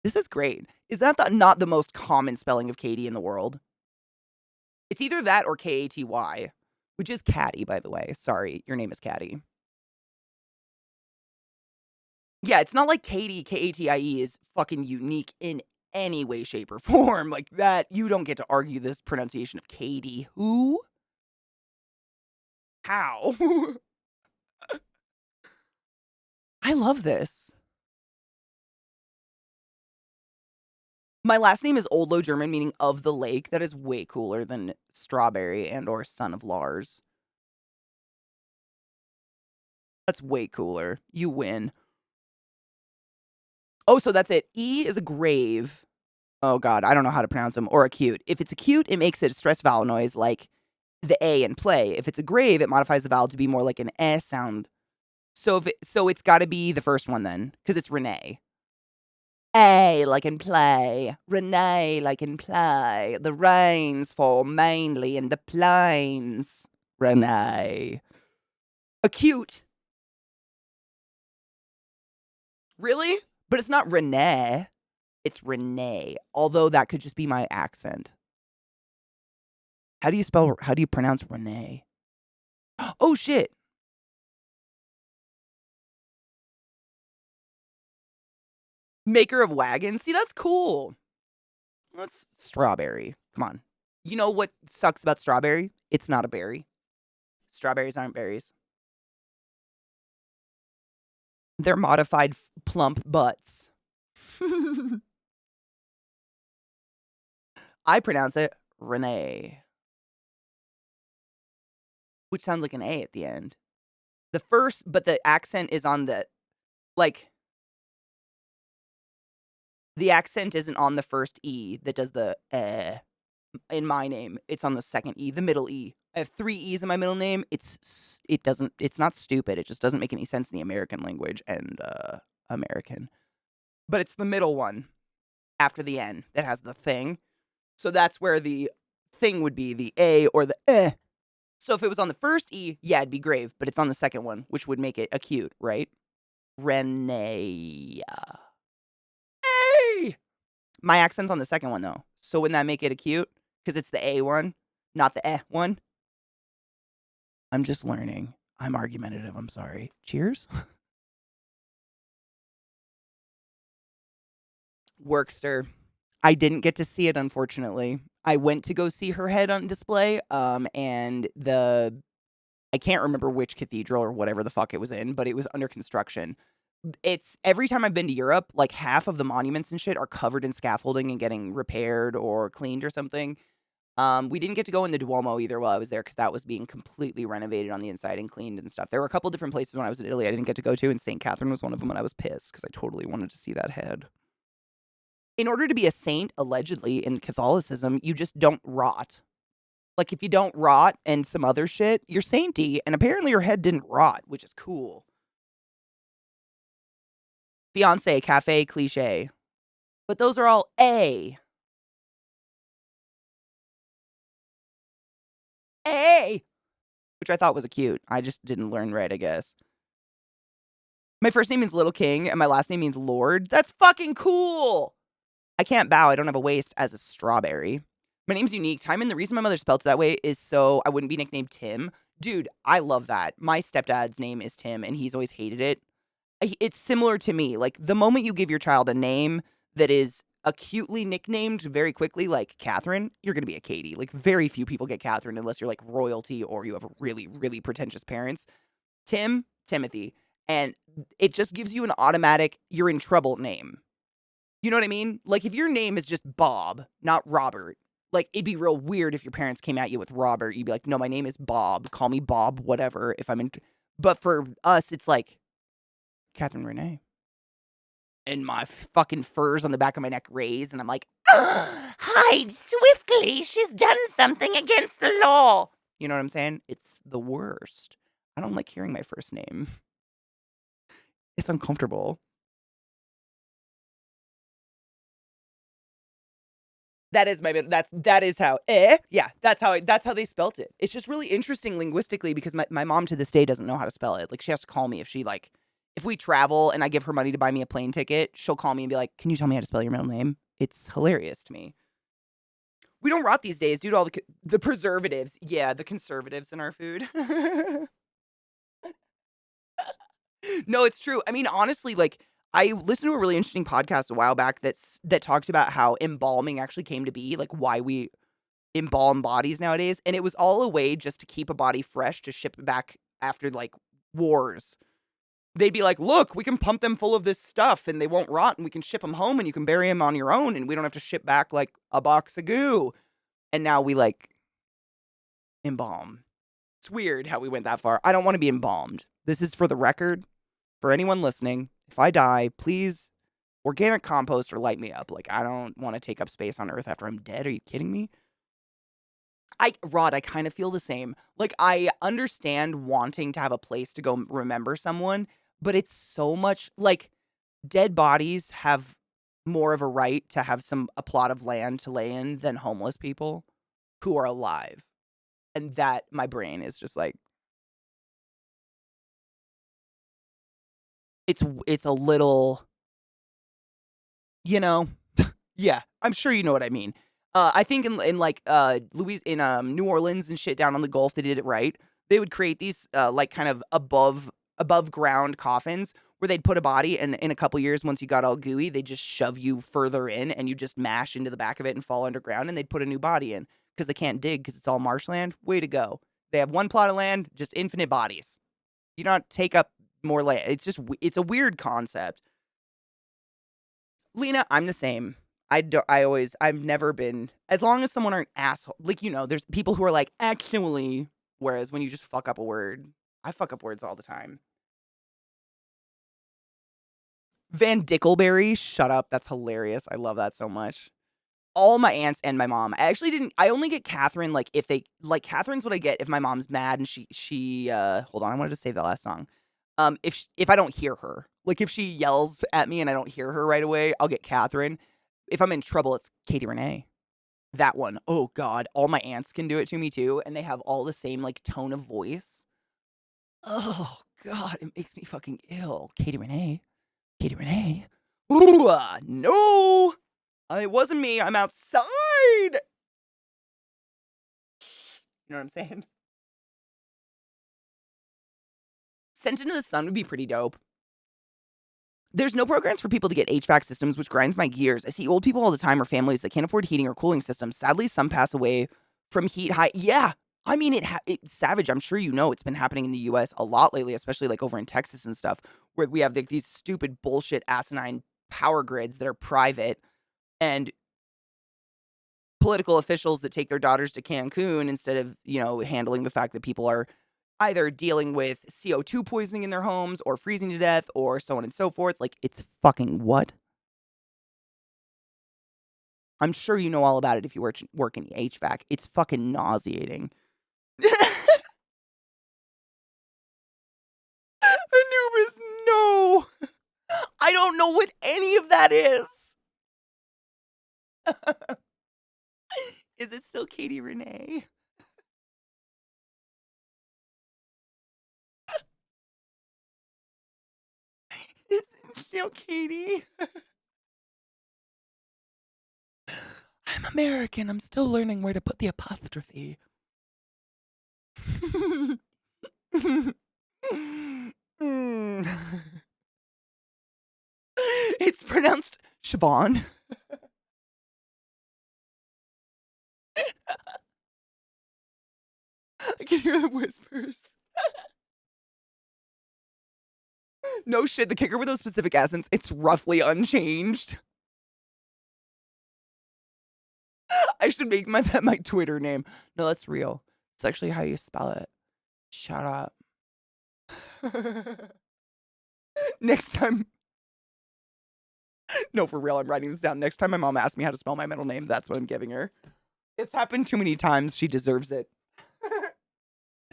This is great. Is that not the most common spelling of Katie in the world? It's either that or Katy, which is Katie, by the way. Sorry, your name is Katie. Yeah, it's not like Katie, Katie, is fucking unique in any way, shape, or form. Like that, you don't get to argue this pronunciation of Katie. Who? How? I love this. My last name is Old Low German, meaning of the lake. That is way cooler than Strawberry and or Son of Lars. That's way cooler. You win. Oh, so that's it. E is a grave. Oh, God. I don't know how to pronounce them. Or acute. If it's acute, it makes it a stress vowel noise like the A in play. If it's a grave, it modifies the vowel to be more like an eh sound. So it's got to be the first one then, because it's Renee. A like in play, Renee like in play. The rains fall mainly in the plains. Renee. Acute. Really? But it's not Renee. It's Renee. Although that could just be my accent. How do you pronounce Renee? Oh shit. Maker of wagons. See, that's cool. That's strawberry. Come on. You know what sucks about strawberry? It's not a berry. Strawberries aren't berries. They're modified plump butts. I pronounce it Renee, which sounds like an A at the end. But the accent is on the, like, the accent isn't on the first E that does the in my name. It's on the second E, the middle E. I have 3 E's in my middle name. It's not stupid. It just doesn't make any sense in the American language and American. But it's the middle one after the N that has the thing. So that's where the thing would be the A or the eh. So if it was on the first E, yeah, it'd be grave, but it's on the second one, which would make it acute, right? Renee. Hey! My accent's on the second one, though. So wouldn't that make it acute? Because it's the A one, not the eh one. I'm just learning. I'm argumentative. I'm sorry. Cheers. Workster. I didn't get to see it, unfortunately. I went to go see her head on display, and I can't remember which cathedral or whatever the fuck it was in, but it was under construction. It's every time I've been to Europe, like half of the monuments and shit are covered in scaffolding and getting repaired or cleaned or something. We didn't get to go in the Duomo either while I was there because that was being completely renovated on the inside and cleaned and stuff. There were a couple different places when I was in Italy I didn't get to go to, and St. Catherine was one of them, and I was pissed because I totally wanted to see that head. In order to be a saint, allegedly, in Catholicism, you just don't rot. Like, if you don't rot and some other shit, you're sainty, and apparently your head didn't rot, which is cool. Fiancé, cafe, cliche. But those are all A. A! Which I thought was cute. I just didn't learn right, I guess. My first name means Little King, and my last name means Lord. That's fucking cool! I can't bow. I don't have a waist as a strawberry. My name's unique. Timon, the reason my mother spelled it that way is so I wouldn't be nicknamed Tim. Dude, I love that. My stepdad's name is Tim, and he's always hated it. It's similar to me. Like, the moment you give your child a name that is acutely nicknamed very quickly, like Catherine, you're going to be a Katie. Like, very few people get Catherine unless you're, like, royalty or you have really, really pretentious parents. Tim, Timothy. And it just gives you an automatic, you're in trouble name. You know what I mean? Like, if your name is just Bob, not Robert, like, it'd be real weird if your parents came at you with Robert. You'd be like, no, my name is Bob. Call me Bob, whatever, if I'm in. But for us, it's like, Catherine Renee. And my fucking furs on the back of my neck raise, and I'm like, hide swiftly. She's done something against the law. You know what I'm saying? It's the worst. I don't like hearing my first name. It's uncomfortable. That is that is how yeah, that's how they spelt it. It's just really interesting linguistically because my mom to this day doesn't know how to spell it. Like, she has to call me if if we travel and I give her money to buy me a plane ticket, she'll call me and be like, "Can you tell me how to spell your middle name?" It's hilarious to me. We don't rot these days due to all the preservatives. Yeah, the conservatives in our food. No, it's true. I mean, honestly, like I listened to a really interesting podcast a while back that talked about how embalming actually came to be, like why we embalm bodies nowadays, and it was all a way just to keep a body fresh to ship it back after like wars. They'd be like, "Look, we can pump them full of this stuff and they won't rot and we can ship them home and you can bury them on your own and we don't have to ship back like a box of goo." And now we like embalm. It's weird how we went that far. I don't want to be embalmed. This is for the record. For anyone listening, if I die, please organic compost or light me up. Like, I don't want to take up space on Earth after I'm dead. Are you kidding me? Rod, I kind of feel the same. Like, I understand wanting to have a place to go remember someone, but it's so much like dead bodies have more of a right to have a plot of land to lay in than homeless people who are alive. And that my brain is just like, it's a little, you know, yeah, I'm sure you know what I mean. I think in like New Orleans and shit down on the Gulf, they did it right. They would create these like kind of above ground coffins where they'd put a body, and in a couple years, once you got all gooey, they just shove you further in, and you just mash into the back of it and fall underground, and they'd put a new body in because they can't dig because it's all marshland. Way to go! They have one plot of land, just infinite bodies. You don't take up more land. It's a weird concept. Lena, I'm the same. I've never been, as long as someone aren't asshole, like, there's people who are like, actually, whereas when you just fuck up a word, I fuck up words all the time. Van Dickleberry, shut up. That's hilarious. I love that so much. All my aunts and my mom. I only get Catherine, like, if they, like, Catherine's what I get if my mom's mad and hold on, I wanted to save that last song. If I don't hear her, like, if she yells at me and I don't hear her right away, I'll get Catherine. If I'm in trouble, it's Katie Renee. That one. Oh, God. All my aunts can do it to me, too, and they have all the same, like, tone of voice. Oh, God. It makes me fucking ill. Katie Renee. Katie Renee. Ooh, no. It wasn't me. I'm outside. You know what I'm saying? Sent into the Sun would be pretty dope. There's no programs for people to get HVAC systems, which grinds my gears. I see old people all the time or families that can't afford heating or cooling systems. Sadly, some pass away from heat high. Yeah. I mean, it's savage. I'm sure you know it's been happening in the U.S. a lot lately, especially like over in Texas and stuff, where we have like these stupid bullshit asinine power grids that are private and political officials that take their daughters to Cancun instead of, handling the fact that people are either dealing with CO2 poisoning in their homes or freezing to death or so on and so forth. Like, it's fucking what? I'm sure you know all about it if you work in HVAC. It's fucking nauseating. Anubis, no. I don't know what any of that is. Is it still Katie Renee? Is it still Katie? I'm American. I'm still learning where to put the apostrophe. It's pronounced Siobhan. I can hear the whispers. No shit, the kicker with those specific accents, it's roughly unchanged. I should make that my Twitter name. No, that's real. It's actually how you spell it. Shut up. Next time. No, for real, I'm writing this down. Next time my mom asks me how to spell my middle name, that's what I'm giving her. It's happened too many times. She deserves it.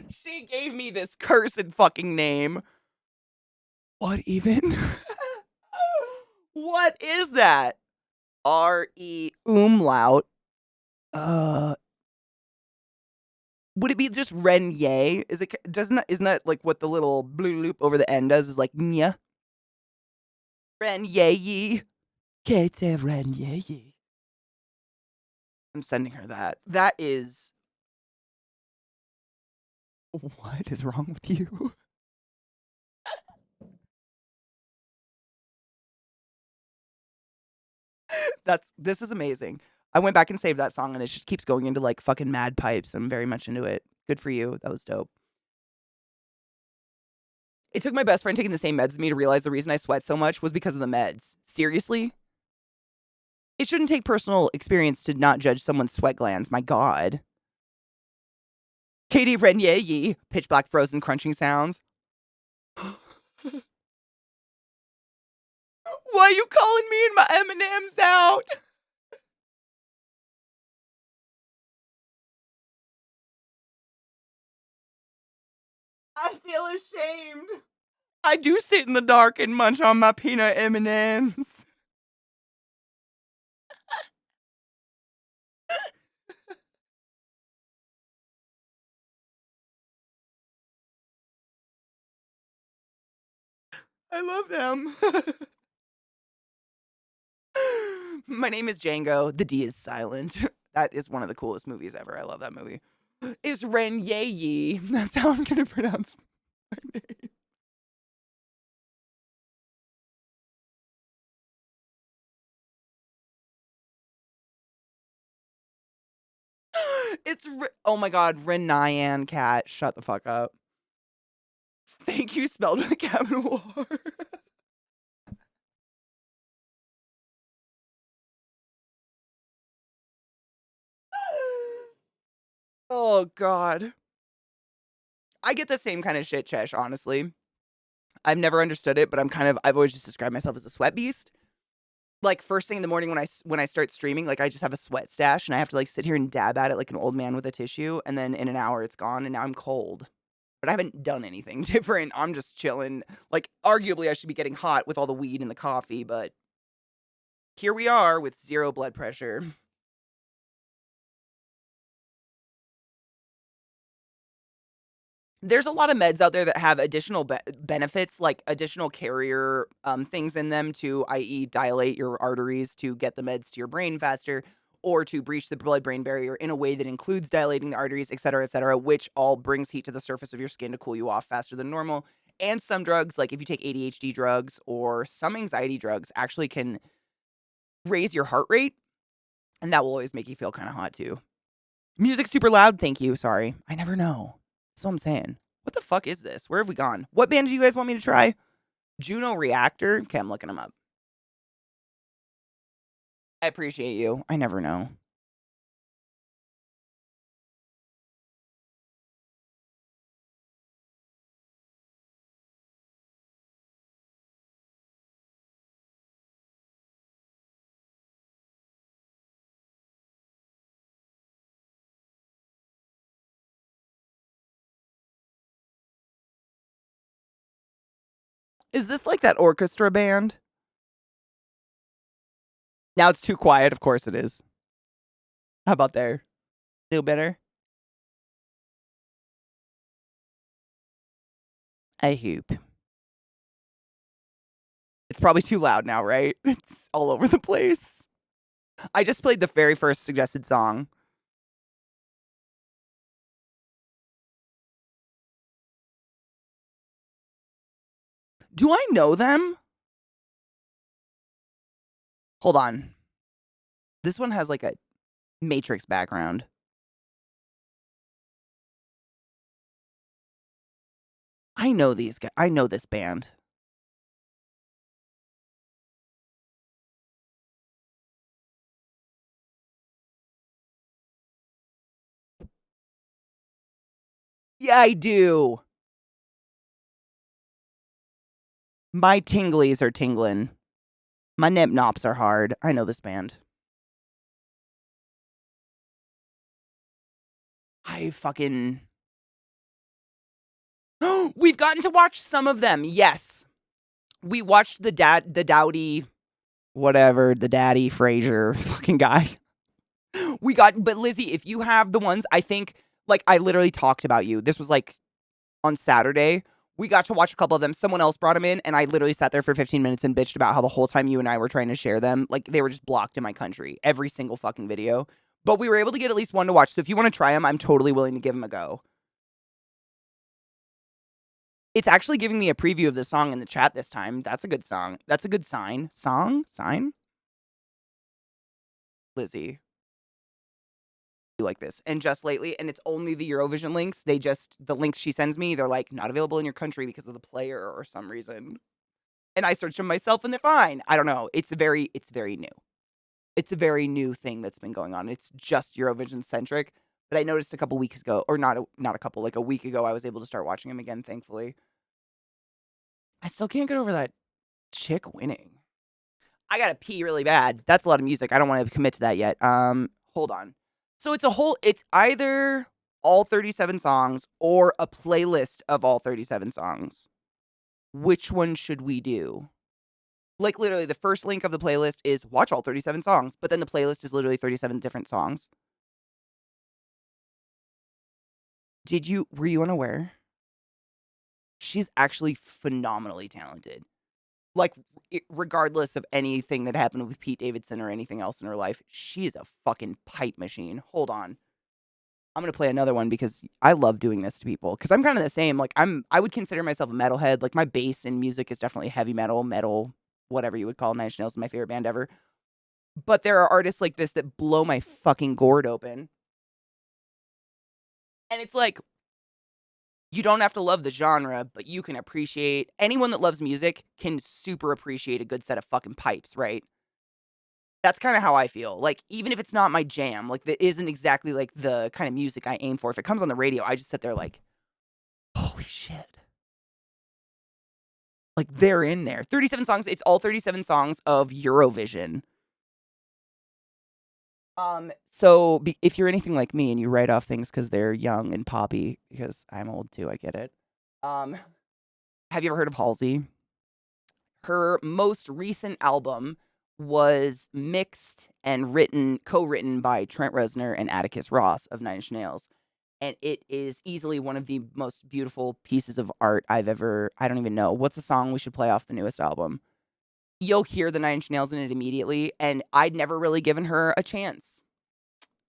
She gave me this cursed fucking name. What even? What is that? R-E umlaut. Would it be just Renier? Isn't that like what the little blue loop over the end does? Is like nya? Renye. Katie Renye. I'm sending her that. That is. What is wrong with you? This is amazing. I went back and saved that song and it just keeps going into like fucking mad pipes. I'm very much into it. Good for you. That was dope. It took my best friend taking the same meds as me to realize the reason I sweat so much was because of the meds. Seriously? It shouldn't take personal experience to not judge someone's sweat glands. My God. Katie Renye, pitch black frozen crunching sounds. Why you calling me and my M&M's out? I feel ashamed. I do sit in the dark and munch on my peanut M&Ms. I love them. My name is Django. The D is silent. That is one of the coolest movies ever. I love that movie. Is Renye. That's how I'm going to pronounce my name. Oh my God, Renayan Cat. Shut the fuck up. Thank you, spelled with a capital R. Oh God. I get the same kind of shit, Chesh, honestly. I've never understood it, but I've always just described myself as a sweat beast. Like first thing in the morning when I start streaming, like I just have a sweat stash and I have to like sit here and dab at it like an old man with a tissue, and then in an hour it's gone and now I'm cold. But I haven't done anything different. I'm just chilling. Like arguably I should be getting hot with all the weed and the coffee, but here we are with 0 blood pressure. There's a lot of meds out there that have additional benefits, like additional carrier things in them to, i.e., dilate your arteries to get the meds to your brain faster, or to breach the blood-brain barrier in a way that includes dilating the arteries, et cetera, which all brings heat to the surface of your skin to cool you off faster than normal. And some drugs, like if you take ADHD drugs or some anxiety drugs, actually can raise your heart rate, and that will always make you feel kind of hot too. Music super loud. Thank you. Sorry. I never know. That's what I'm saying. What the fuck is this? Where have we gone? What band do you guys want me to try? Juno Reactor? Okay, I'm looking them up. I appreciate you. I never know. Is this like that orchestra band? Now it's too quiet. Of course it is. How about there? Feel better? I hope. It's probably too loud now, right? It's all over the place. I just played the very first suggested song. Do I know them? Hold on. This one has like a Matrix background. I know these guys. I know this band. Yeah, I do. My tinglies are tingling. My nip nops are hard. I know this band. I fucking. We've gotten to watch some of them. Yes. We watched the Dowdy, whatever, the Daddy Fraser fucking guy. But Lizzie, if you have the ones, I think, like, I literally talked about you. This was like on Saturday We got to watch a couple of them. Someone else brought them in, and I literally sat there for 15 minutes and bitched about how the whole time you and I were trying to share them, like, they were just blocked in my country. Every single fucking video. But we were able to get at least one to watch. So if you want to try them, I'm totally willing to give them a go. It's actually giving me a preview of the song in the chat this time. That's a good song. That's a good sign. Sign? Lizzie. You like this. And just lately, and it's only the Eurovision links. The links she sends me, they're like, not available in your country because of the player or some reason. And I searched them myself and they're fine. I don't know. It's very new. It's a very new thing that's been going on. It's just Eurovision centric. But I noticed a couple weeks ago, or not a couple, like a week ago, I was able to start watching him again, thankfully. I still can't get over that chick winning. I gotta pee really bad. That's a lot of music. I don't want to commit to that yet. Hold on. So it's either all 37 songs or a playlist of all 37 songs. Which one should we do? Like, literally, the first link of the playlist is watch all 37 songs, but then the playlist is literally 37 different songs. Were you unaware? She's actually phenomenally talented. Like, regardless of anything that happened with Pete Davidson or anything else in her life, she is a fucking pipe machine. Hold on. I'm going to play another one because I love doing this to people. Because I'm kind of the same. Like, I would consider myself a metalhead. Like, my base in music is definitely heavy metal, whatever you would call Nine Inch Nails is my favorite band ever. But there are artists like this that blow my fucking gourd open. And it's like, you don't have to love the genre, but you can appreciate, anyone that loves music can super appreciate a good set of fucking pipes, right? That's kind of how I feel. Like, even if it's not my jam, like, that isn't exactly like the kind of music I aim for. If it comes on the radio, I just sit there like, holy shit. Like, they're in there. 37 songs. It's all 37 songs of Eurovision. So if you're anything like me and you write off things because they're young and poppy, because I'm old too, I get it. Have you ever heard of Halsey? Her most recent album was mixed and co-written by Trent Reznor and Atticus Ross of Nine Inch Nails. And it is easily one of the most beautiful pieces of art I don't even know. What's a song we should play off the newest album? You'll hear the Nine Inch Nails in it immediately, and I'd never really given her a chance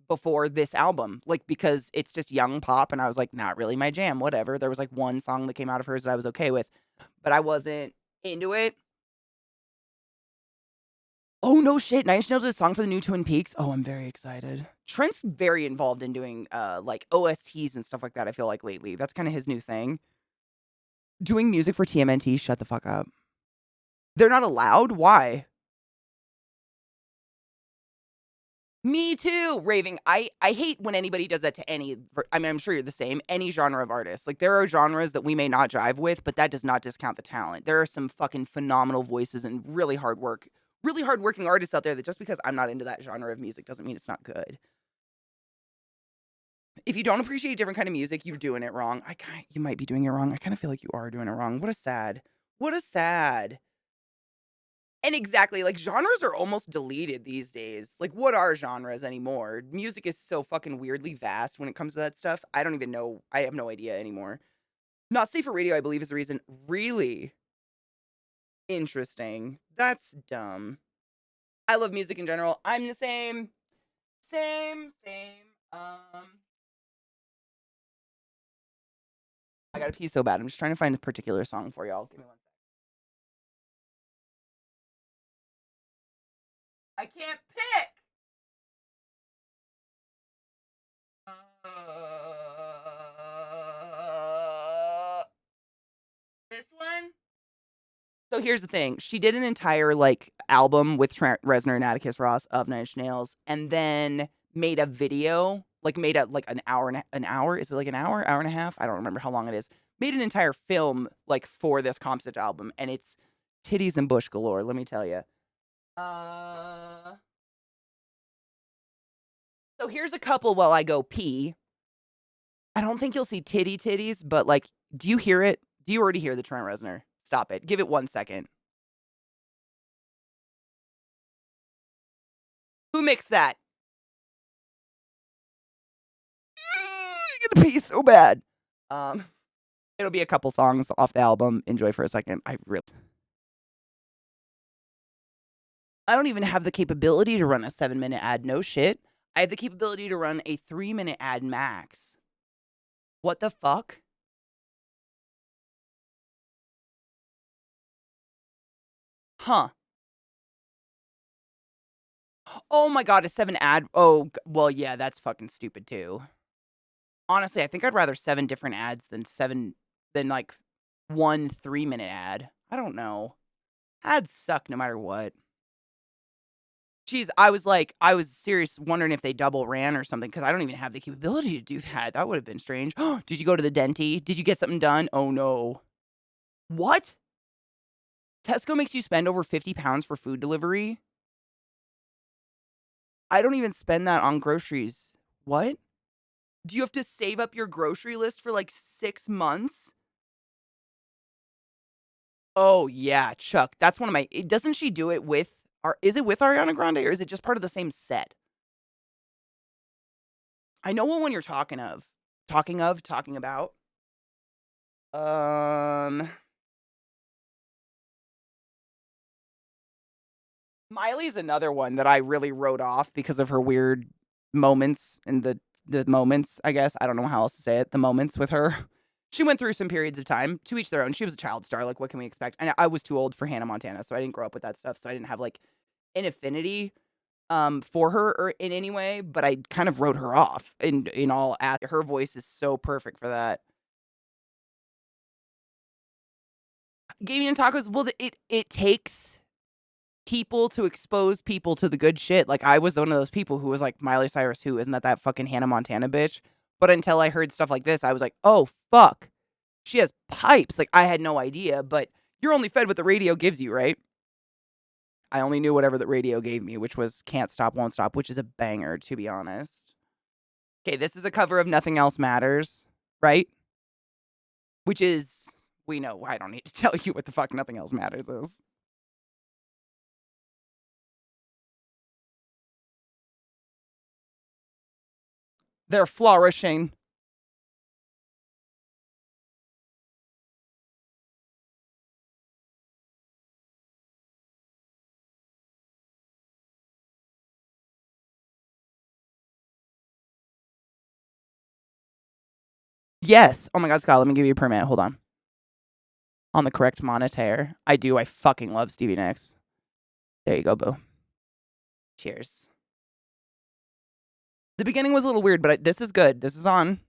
before this album, like, because it's just young pop, and I was like, not really my jam, whatever. There was like one song that came out of hers that I was okay with, but I wasn't into it. Oh, no shit, Nine Inch Nails did a song for the new Twin Peaks. Oh, I'm very excited. Trent's very involved in doing, like, OSTs and stuff like that, I feel like, lately. That's kind of his new thing. Doing music for TMNT, shut the fuck up. They're not allowed? Why? Me too, raving. I hate when anybody does that to I mean, I'm sure you're the same, any genre of artist. Like, there are genres that we may not jive with, but that does not discount the talent. There are some fucking phenomenal voices and really hardworking artists out there that just because I'm not into that genre of music doesn't mean it's not good. If you don't appreciate a different kind of music, you're doing it wrong. You might be doing it wrong. I kind of feel like you are doing it wrong. What a sad. And exactly, like, genres are almost deleted these days. Like, what are genres anymore? Music is so fucking weirdly vast when it comes to that stuff. I don't even know. I have no idea anymore. Not safe for radio, I believe, is the reason. Really? Interesting. That's dumb. I love music in general. I'm the same. Same. I gotta pee so bad. I'm just trying to find a particular song for y'all. Give me one sec. I can't pick! This one? So here's the thing. She did an entire, like, album with Trent Reznor and Atticus Ross of Nine Inch Nails, and then made a video, like, made a, like, an hour? Is it like an hour? Hour and a half? I don't remember how long it is. Made an entire film, like, for this concept album, and it's titties and bush galore, let me tell you. So here's a couple while I go pee. I don't think you'll see titties, but, like, do you hear it? Do you already hear the Trent Reznor? Stop it. Give it 1 second. Who mixed that? I'm gonna pee so bad. It'll be a couple songs off the album. Enjoy for a second. I don't even have the capability to run a 7-minute ad. No shit. I have the capability to run a 3-minute ad max. What the fuck? Huh. Oh my god, a 7 ad. Oh, well, yeah, that's fucking stupid too. Honestly, I think I'd rather 7 different ads than like 1 3-minute ad. I don't know. Ads suck no matter what. Jeez, I was serious wondering if they double ran or something because I don't even have the capability to do that. That would have been strange. Did you go to the denti? Did you get something done? Oh no. What? Tesco makes you spend over 50 pounds for food delivery? I don't even spend that on groceries. What? Do you have to save up your grocery list for like 6 months? Oh yeah, Chuck. That's one of my doesn't she do it with is it with Ariana Grande or is it just part of the same set? I know what one you're talking of. Talking about. Um Miley's another one that I really wrote off because of her weird moments and the moments, I guess. I don't know how else to say it. The moments with her. She went through some periods of time, to each their own. She was a child star. Like, what can we expect? And I was too old for Hannah Montana, so I didn't grow up with that stuff. So I didn't have like an affinity for her or in any way, but I kind of wrote her off in all her voice is so perfect for that. Gaming and tacos, well, it takes people to expose people to the good shit. Like I was one of those people who was like Miley Cyrus, who isn't that fucking Hannah Montana bitch? But until I heard stuff like this, I was like, oh fuck, she has pipes. Like I had no idea. But you're only fed what the radio gives you, right? I only knew whatever the radio gave me, which was Can't Stop, Won't Stop, which is a banger, to be honest. Okay, this is a cover of Nothing Else Matters, right? Which is, we know, I don't need to tell you what the fuck Nothing Else Matters is. They're flourishing. Yes. Oh my god, Scott, let me give you a permit. Hold on. On the correct monitor. I do. I fucking love Stevie Nicks. There you go, boo. Cheers. The beginning was a little weird, but this is good. This is on.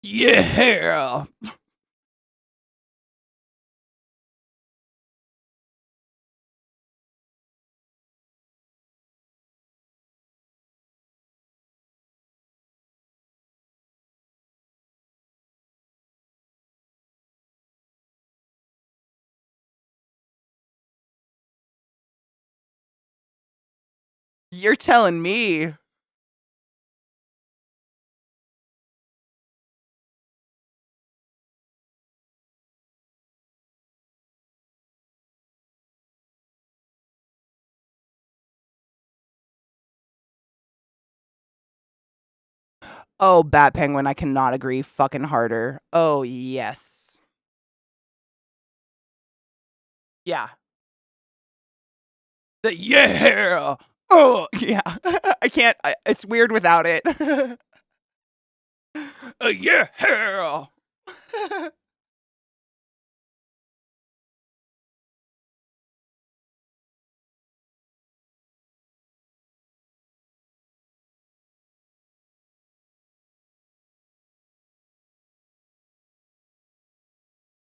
Yeah. You're telling me. Oh, Bat Penguin, I cannot agree fucking harder. Oh, yes. Yeah. The yeah. Oh, yeah. I can't. It's weird without it. Yeah.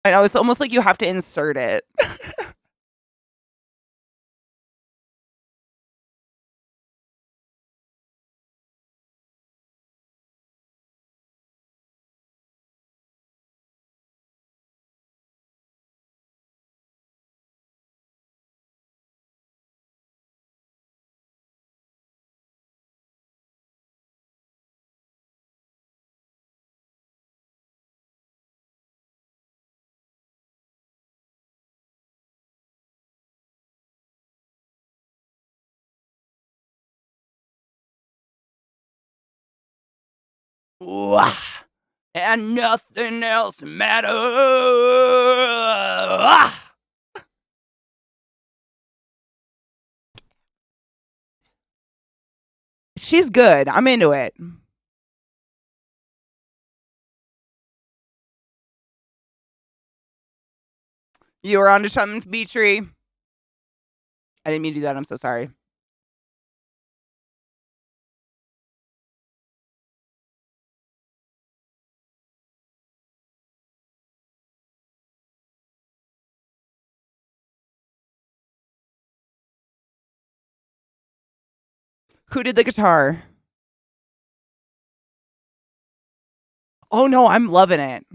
I know, it's almost like you have to insert it. Wah. And nothing else matters. Ah. She's good. I'm into it. You were onto something, Beatree. I didn't mean to do that. I'm so sorry. Who did the guitar? Oh no, I'm loving it.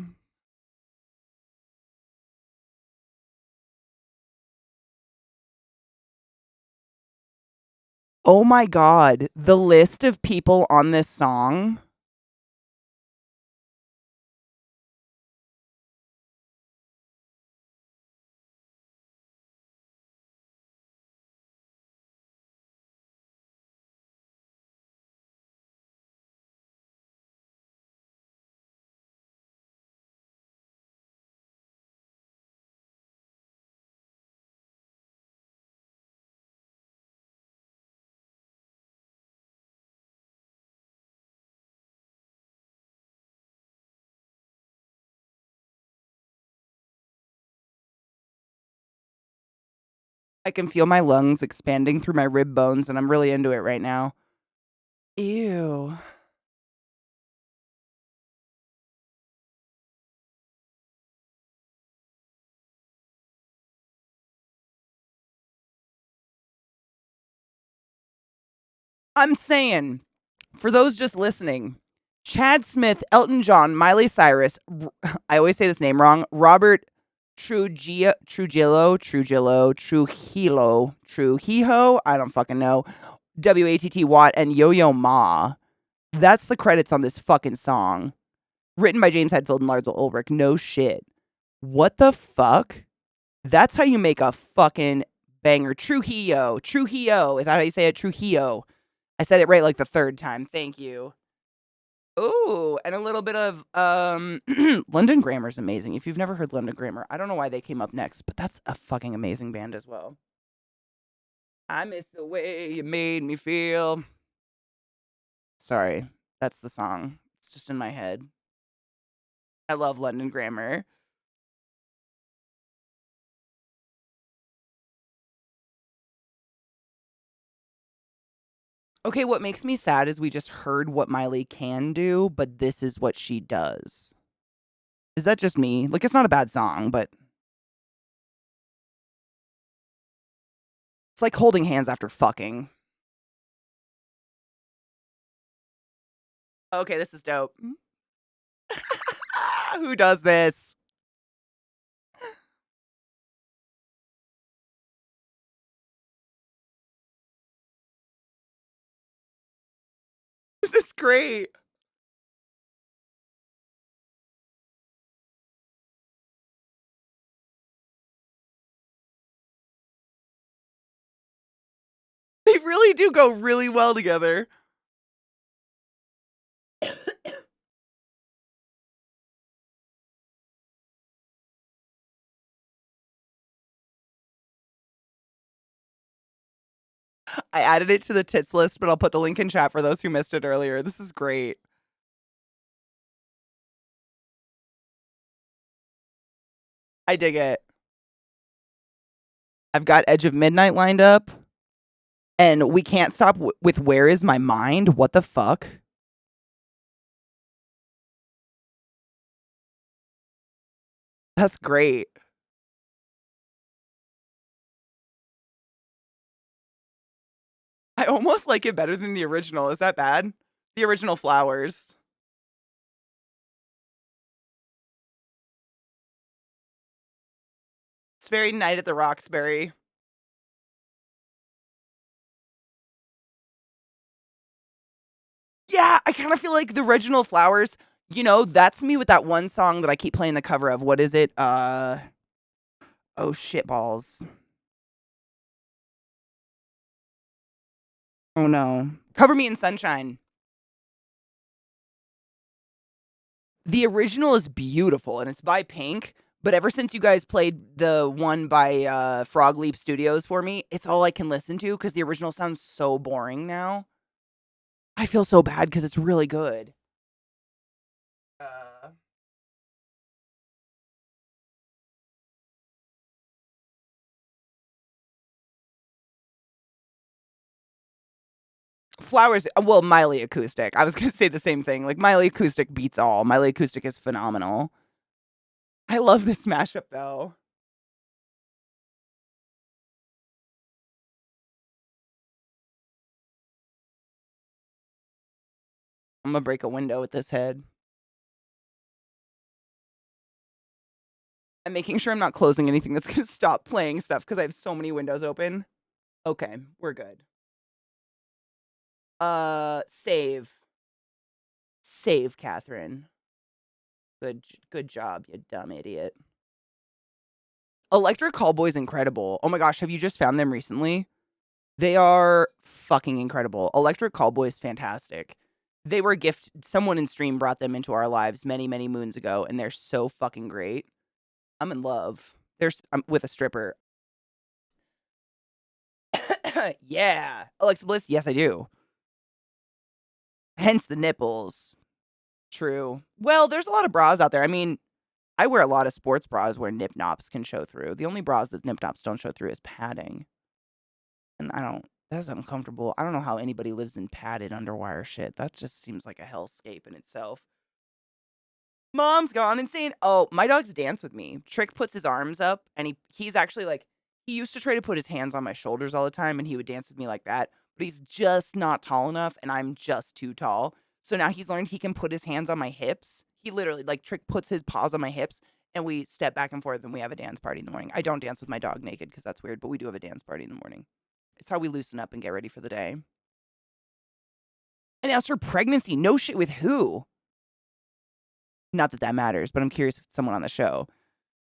Oh my god, the list of people on this song. I can feel my lungs expanding through my rib bones, and I'm really into it right now. Ew. I'm saying, for those just listening, Chad Smith, Elton John, Miley Cyrus, I always say this name wrong, Robert Trujillo, I don't fucking know, WATT Watt, and Yo-Yo Ma. That's the credits on this fucking song. Written by James Hetfield and Lars Ulrich. No shit. What the fuck? That's how you make a fucking banger. Trujillo. Trujillo. Is that how you say it? Trujillo. I said it right like the third time. Thank you. Ooh, and a little bit of London Grammar's amazing. If you've never heard London Grammar, I don't know why they came up next, but that's a fucking amazing band as well. I miss the way you made me feel. Sorry, that's the song. It's just in my head. I love London Grammar. Okay, what makes me sad is we just heard what Miley can do, but this is what she does. Is that just me? Like, it's not a bad song, but it's like holding hands after fucking. Okay, this is dope. Who does this? This is great. They really do go really well together. I added it to the tits list, but I'll put the link in chat for those who missed it earlier. This is great. I dig it. I've got Edge of Midnight lined up, and we can't stop with Where Is My Mind? What the fuck? That's great. I almost like it better than the original. Is that bad? The original Flowers. It's very Night at the Roxbury. Yeah, I kind of feel like the original Flowers, you know, that's me with that one song that I keep playing the cover of. What is it? Oh shit balls. Oh no. Cover Me in Sunshine. The original is beautiful and it's by Pink, but ever since you guys played the one by Frog Leap Studios for me, it's all I can listen to because the original sounds so boring now. I feel so bad because it's really good. Flowers, well, Miley Acoustic. I was going to say the same thing. Like, Miley Acoustic beats all. Miley Acoustic is phenomenal. I love this mashup, though. I'm going to break a window with this head. I'm making sure I'm not closing anything that's going to stop playing stuff because I have so many windows open. Okay, we're good. Save. Save, Catherine. Good job, you dumb idiot. Electric Callboy's incredible. Oh my gosh, have you just found them recently? They are fucking incredible. Electric Callboy is fantastic. They were a gift. Someone in stream brought them into our lives many, many moons ago, and they're so fucking great. I'm in love. I'm with a stripper. Yeah. Alexa Bliss? Yes, I do. Hence the nipples. True. Well, there's a lot of bras out there. I mean, I wear a lot of sports bras where nip nops can show through. The only bras that nip nops don't show through is padding. And that's uncomfortable. I don't know how anybody lives in padded underwire shit. That just seems like a hellscape in itself. Mom's gone insane. Oh, my dogs dance with me. Trick puts his arms up and he's actually like, he used to try to put his hands on my shoulders all the time and he would dance with me like that. But he's just not tall enough and I'm just too tall. So now he's learned he can put his hands on my hips. He literally, like, Trick puts his paws on my hips and we step back and forth and we have a dance party in the morning. I don't dance with my dog naked because that's weird, but we do have a dance party in the morning. It's how we loosen up and get ready for the day. Announced her pregnancy. No shit, with who? Not that matters, but I'm curious if it's someone on the show.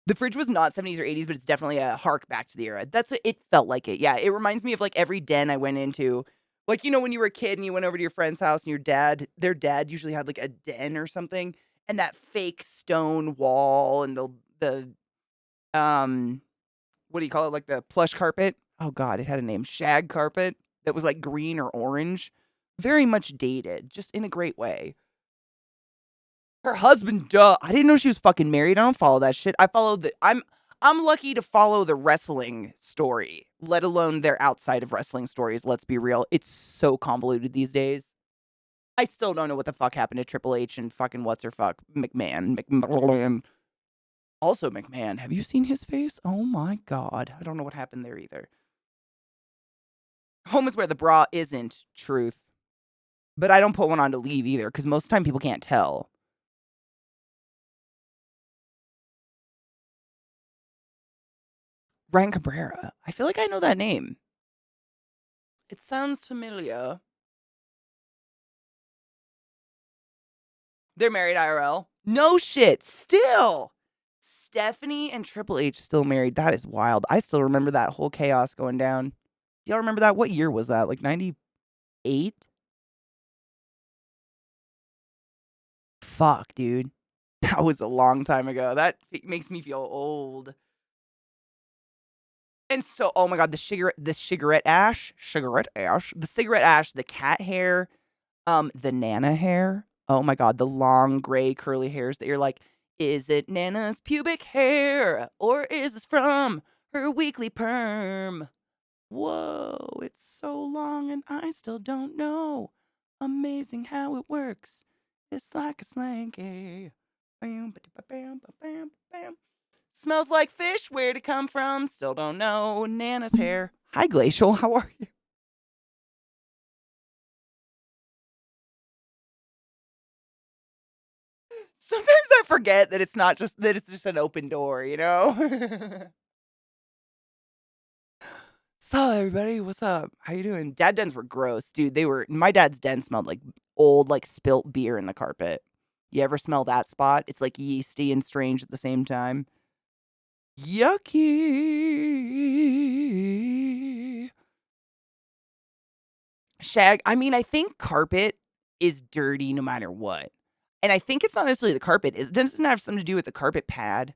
The fridge was not 70s or 80s, but it's definitely a hark back to the era. It felt like it. Yeah, it reminds me of like every den I went into. Like, you know, when you were a kid and you went over to your friend's house and their dad usually had like a den or something, and that fake stone wall and the what do you call it? Like the plush carpet. Oh God, it had a name. Shag carpet that was like green or orange. Very much dated, just in a great way. Her husband, duh. I didn't know she was fucking married. I don't follow that shit. I'm lucky to follow the wrestling story, let alone their outside of wrestling stories. Let's be real. It's so convoluted these days. I still don't know what the fuck happened to Triple H and fucking what's her fuck McMahon. Also McMahon. Have you seen his face? Oh my God. I don't know what happened there either. Home is where the bra isn't. Truth. But I don't put one on to leave either because most of the time people can't tell. Ryan Cabrera. I feel like I know that name. It sounds familiar. They're married IRL. No shit. Still. Stephanie and Triple H still married. That is wild. I still remember that whole chaos going down. Do y'all remember that? What year was that? Like 98? Fuck, dude. That was a long time ago. That makes me feel old. And so, oh my god, the cigarette ash, the cigarette ash, the cat hair, the Nana hair. Oh my god, the long gray curly hairs that you're like, is it Nana's pubic hair or is this from her weekly perm? Whoa, it's so long and I still don't know. Amazing how it works. It's like a slanky. Bam, ba-da-ba-bam, ba-bam, ba-bam. Smells like fish. Where'd it come from? Still don't know. Nana's hair. Hi, Glacial. How are you? Sometimes I forget that it's not just that it's just an open door, you know? So everybody, what's up? How you doing? Dad dens were gross, dude. My dad's den smelled like old, like spilt beer in the carpet. You ever smell that spot? It's like yeasty and strange at the same time. Yucky. Shag. I mean, I think carpet is dirty no matter what. And I think it's not necessarily the carpet. It doesn't have something to do with the carpet pad.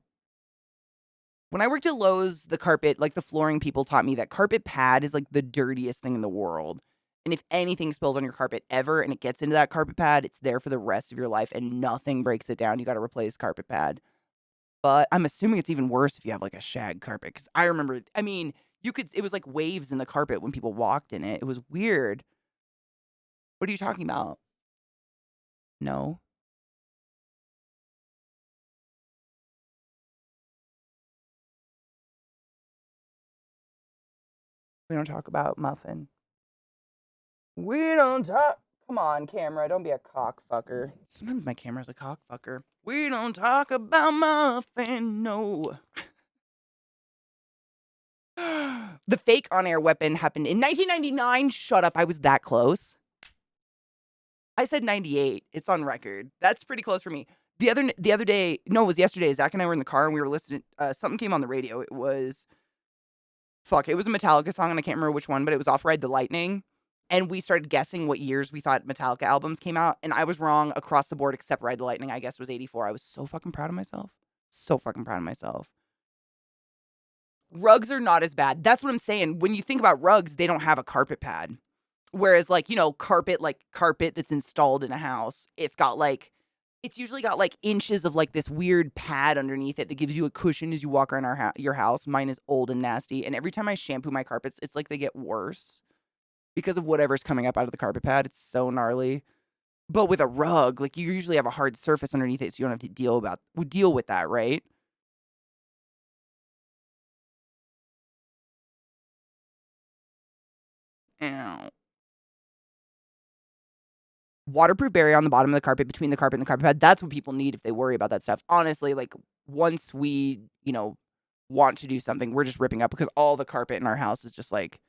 When I worked at Lowe's, the carpet, like the flooring people taught me that carpet pad is like the dirtiest thing in the world. And if anything spills on your carpet ever and it gets into that carpet pad, it's there for the rest of your life and nothing breaks it down. You got to replace carpet pad. But I'm assuming it's even worse if you have like a shag carpet. Cause I remember, I mean, it was like waves in the carpet when people walked in it. It was weird. What are you talking about? No. We don't talk about muffin. We don't talk. Come on, camera. Don't be a cockfucker. Sometimes my camera's a cockfucker. We don't talk about muffin. No. The fake on-air weapon happened in 1999. Shut up. I was that close. I said 98. It's on record. That's pretty close for me. The other day, no, it was yesterday. Zach and I were in the car and we were listening. Something came on the radio. It was a Metallica song and I can't remember which one, but it was Off Ride the Lightning. And we started guessing what years we thought Metallica albums came out. And I was wrong across the board except Ride the Lightning, I guess was 84. I was so fucking proud of myself. So fucking proud of myself. Rugs are not as bad. That's what I'm saying. When you think about rugs, they don't have a carpet pad. Whereas carpet that's installed in a house, it's usually got like inches of like this weird pad underneath it that gives you a cushion as you walk around your house. Mine is old and nasty. And every time I shampoo my carpets, it's like they get worse because of whatever's coming up out of the carpet pad. It's so gnarly. But with a rug, like you usually have a hard surface underneath it, so you don't have to deal with that, right? Ow. Waterproof barrier on the bottom of the carpet, between the carpet and the carpet pad. That's what people need if they worry about that stuff. Honestly, like once we, want to do something, we're just ripping up because all the carpet in our house is just like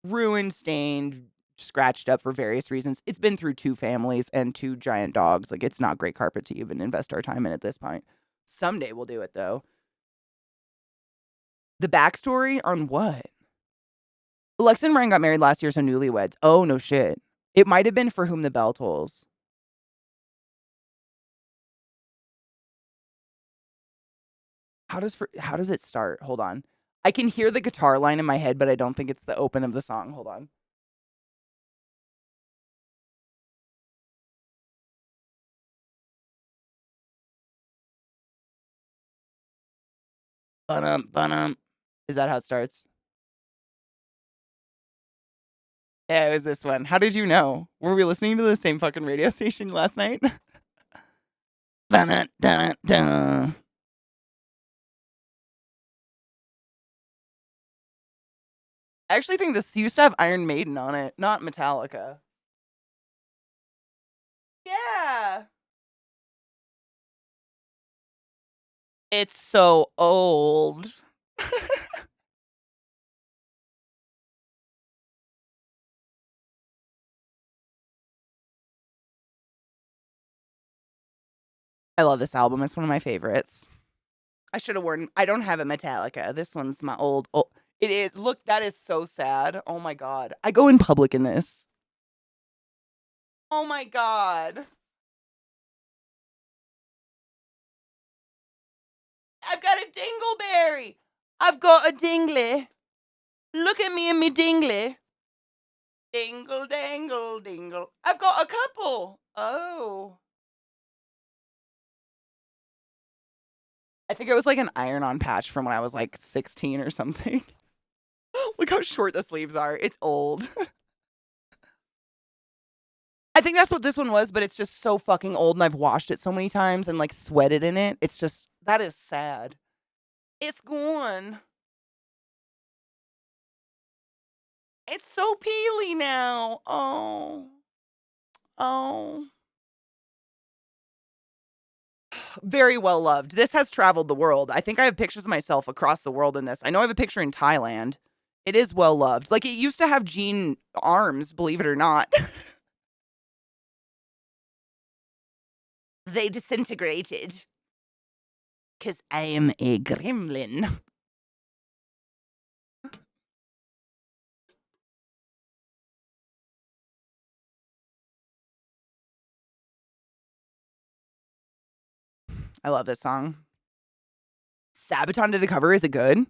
ruined, stained, scratched up for various reasons. It's been through 2 families and 2 giant dogs. Like it's not great carpet to even invest our time in at this point. Someday we'll do it though. The backstory on what? Alexa and Ryan got married last year, so newlyweds. Oh, no shit. It might have been For Whom the Bell Tolls. How does it start? Hold on. I can hear the guitar line in my head, but I don't think it's the open of the song. Hold on. Ba-dum. Is that how it starts? Yeah, it was this one. How did you know? Were we listening to the same fucking radio station last night? Dun-dun-dun-dun. I actually think this used to have Iron Maiden on it, not Metallica. Yeah. It's so old. I love this album. It's one of my favorites. I should have worn. I don't have a Metallica. This one's my old. Oh, it is. Look, that is so sad. Oh my god. I go in public in this. Oh my god. I've got a dingleberry. I've got a dingley. Look at me and me dingley. Dingle, dangle, dingle. I've got a couple. Oh. I think it was like an iron-on patch from when I was like 16 or something. Look how short the sleeves are. It's old. I think that's what this one was, but it's just so fucking old and I've washed it so many times and like sweated in it. It's just, that is sad. It's gone. It's so peely now. Oh. Oh. Very well loved. This has traveled the world. I think I have pictures of myself across the world in this. I know I have a picture in Thailand. It is well loved. Like it used to have jean arms, believe it or not. They disintegrated. Because I am a gremlin. I love this song. Sabaton did a cover. Is it good?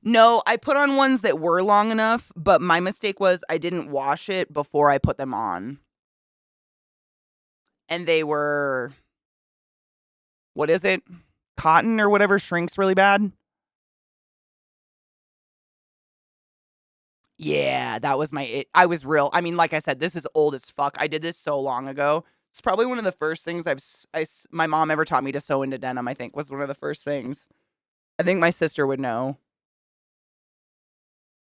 No, I put on ones that were long enough, but my mistake was I didn't wash it before I put them on. And they were, what is it? Cotton or whatever shrinks really bad. Yeah, that was I was real. I mean, like I said, this is old as fuck. I did this so long ago. It's probably one of the first things my mom ever taught me to sew into denim, I think, was one of the first things. I think my sister would know.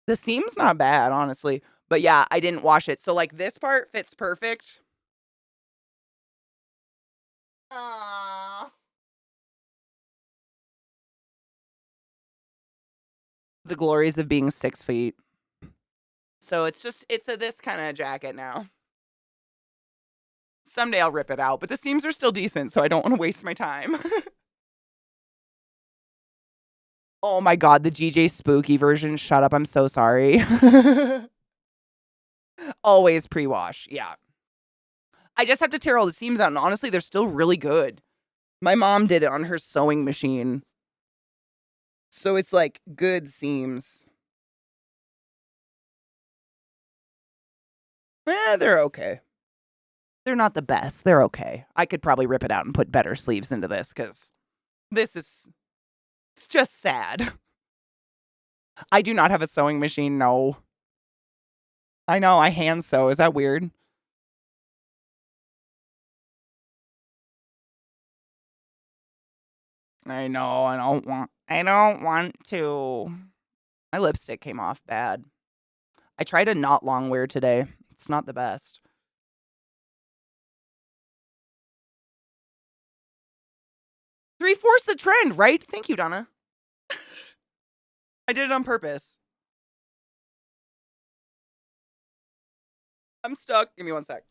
The seam's not bad, honestly. But yeah, I didn't wash it. So like this part fits perfect. Aww. The glories of being 6 feet. So it's this kind of jacket now. Someday I'll rip it out, but the seams are still decent, so I don't want to waste my time. Oh my god, the GJ Spooky version. Shut up, I'm so sorry. Always pre-wash, yeah. I just have to tear all the seams out, and honestly, they're still really good. My mom did it on her sewing machine. So it's like good seams. They're okay. They're not the best. They're okay. I could probably rip it out and put better sleeves into this, because it's just sad. I do not have a sewing machine, no. I know, I hand sew. Is that weird? I know, I don't want to. My lipstick came off bad. I tried a not long wear today. It's not the best. 3/4 the trend, right? Thank you, Donna. I did it on purpose. I'm stuck. Give me one sec.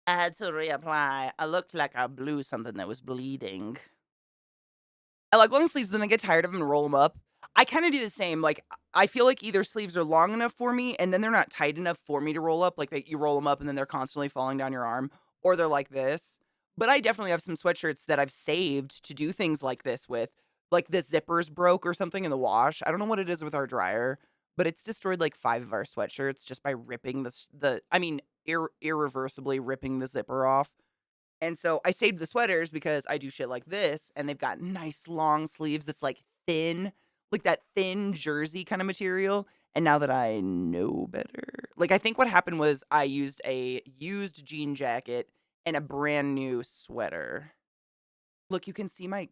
I had to reapply. I looked like I blew something that was bleeding. I like long sleeves, when I get tired of them, roll them up. I kind of do the same. Like, I feel like either sleeves are long enough for me, and then they're not tight enough for me to roll up. Like, you roll them up, and then they're constantly falling down your arm, or they're like this. But I definitely have some sweatshirts that I've saved to do things like this with. Like, the zippers broke or something in the wash. I don't know what it is with our dryer, but it's destroyed like 5 of our sweatshirts just by ripping irreversibly ripping the zipper off. And so I saved the sweaters because I do shit like this, and they've got nice long sleeves that's like thin, like that thin jersey kind of material. And now that I know better, like I think what happened was I used a used jean jacket and a brand new sweater. Look, you can see my.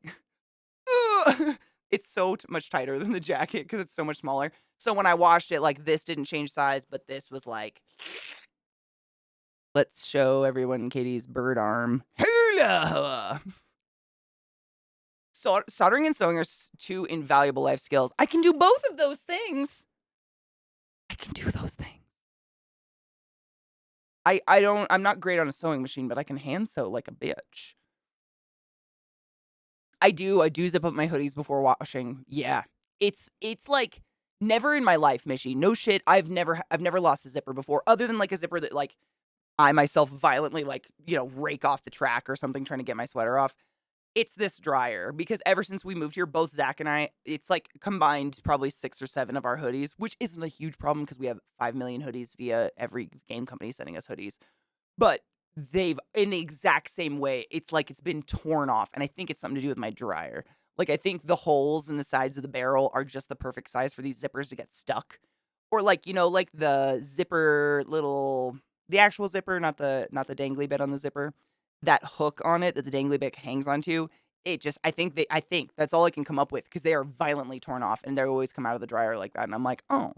It's so much tighter than the jacket because it's so much smaller. So when I washed it, like this didn't change size, but this was like. Let's show everyone Katie's bird arm. Hula! Soldering and sewing are 2 invaluable life skills. I can do both of those things. I can do those things. I'm not great on a sewing machine, but I can hand sew like a bitch. I do zip up my hoodies before washing. Yeah. It's like never in my life, Mishy. No shit. I've never lost a zipper before, other than like a zipper that like I myself violently like, rake off the track or something trying to get my sweater off. It's this dryer because ever since we moved here, both Zach and I, it's like combined probably 6 or 7 of our hoodies, which isn't a huge problem because we have 5 million hoodies via every game company sending us hoodies. But they've in the exact same way, it's like it's been torn off, and I think it's something to do with my dryer. Like, I think the holes in the sides of the barrel are just the perfect size for these zippers to get stuck. Or like, like the zipper the actual zipper, not the dangly bit on the zipper. That hook on it that the dangly bit hangs onto. It just I think that's all I can come up with because they are violently torn off and they always come out of the dryer like that. And I'm like, oh,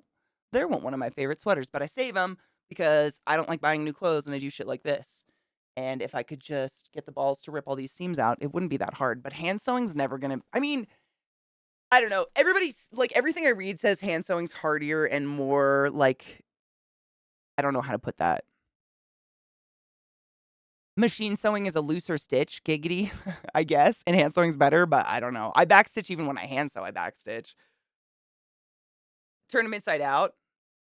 they're one of my favorite sweaters, but I save them because I don't like buying new clothes and I do shit like this. And if I could just get the balls to rip all these seams out, it wouldn't be that hard. But hand sewing's never gonna. I mean, I don't know. Everybody's like everything I read says hand sewing's harder and more like I don't know how to put that. Machine sewing is a looser stitch, giggity, I guess, and hand sewing's better, but I don't know. I backstitch even when I hand sew, I backstitch. Turn them inside out.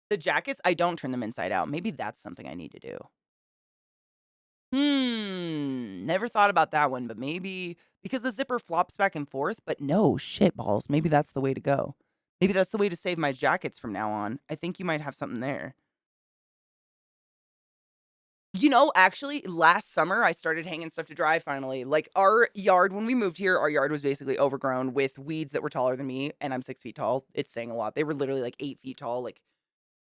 The jackets, I don't turn them inside out. Maybe that's something I need to do. Never thought about that one, but maybe because the zipper flops back and forth, but no, shit balls. Maybe that's the way to go. Maybe that's the way to save my jackets from now on. I think you might have something there. Actually, last summer, I started hanging stuff to dry finally. Like, our yard, when we moved here, our yard was basically overgrown with weeds that were taller than me, and I'm 6 feet tall. It's saying a lot. They were literally like 8 feet tall, like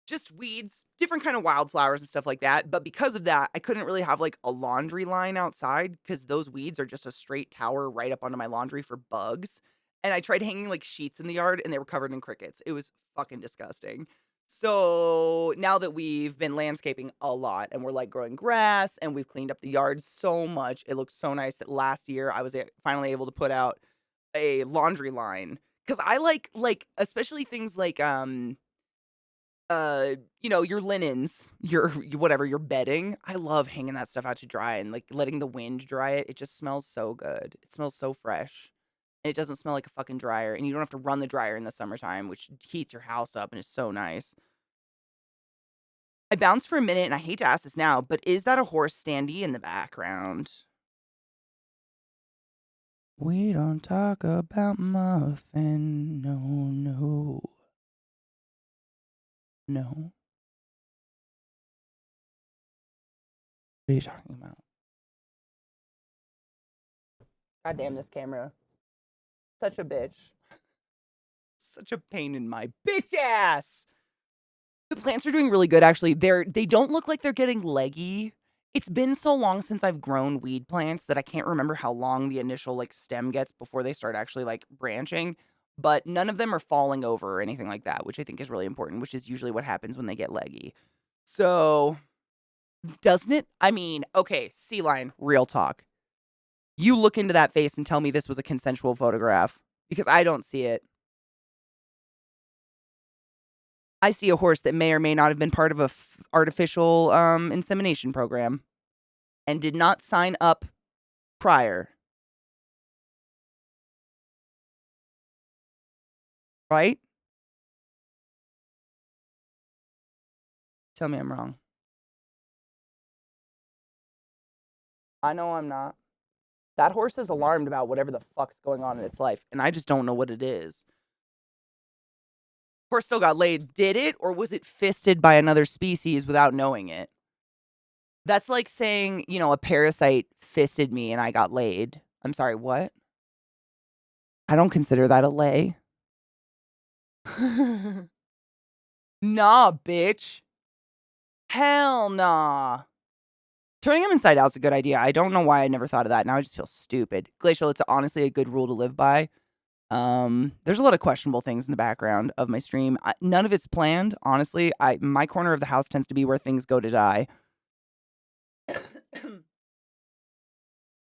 just weeds, different kind of wildflowers and stuff like that. But because of that, I couldn't really have like a laundry line outside because those weeds are just a straight tower right up onto my laundry for bugs. And I tried hanging like sheets in the yard and they were covered in crickets. It was fucking disgusting. So now that we've been landscaping a lot and we're like growing grass and we've cleaned up the yard so much, it looks so nice that last year I was finally able to put out a laundry line because I like especially things like your linens, whatever, your bedding. I love hanging that stuff out to dry and like letting the wind dry it. It just smells so good. It smells so fresh. And it doesn't smell like a fucking dryer. And you don't have to run the dryer in the summertime, which heats your house up and is so nice. I bounced for a minute and I hate to ask this now, but is that a horse standee in the background? We don't talk about muffin. No, no. No. What are you talking about? God damn this camera. Such a bitch. Such a pain in my bitch ass. The plants are doing really good, actually. They don't look like they're getting leggy. It's been so long since I've grown weed plants that I can't remember how long the initial like stem gets before they start actually like branching. But none of them are falling over or anything like that, which I think is really important, which is usually what happens when they get leggy. So, doesn't it? I mean, okay, sea lion, real talk. You look into that face and tell me this was a consensual photograph because I don't see it. I see a horse that may or may not have been part of a artificial insemination program and did not sign up prior. Right? Tell me I'm wrong. I know I'm not. That horse is alarmed about whatever the fuck's going on in its life, and I just don't know what it is. Horse still got laid. Did it, or was it fisted by another species without knowing it? That's like saying, a parasite fisted me and I got laid. I'm sorry, what? I don't consider that a lay. Nah, bitch. Hell nah. Turning them inside out is a good idea. I don't know why I never thought of that. Now I just feel stupid. Glacial, it's honestly a good rule to live by. There's a lot of questionable things in the background of my stream. None of it's planned, honestly. My corner of the house tends to be where things go to die.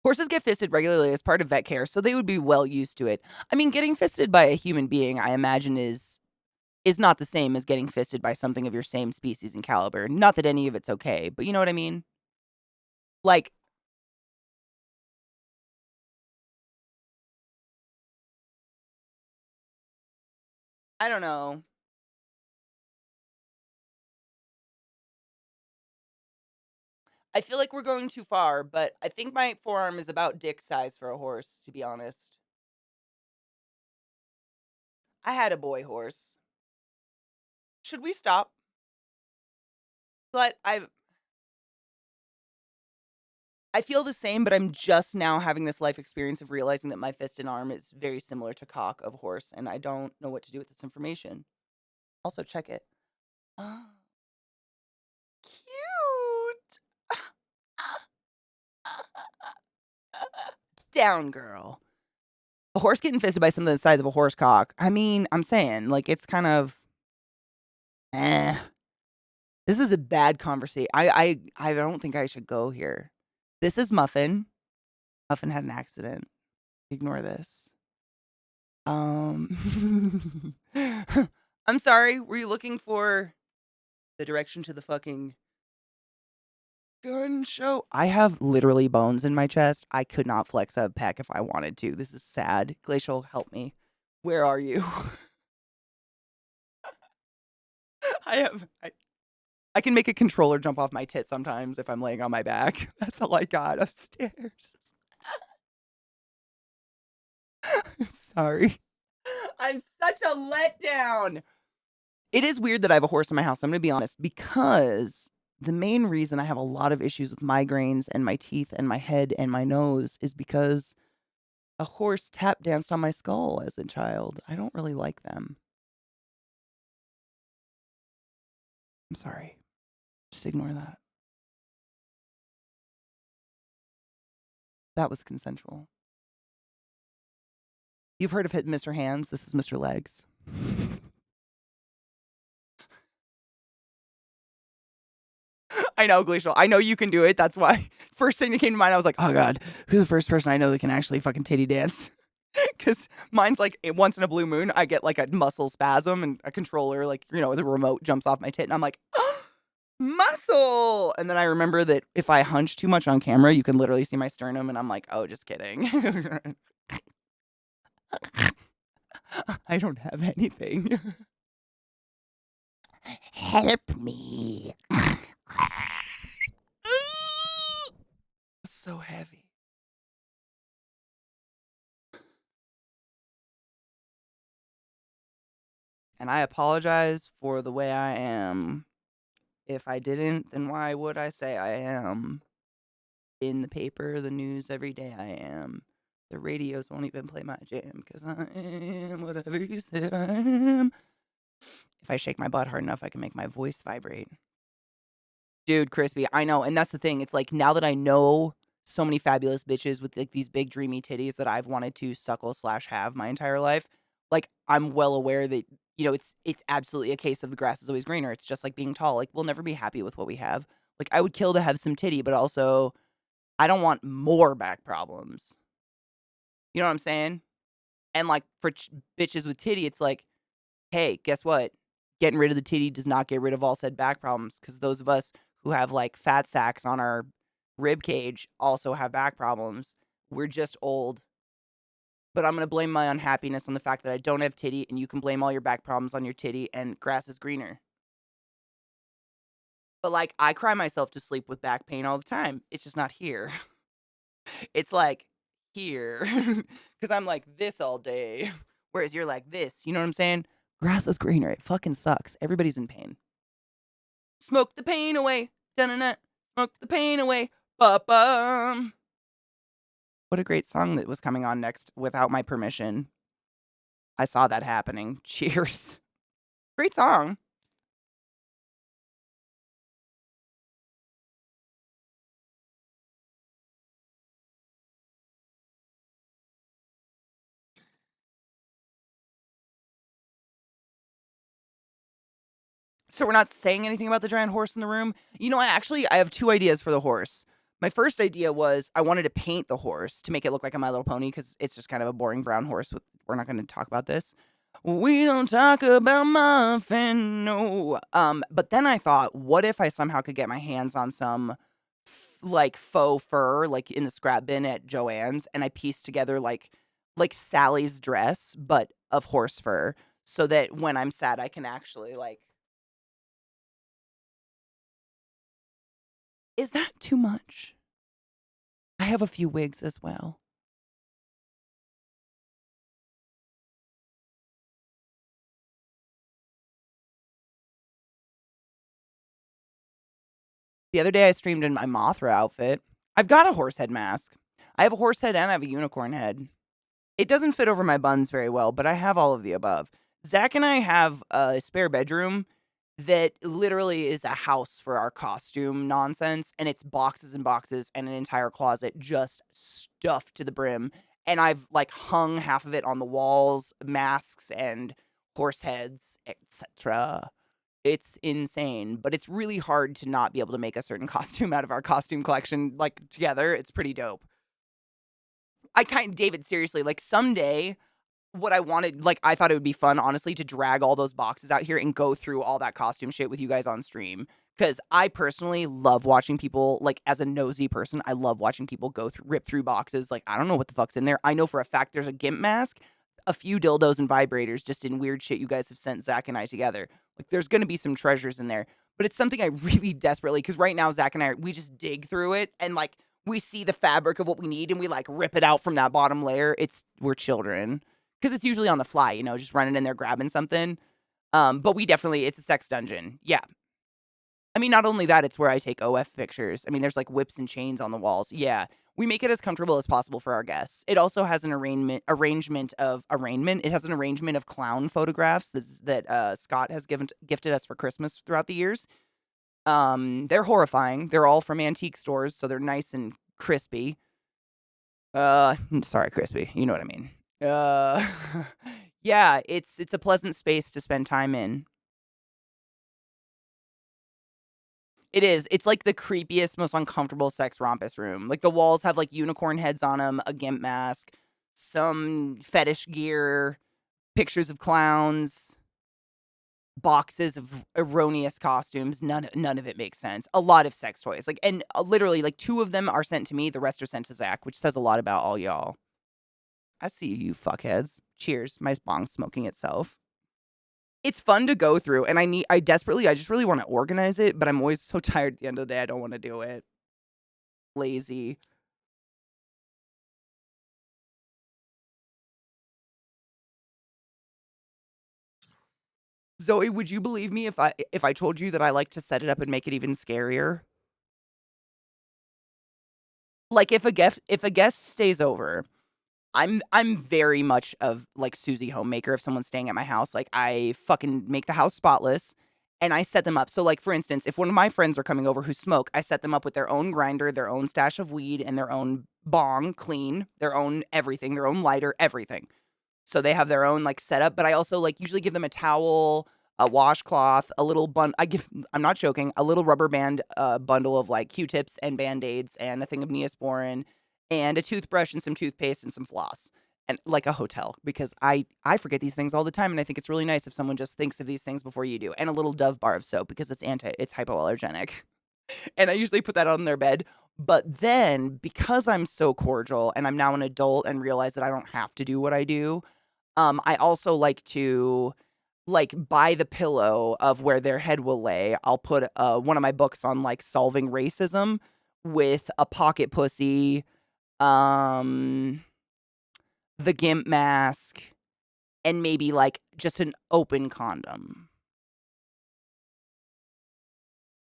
Horses get fisted regularly as part of vet care, so they would be well used to it. I mean, getting fisted by a human being, I imagine, is is not the same as getting fisted by something of your same species and caliber. Not that any of it's okay, but you know what I mean? Like, I don't know. I feel like we're going too far, but I think my forearm is about dick size for a horse, to be honest. I had a boy horse. Should we stop? But I feel the same, but I'm just now having this life experience of realizing that my fist and arm is very similar to cock of horse, and I don't know what to do with this information. Also, check it. Oh, cute. Down, girl. A horse getting fisted by something the size of a horse cock. I mean, I'm saying, like, it's kind of, eh. This is a bad conversation. I don't think I should go here. This is Muffin. Muffin had an accident. Ignore this. I'm sorry. Were you looking for the direction to the fucking gun show? I have literally bones in my chest. I could not flex a pec if I wanted to. This is sad. Glacial, help me. Where are you? I can make a controller jump off my tit sometimes if I'm laying on my back. That's all I got upstairs. I'm sorry. I'm such a letdown. It is weird that I have a horse in my house. I'm going to be honest, because the main reason I have a lot of issues with migraines and my teeth and my head and my nose is because a horse tap danced on my skull as a child. I don't really like them. I'm sorry. Just ignore that. That was consensual. You've heard of Mr. Hands. This is Mr. Legs. I know, Glacial. I know you can do it. That's why first thing that came to mind, I was like, oh God, who's the first person I know that can actually fucking titty dance? Because mine's like once in a blue moon, I get like a muscle spasm and a controller, like, you know, the remote jumps off my tit and I'm like, oh, muscle. And then I remember that if I hunch too much on camera, you can literally see my sternum and I'm like, oh, just kidding. I don't have anything. Help me. So heavy. And I apologize for the way I am. If I didn't, then why would I say I am? In the paper, the news, every day I am. The radios won't even play my jam because I am whatever you say I am. If I shake my butt hard enough, I can make my voice vibrate. Dude, crispy, I know. And that's the thing. It's like now that I know so many fabulous bitches with like these big dreamy titties that I've wanted to suckle / have my entire life, like I'm well aware that, you know, it's absolutely a case of the grass is always greener. It's just like being tall. Like we'll never be happy with what we have. Like I would kill to have some titty, but also I don't want more back problems. You know what I'm saying? And like for bitches with titty, it's like, hey, guess what? Getting rid of the titty does not get rid of all said back problems because those of us who have like fat sacks on our rib cage also have back problems. We're just old. But I'm going to blame my unhappiness on the fact that I don't have titty, and you can blame all your back problems on your titty, and grass is greener. But like, I cry myself to sleep with back pain all the time. It's just not here. It's like here. Because I'm like this all day. Whereas you're like this. You know what I'm saying? Grass is greener. It fucking sucks. Everybody's in pain. Smoke the pain away. Dun-dun-dun. Smoke the pain away. Ba-bum. What a great song that was coming on next without my permission. I saw that happening. Cheers. Great song. So we're not saying anything about the giant horse in the room. You know, I have two ideas for the horse. My first idea was I wanted to paint the horse to make it look like a My Little Pony because it's just kind of a boring brown horse. We're not going to talk about this. We don't talk about muffin, no. But then I thought, what if I somehow could get my hands on some like faux fur, like in the scrap bin at Joann's, and I pieced together like Sally's dress, but of horse fur, so that when I'm sad, I can actually like. Is that too much? I have a few wigs as well. The other day I streamed in my Mothra outfit. I've got a horse head mask. I have a horse head and I have a unicorn head. It doesn't fit over my buns very well, but I have all of the above. Zach and I have a spare bedroom that literally is a house for our costume nonsense, and it's boxes and boxes and an entire closet just stuffed to the brim. And I've like hung half of it on the walls, masks and horse heads, etc. It's insane, but it's really hard to not be able to make a certain costume out of our costume collection like together. It's pretty dope. David, seriously, like someday what I wanted, like I thought it would be fun, honestly, to drag all those boxes out here and go through all that costume shit with you guys on stream. Cause I personally love watching people, like as a nosy person, I love watching people go through, rip through boxes. Like, I don't know what the fuck's in there. I know for a fact there's a GIMP mask, a few dildos and vibrators just in weird shit you guys have sent Zach and I together. Like, there's gonna be some treasures in there. But it's something I really desperately, because right now Zach and I, we just dig through it and like we see the fabric of what we need and we like rip it out from that bottom layer. We're children. Because it's usually on the fly, just running in there grabbing something. But it's a sex dungeon. Yeah. I mean, not only that, it's where I take OF pictures. I mean, there's like whips and chains on the walls. Yeah. We make it as comfortable as possible for our guests. It also has an arrangement of clown photographs that Scott has gifted us for Christmas throughout the years. They're horrifying. They're all from antique stores, so they're nice and crispy. Sorry, crispy. You know what I mean. Uh, yeah, it's a pleasant space to spend time in. It is. It's like the creepiest, most uncomfortable sex rompus room. Like the walls have like unicorn heads on them, a gimp mask, some fetish gear, pictures of clowns, boxes of erroneous costumes. None of it makes sense. A lot of sex toys. Like and literally like 2 of them are sent to me, the rest are sent to Zach, which says a lot about all y'all. I see you fuckheads. Cheers. My bong's smoking itself. It's fun to go through, and I just really want to organize it, but I'm always so tired at the end of the day, I don't want to do it. Lazy. Zoe, would you believe me if I told you that I like to set it up and make it even scarier? Like if a guest stays over, I'm very much of like Susie homemaker if someone's staying at my house. Like I fucking make the house spotless and I set them up. So like for instance, if one of my friends are coming over who smoke, I set them up with their own grinder, their own stash of weed, and their own bong clean, their own everything, their own lighter, everything. So they have their own like setup, but I also like usually give them a towel, a washcloth, a little I'm not joking, a little rubber band bundle of like Q-tips and Band-Aids and a thing of Neosporin and a toothbrush and some toothpaste and some floss. And like a hotel because I forget these things all the time and I think it's really nice if someone just thinks of these things before you do. And a little Dove bar of soap because it's hypoallergenic. And I usually put that on their bed. But then because I'm so cordial and I'm now an adult and realize that I don't have to do what I do, I also like to like by the pillow of where their head will lay, I'll put one of my books on like solving racism with a pocket pussy, um, the gimp mask, and maybe like just an open condom.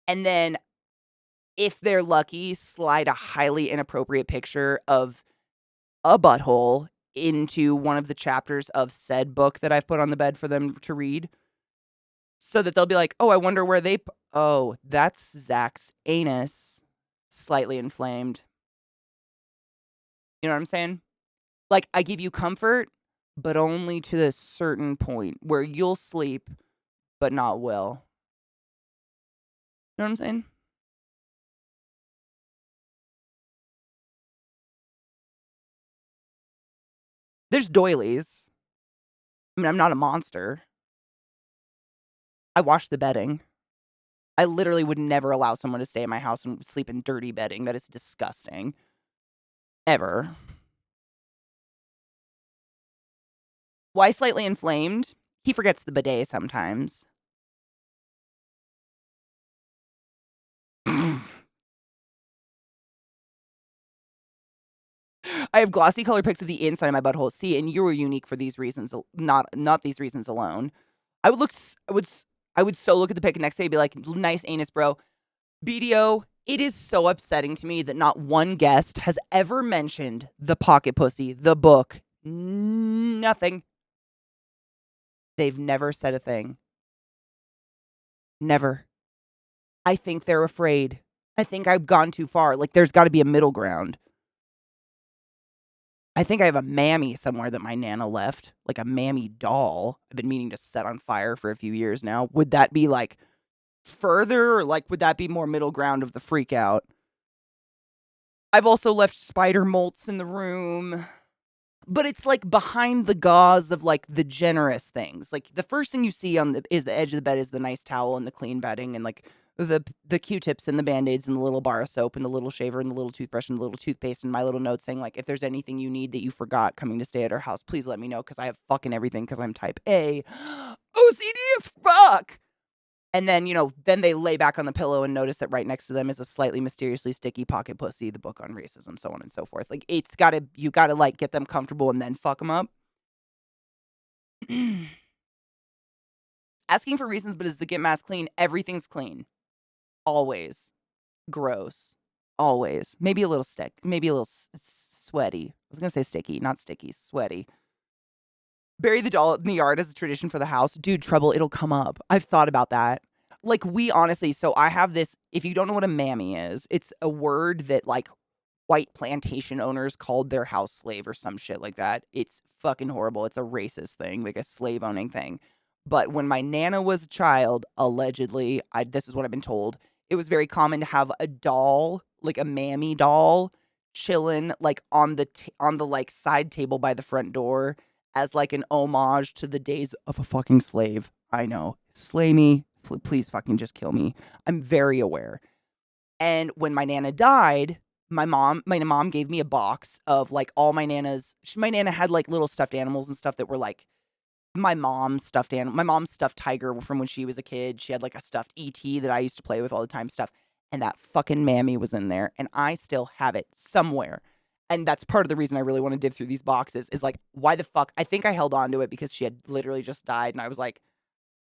And then if they're lucky, slide a highly inappropriate picture of a butthole into one of the chapters of said book that I've put on the bed for them to read. So that they'll be like, oh, I wonder where oh, that's Zach's anus. Slightly inflamed. You know what I'm saying? Like, I give you comfort, but only to a certain point where you'll sleep, but not Will. You know what I'm saying? There's doilies. I mean, I'm not a monster. I wash the bedding. I literally would never allow someone to stay in my house and sleep in dirty bedding. That is disgusting. Ever. Why slightly inflamed? He forgets the bidet sometimes. I have glossy color pics of the inside of my butthole. See, and you were unique for these reasons, not these reasons alone. I would look, I would so look at the pic next day and be like, nice anus, bro. BDO, it is so upsetting to me that not one guest has ever mentioned the pocket pussy, the book, nothing. They've never said a thing. Never. I think they're afraid. I think I've gone too far. Like, there's got to be a middle ground. I think I have a mammy somewhere that my Nana left, like a mammy doll. I've been meaning to set on fire for a few years now. Would that be like further, or like would that be more middle ground of the freak out? I've also left spider molts in the room, but it's like behind the gauze of like the generous things. Like the first thing you see on the edge of the bed is the nice towel and the clean bedding and like the Q-tips and the Band-Aids and the little bar of soap and the little shaver and the little toothbrush and the little toothpaste and my little note saying like, if there's anything you need that you forgot coming to stay at our house, please let me know because I have fucking everything because I'm type A. OCD as fuck. And then, then they lay back on the pillow and notice that right next to them is a slightly mysteriously sticky pocket pussy, the book on racism, so on and so forth. Like, you gotta, like, get them comfortable and then fuck them up. Asking for reasons, but is the get mask clean? Everything's clean. Always. Gross. Always. Maybe a little maybe a little sweaty. I was gonna say sticky, not sticky, sweaty. Bury the doll in the yard as a tradition for the house. Dude, trouble, it'll come up. I've thought about that. Like, we honestly, so I have this, if you don't know what a mammy is, it's a word that, like, white plantation owners called their house slave or some shit like that. It's fucking horrible. It's a racist thing, like a slave owning thing. But when my Nana was a child, allegedly, this is what I've been told, it was very common to have a doll, like a mammy doll, chilling, like, on the like, side table by the front door as, like, an homage to the days of a fucking slave. I know. Slay me. Please fucking just kill me. I'm very aware. And when my Nana died, my mom gave me a box of like all my Nana's. My Nana had like little stuffed animals and stuff that were like my mom's stuffed animal. My mom's stuffed tiger from when she was a kid. She had like a stuffed ET that I used to play with all the time stuff. And that fucking mammy was in there. And I still have it somewhere. And that's part of the reason I really want to dig through these boxes is like, why the fuck? I think I held on to it because she had literally just died. And I was like,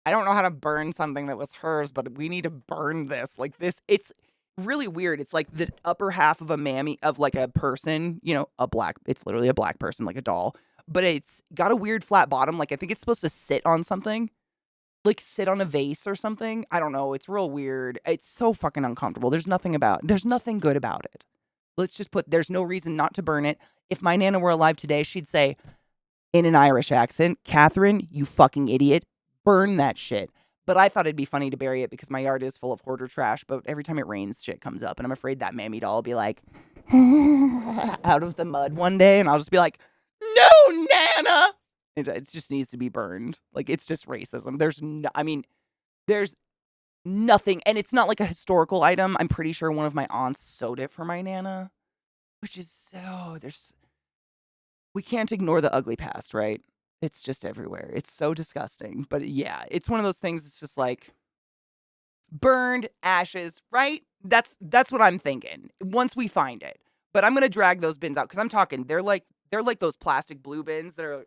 I don't know how to burn something that was hers, but we need to burn this. Like this, it's really weird. It's like the upper half of a mammy of like a person, it's literally a black person, like a doll, but it's got a weird flat bottom. Like I think it's supposed to sit on something, like sit on a vase or something. I don't know. It's real weird. It's so fucking uncomfortable. There's nothing good about it. Let's just there's no reason not to burn it. If my Nana were alive today, she'd say in an Irish accent, Catherine, you fucking idiot. Burn that shit. But I thought it'd be funny to bury it because my yard is full of hoarder trash. But every time it rains, shit comes up. And I'm afraid that mammy doll will be like, out of the mud one day. And I'll just be like, no, Nana. It just needs to be burned. Like, it's just racism. There's nothing. And it's not like a historical item. I'm pretty sure one of my aunts sewed it for my Nana. Which is we can't ignore the ugly past, right? It's just everywhere. It's so disgusting. But yeah, it's one of those things that's just like burned ashes, right? That's what I'm thinking. Once we find it. But I'm gonna drag those bins out because I'm talking, they're like those plastic blue bins that are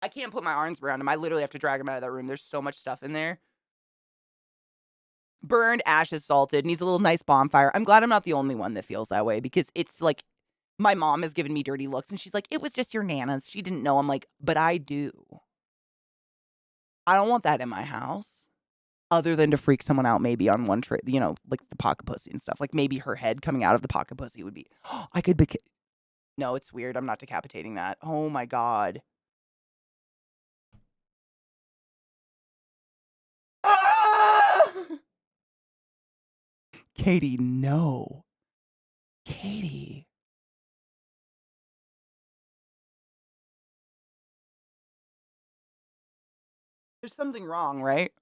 I can't put my arms around them. I literally have to drag them out of that room. There's so much stuff in there. Burned, ashes, salted, needs a little nice bonfire. I'm glad I'm not the only one that feels that way because it's like my mom has given me dirty looks and she's like, it was just your Nana's. She didn't know. I'm like, but I do. I don't want that in my house. Other than to freak someone out maybe on one trip, like the pocket pussy and stuff. Like maybe her head coming out of the pocket pussy would be, I could be. No, it's weird. I'm not decapitating that. Oh my God. Ah! Katie, no. Katie. There's something wrong, right?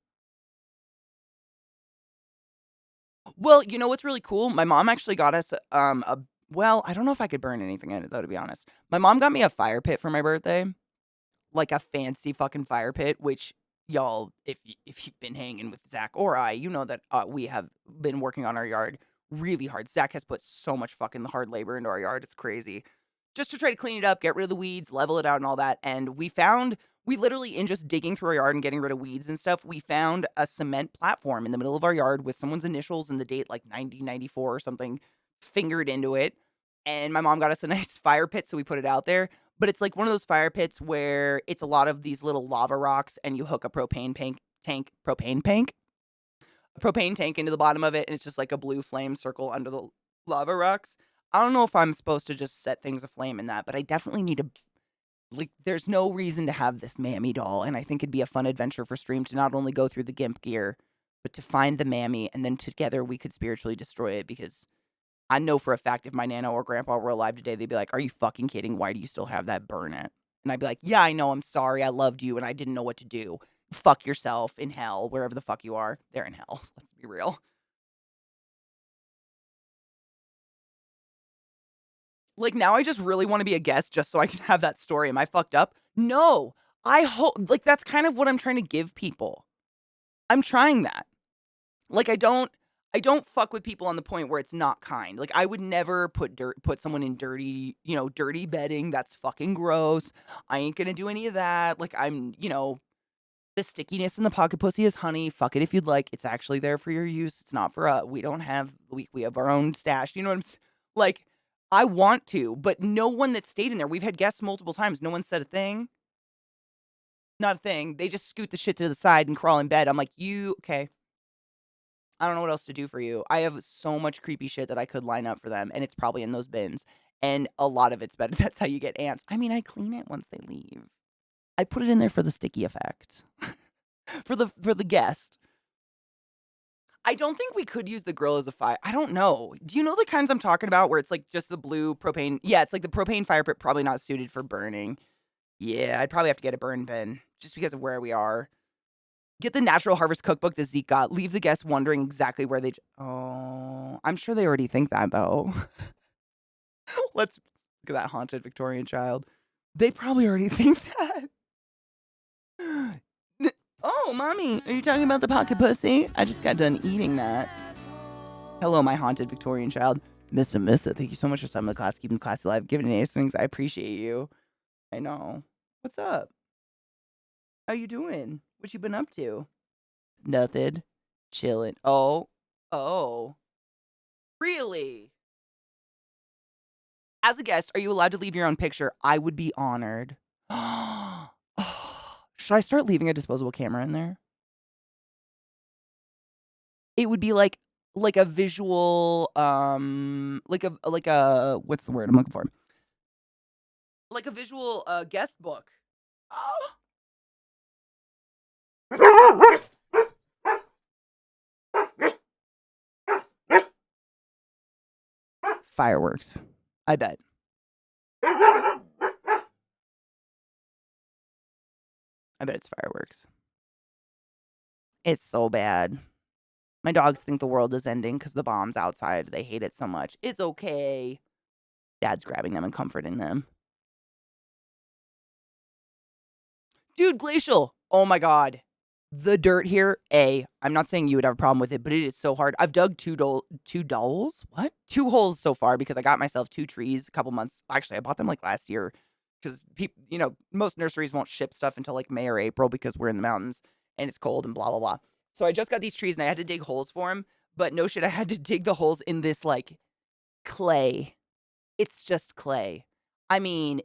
Well, you know what's really cool? My mom actually got us well, I don't know if I could burn anything in it though, to be honest. My mom got me a fire pit for my birthday, like a fancy fucking fire pit, which y'all, if you've been hanging with Zach or I, you know that we have been working on our yard really hard. Zach has put so much fucking hard labor into our yard. It's crazy. Just to try to clean it up, get rid of the weeds, level it out and all that. And we literally, in just digging through our yard and getting rid of weeds and stuff, we found a cement platform in the middle of our yard with someone's initials and the date like 1994 or something fingered into it. And my mom got us a nice fire pit, so we put it out there. But it's like one of those fire pits where it's a lot of these little lava rocks and you hook a propane tank into the bottom of it, and it's just like a blue flame circle under the lava rocks. I don't know if I'm supposed to just set things aflame in that, but I definitely need to, like, there's no reason to have this mammy doll, and I think it'd be a fun adventure for Stream to not only go through the GIMP gear, but to find the mammy, and then together we could spiritually destroy it, because I know for a fact if my nana or grandpa were alive today, they'd be like, "Are you fucking kidding? Why do you still have that? Burn it." And I'd be like, "Yeah, I know. I'm sorry. I loved you, and I didn't know what to do. Fuck yourself in hell, wherever the fuck you are. They're in hell. Let's be real." Like, now I just really want to be a guest just so I can have that story. Am I fucked up? No. I hope, like, that's kind of what I'm trying to give people. I'm trying that. Like, I don't fuck with people on the point where it's not kind. Like, I would never put someone in dirty bedding. That's fucking gross. I ain't gonna do any of that. Like, the stickiness in the pocket pussy is honey. Fuck it if you'd like. It's actually there for your use. It's not for us. We have our own stash. You know what I'm like, I want to, but no one that stayed in there. We've had guests multiple times. No one said a thing. Not a thing. They just scoot the shit to the side and crawl in bed. I'm like, okay. I don't know what else to do for you. I have so much creepy shit that I could line up for them, and it's probably in those bins. And a lot of it's better. That's how you get ants. I mean, I clean it once they leave. I put it in there for the sticky effect. for the guest. I don't think we could use the grill as a fire. I don't know. Do you know the kinds I'm talking about where it's like just the blue propane? Yeah, it's like the propane fire pit, probably not suited for burning. Yeah, I'd probably have to get a burn bin just because of where we are. Get the Natural Harvest cookbook that Zeke got. Leave the guests wondering exactly where oh, I'm sure they already think that, though. Let's look at that haunted Victorian child. They probably already think that. Oh, mommy, are you talking about the pocket pussy? I just got done eating that. Hello, my haunted Victorian child. Mr. Thank you so much for stopping the class, keeping the class alive, giving an ace wings. I appreciate you. I know. What's up? How you doing? What you been up to? Nothing. Chilling. Oh. Really? As a guest, are you allowed to leave your own picture? I would be honored. Should I start leaving a disposable camera in there? It would be like a visual, like a what's the word I'm looking for? Like a visual guest book. Fireworks. I bet. I bet it's fireworks. It's so bad. My dogs think the world is ending because the bomb's outside. They hate it so much. It's okay. Dad's grabbing them and comforting them. Dude, Glacial. Oh my God. The dirt here, I'm not saying you would have a problem with it, but it is so hard. I've dug two holes so far because I got myself 2 trees a couple months. Actually, I bought them like last year because most nurseries won't ship stuff until like May or April because we're in the mountains and it's cold and blah, blah, blah. So I just got these trees and I had to dig holes for them, but no shit, I had to dig the holes in this like clay. It's just clay. I mean,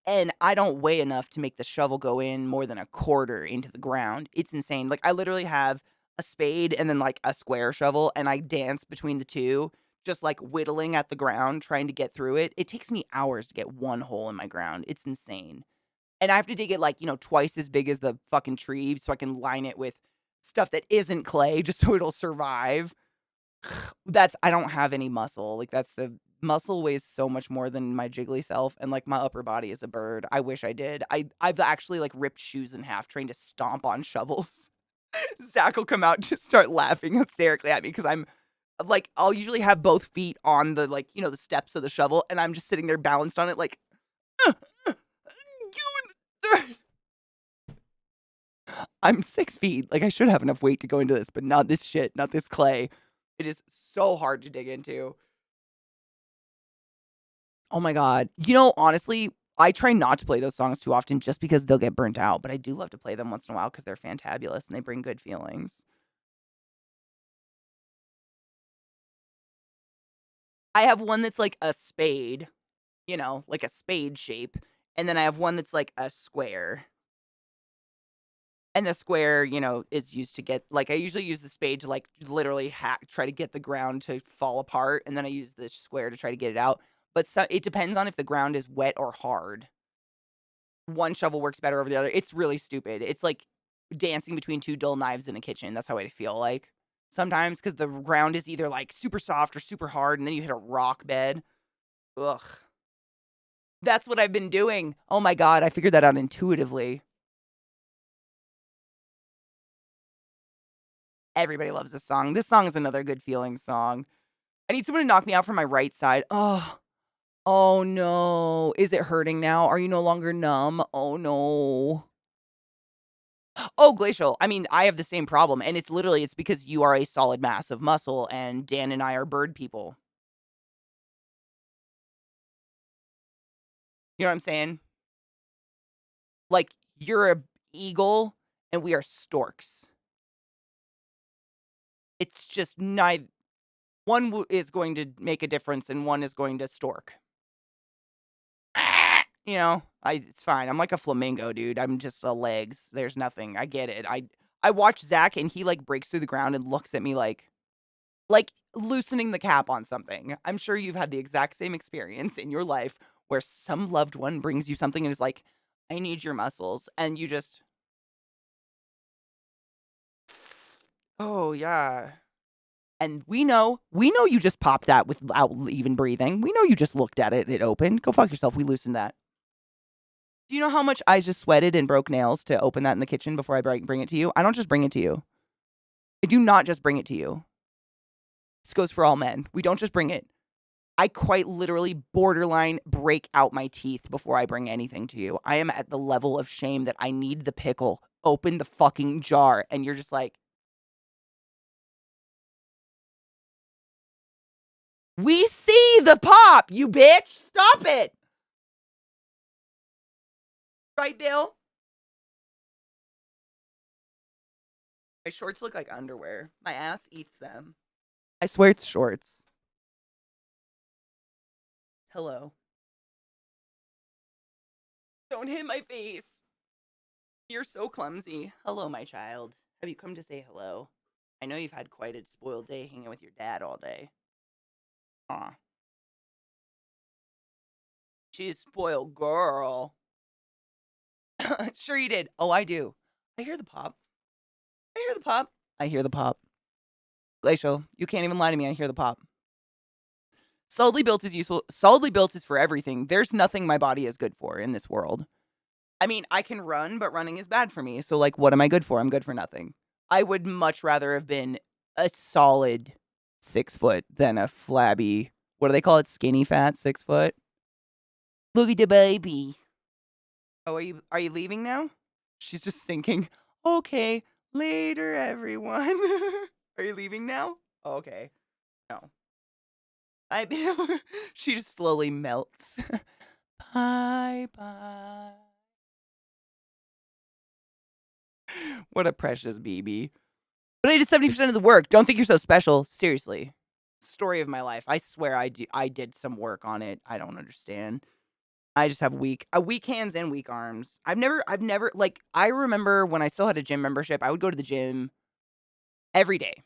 and I don't weigh enough to make the shovel go in more than a quarter into the ground. It's insane. Like, I literally have a spade and then like a square shovel, and I dance between the two, just like whittling at the ground, trying to get through it. It takes me hours to get one hole in my ground. It's insane. And I have to dig it like, twice as big as the fucking tree so I can line it with stuff that isn't clay just so it'll survive. I don't have any muscle. Like, that's the muscle weighs so much more than my jiggly self, and like my upper body is a bird. I wish I did. I've actually like ripped shoes in half trying to stomp on shovels. Zach will come out and just start laughing hysterically at me because I'm like, I'll usually have both feet on the like, the steps of the shovel, and I'm just sitting there balanced on it like I'm 6 feet. Like I should have enough weight to go into this, but not this shit, not this clay. It is so hard to dig into. Oh my god. Honestly, I try not to play those songs too often just because they'll get burnt out, but I do love to play them once in a while because they're fantabulous and they bring good feelings. I have one that's like a spade, like a spade shape, and then I have one that's like a square. And the square, is used to get like I usually use the spade to like literally try to get the ground to fall apart, and then I use the square to try to get it out. But it depends on if the ground is wet or hard. One shovel works better over the other. It's really stupid. It's like dancing between two dull knives in a kitchen. That's how I feel like sometimes because the ground is either like super soft or super hard, and then you hit a rock bed. Ugh. That's what I've been doing. Oh my god, I figured that out intuitively. Everybody loves this song. This song is another good feeling song. I need someone to knock me out from my right side. Oh no. Is it hurting now? Are you no longer numb? Oh no. Oh, Glacial. I mean, I have the same problem, and it's because you are a solid mass of muscle, and Dan and I are bird people. You know what I'm saying? Like, you're a eagle, and we are storks. It's just neither. One is going to make a difference, and one is going to stork. It's fine. I'm like a flamingo, dude. I'm just a legs. There's nothing. I get it. I watch Zach, and he like breaks through the ground and looks at me like loosening the cap on something. I'm sure you've had the exact same experience in your life where some loved one brings you something and is like, I need your muscles. And you just, oh, yeah. And we know you just popped that without even breathing. We know you just looked at it and it opened. Go fuck yourself. We loosened that. Do you know how much I just sweated and broke nails to open that in the kitchen before I bring it to you? I don't just bring it to you. I do not just bring it to you. This goes for all men. We don't just bring it. I quite literally borderline break out my teeth before I bring anything to you. I am at the level of shame that I need the pickle. Open the fucking jar. And you're just like, we see the pop, you bitch. Stop it. Right, Bill? My shorts look like underwear. My ass eats them. I swear it's shorts. Hello. Don't hit my face. You're so clumsy. Hello, my child. Have you come to say hello? I know you've had quite a spoiled day hanging with your dad all day. Aw. She's a spoiled girl. Sure you did. Oh, I do. I hear the pop. I hear the pop. I hear the pop. Glacial, you can't even lie to me. I hear the pop. Solidly built is useful. Solidly built is for everything. There's nothing my body is good for in this world. I mean, I can run, but running is bad for me. So, like, what am I good for? I'm good for nothing. I would much rather have been a solid 6 foot than a flabby, what do they call it? Skinny fat 6 foot. Look at the baby. Oh, are you leaving now? She's just sinking. Okay, later, everyone. Are you leaving now? Oh, okay. No. She just slowly melts. Bye bye. What a precious baby. But I did 70% of the work. Don't think you're so special. Seriously. Story of my life. I swear I did some work on it. I don't understand. I just have weak hands and weak arms. I've never like I remember when I still had a gym membership, I would go to the gym every day.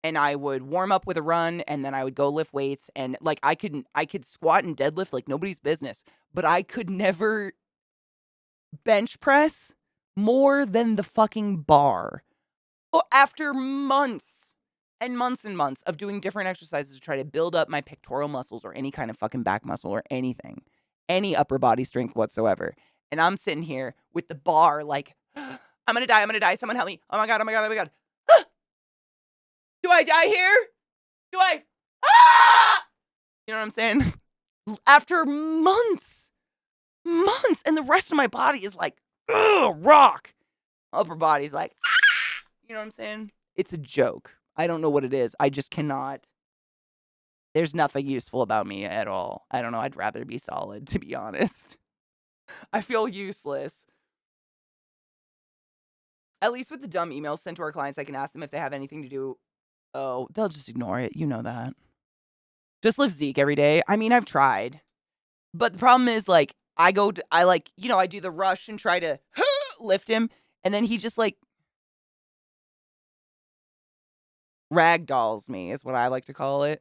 And I would warm up with a run, and then I would go lift weights, and like I could squat and deadlift like nobody's business, but I could never bench press more than the fucking bar. Oh, after months and months of doing different exercises to try to build up my pectoral muscles or any kind of fucking back muscle or anything, any upper body strength whatsoever. And I'm sitting here with the bar like, I'm gonna die, someone help me. Oh my god, oh my god, oh my god. Do I die here? Do I? Ah! You know what I'm saying? After months, and the rest of my body is like, rock. Upper body's like, ah! You know what I'm saying? It's a joke. I don't know what it is. I just cannot. There's nothing useful about me at all. I don't know. I'd rather be solid, to be honest. I feel useless. At least with the dumb emails sent to our clients, I can ask them if they have anything to do. Oh, they'll just ignore it. You know that. Just lift Zeke every day. I mean, I've tried. But the problem is, like, I do the rush and try to lift him. And then he just, like, ragdolls me, is what I like to call it.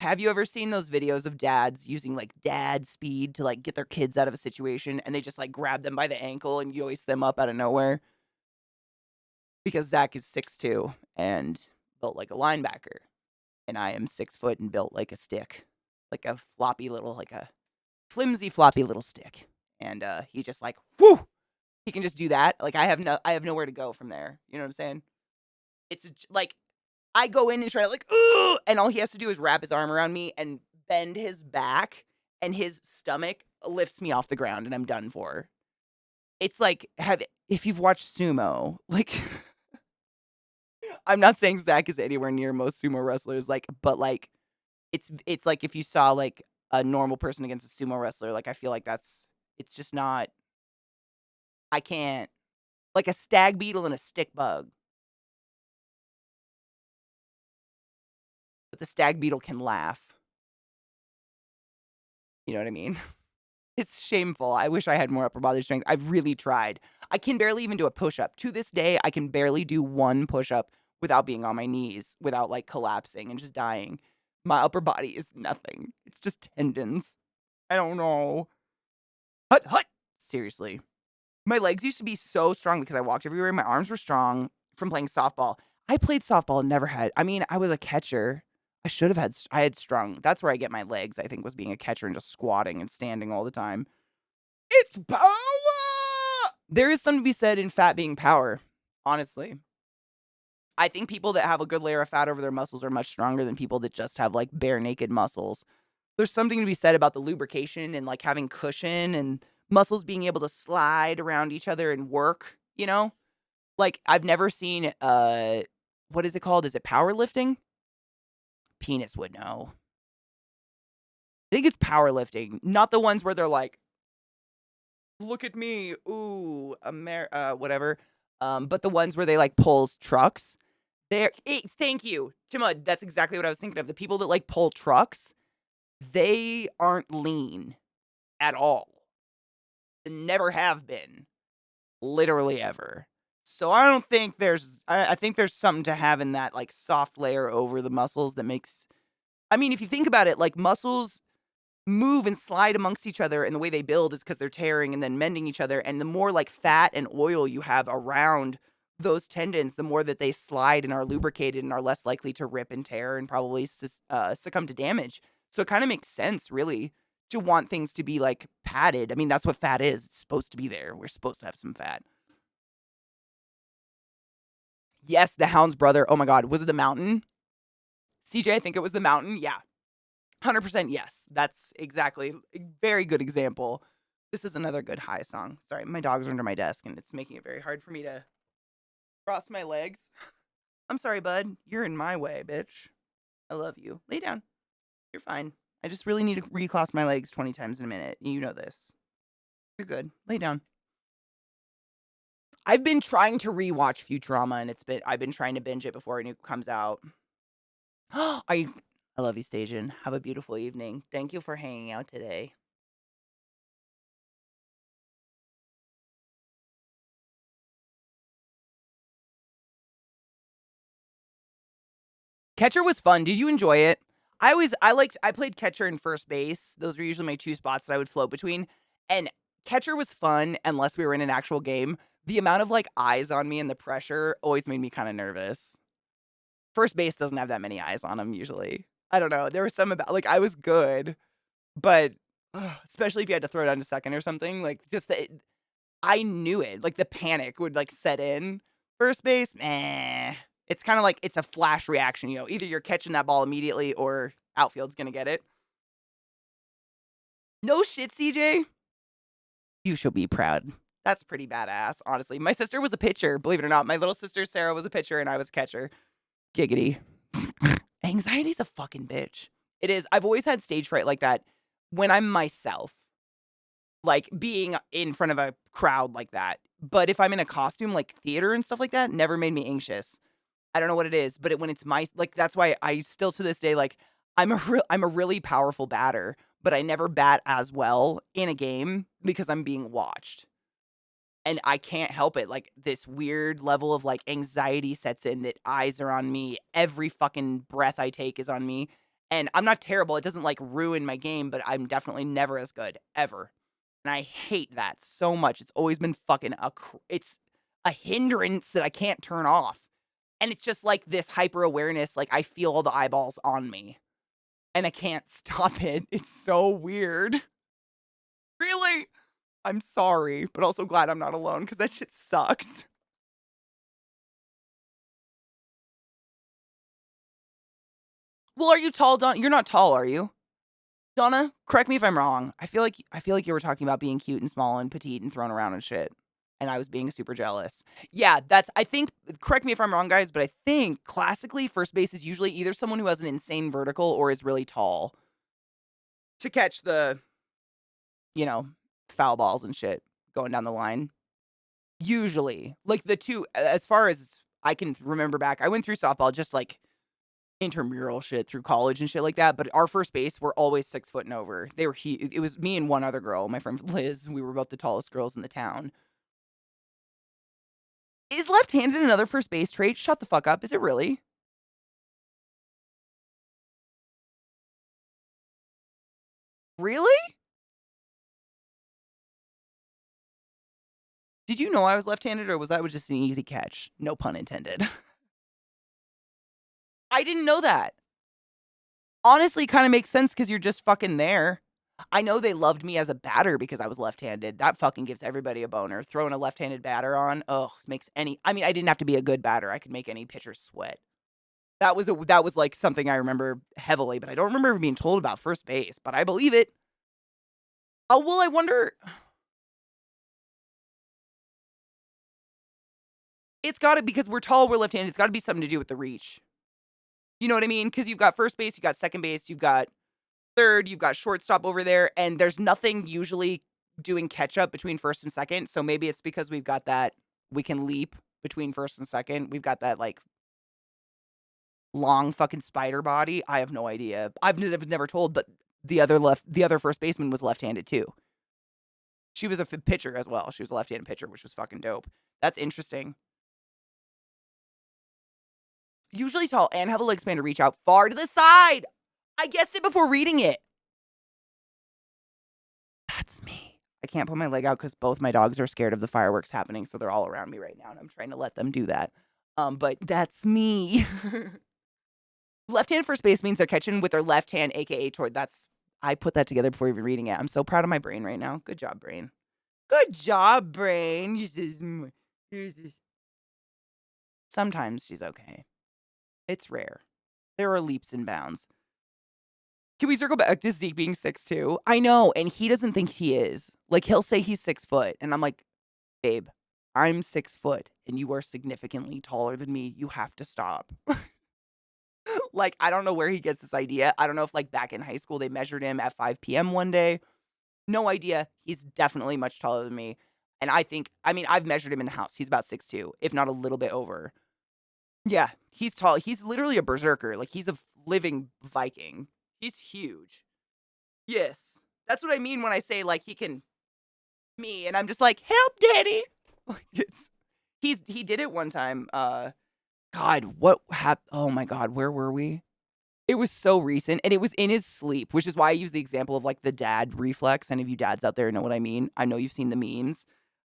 Have you ever seen those videos of dads using, like, dad speed to, like, get their kids out of a situation, and they just, like, grab them by the ankle and yoist them up out of nowhere? Because Zach is 6'2" and built like a linebacker, and I am 6 foot and built like a stick, like a flimsy, floppy little stick. And he just like, whoo! He can just do that. Like I have nowhere to go from there. You know what I'm saying? It's like I go in and try to like, ooh, and all he has to do is wrap his arm around me and bend his back, and his stomach lifts me off the ground, and I'm done for. It's like if you've watched sumo, like I'm not saying Zach is anywhere near most sumo wrestlers, like, but like it's like if you saw like a normal person against a sumo wrestler, like I feel like it's just not. I can't, like a stag beetle and a stick bug. But the stag beetle can laugh. You know what I mean? It's shameful. I wish I had more upper body strength. I've really tried. I can barely even do a push-up. To this day, I can barely do one push-up without being on my knees, without like collapsing and just dying. My upper body is nothing. It's just tendons. I don't know. Hut. Seriously. My legs used to be so strong because I walked everywhere. My arms were strong from playing softball. I played softball and never had. I mean, I was a catcher. I had strong. That's where I get my legs, I think, was being a catcher and just squatting and standing all the time. It's power! There is something to be said in fat being power, honestly. I think people that have a good layer of fat over their muscles are much stronger than people that just have, like, bare naked muscles. There's something to be said about the lubrication and, like, having cushion and muscles being able to slide around each other and work, you know? Like, I've never seen, what is it called? Is it powerlifting? Penis would know. I think it's powerlifting, not the ones where they're like, look at me, ooh, whatever. But the ones where they like pulls trucks. Thank you, Timud. That's exactly what I was thinking of. The people that like pull trucks, they aren't lean at all. They never have been, literally ever. So I don't think I think there's something to having that like soft layer over the muscles that makes. I mean, if you think about it, like muscles move and slide amongst each other, and the way they build is because they're tearing and then mending each other. And the more like fat and oil you have around those tendons, the more that they slide and are lubricated and are less likely to rip and tear and probably succumb to damage. So it kind of makes sense, really, to want things to be like padded. I mean, that's what fat is. It's supposed to be there. We're supposed to have some fat. Yes, the Hound's brother. Oh my God, was it the Mountain? CJ, I think it was the Mountain. Yeah. 100% yes. That's exactly a very good example. This is another good high song. Sorry, my dogs are under my desk and it's making it very hard for me to cross my legs. I'm sorry, bud. You're in my way, bitch. I love you. Lay down. You're fine. I just really need to recross my legs 20 times in a minute. You know this. You're good. Lay down. I've been trying to rewatch Futurama and I've been trying to binge it before it comes out. I love you, Stajan. Have a beautiful evening. Thank you for hanging out today. Catcher was fun. Did you enjoy it? I played catcher and first base. Those were usually my two spots that I would float between. And catcher was fun unless we were in an actual game. The amount of like eyes on me and the pressure always made me kind of nervous. First base doesn't have that many eyes on him usually. I don't know. There was some about like I was good, but especially if you had to throw down to second or something, like just I knew it. Like the panic would like set in. First base, meh. It's kind of like it's a flash reaction, you know. Either you're catching that ball immediately or outfield's gonna get it. No shit, CJ. You should be proud. That's pretty badass, honestly. My sister was a pitcher, believe it or not. My little sister Sarah was a pitcher and I was a catcher. Giggity. Anxiety's a fucking bitch. It is. I've always had stage fright like that when I'm myself. Like being in front of a crowd like that. But if I'm in a costume like theater and stuff like that, never made me anxious. I don't know what it is, but when it's my like that's why I still to this day like I'm a really powerful batter, but I never bat as well in a game because I'm being watched. And I can't help it. Like this weird level of like anxiety sets in that eyes are on me. Every fucking breath I take is on me. And I'm not terrible. It doesn't like ruin my game, but I'm definitely never as good ever. And I hate that so much. It's always been fucking it's a hindrance that I can't turn off. And it's just like this hyper awareness. Like I feel all the eyeballs on me and I can't stop it. It's so weird. Really? I'm sorry, but also glad I'm not alone because that shit sucks. Well, are you tall, Donna? You're not tall, are you? Donna, correct me if I'm wrong. I feel like you were talking about being cute and small and petite and thrown around and shit. And I was being super jealous. Yeah, I think, correct me if I'm wrong, guys, but I think classically first base is usually either someone who has an insane vertical or is really tall to catch the, foul balls and shit going down the line. Usually. Like the two, as far as I can remember back, I went through softball just like intramural shit through college and shit like that. But our first base were always 6 foot and over. They were it was me and one other girl, my friend Liz. We were both the tallest girls in the town. Is left-handed another first base trait? Shut the fuck up. Is it really? Really? Did you know I was left-handed or was that just an easy catch? No pun intended. I didn't know that. Honestly, kind of makes sense because you're just fucking there. I know they loved me as a batter because I was left-handed. That fucking gives everybody a boner. Throwing a left-handed batter on, makes I didn't have to be a good batter. I could make any pitcher sweat. That was like something I remember heavily, but I don't remember ever being told about first base, but I believe it. Oh, well, I wonder. It's got to, because we're tall, we're left-handed. It's got to be something to do with the reach. You know what I mean? Because you've got first base, you've got second base, you've got third, you've got shortstop over there, and there's nothing usually doing catch-up between first and second. So maybe it's because we've got that, we can leap between first and second. We've got that, like, long fucking spider body. I have no idea. I've never told, but the other first baseman was left-handed too. She was a pitcher as well. She was a left-handed pitcher, which was fucking dope. That's interesting. Usually tall and have a leg span to reach out far to the side. I guessed it before reading it. That's me. I can't put my leg out because both my dogs are scared of the fireworks happening, so they're all around me right now, and I'm trying to let them do that. But that's me. Left-hand first base means they're catching with their left hand, aka toward. I put that together before even reading it. I'm so proud of my brain right now. Good job, brain. Good job, brain. Sometimes she's okay. It's rare. There are leaps and bounds. Can we circle back to Zeke being 6'2"? I know, and he doesn't think he is. Like, he'll say he's 6 foot, and I'm like, babe, I'm 6 foot, and you are significantly taller than me. You have to stop. Like, I don't know where he gets this idea. I don't know if, like, back in high school, they measured him at 5 p.m. one day. No idea. He's definitely much taller than me. And I've measured him in the house. He's about 6'2", if not a little bit over. Yeah, he's tall. He's literally a berserker. Like, he's a living Viking. He's huge. Yes. That's what I mean when I say, like, he can me, and I'm just like, help, daddy. He did it one time. God, what happened? Oh my God, where were we? It was so recent, and it was in his sleep, which is why I use the example of, like, the dad reflex. Any of you dads out there know what I mean. I know you've seen the memes.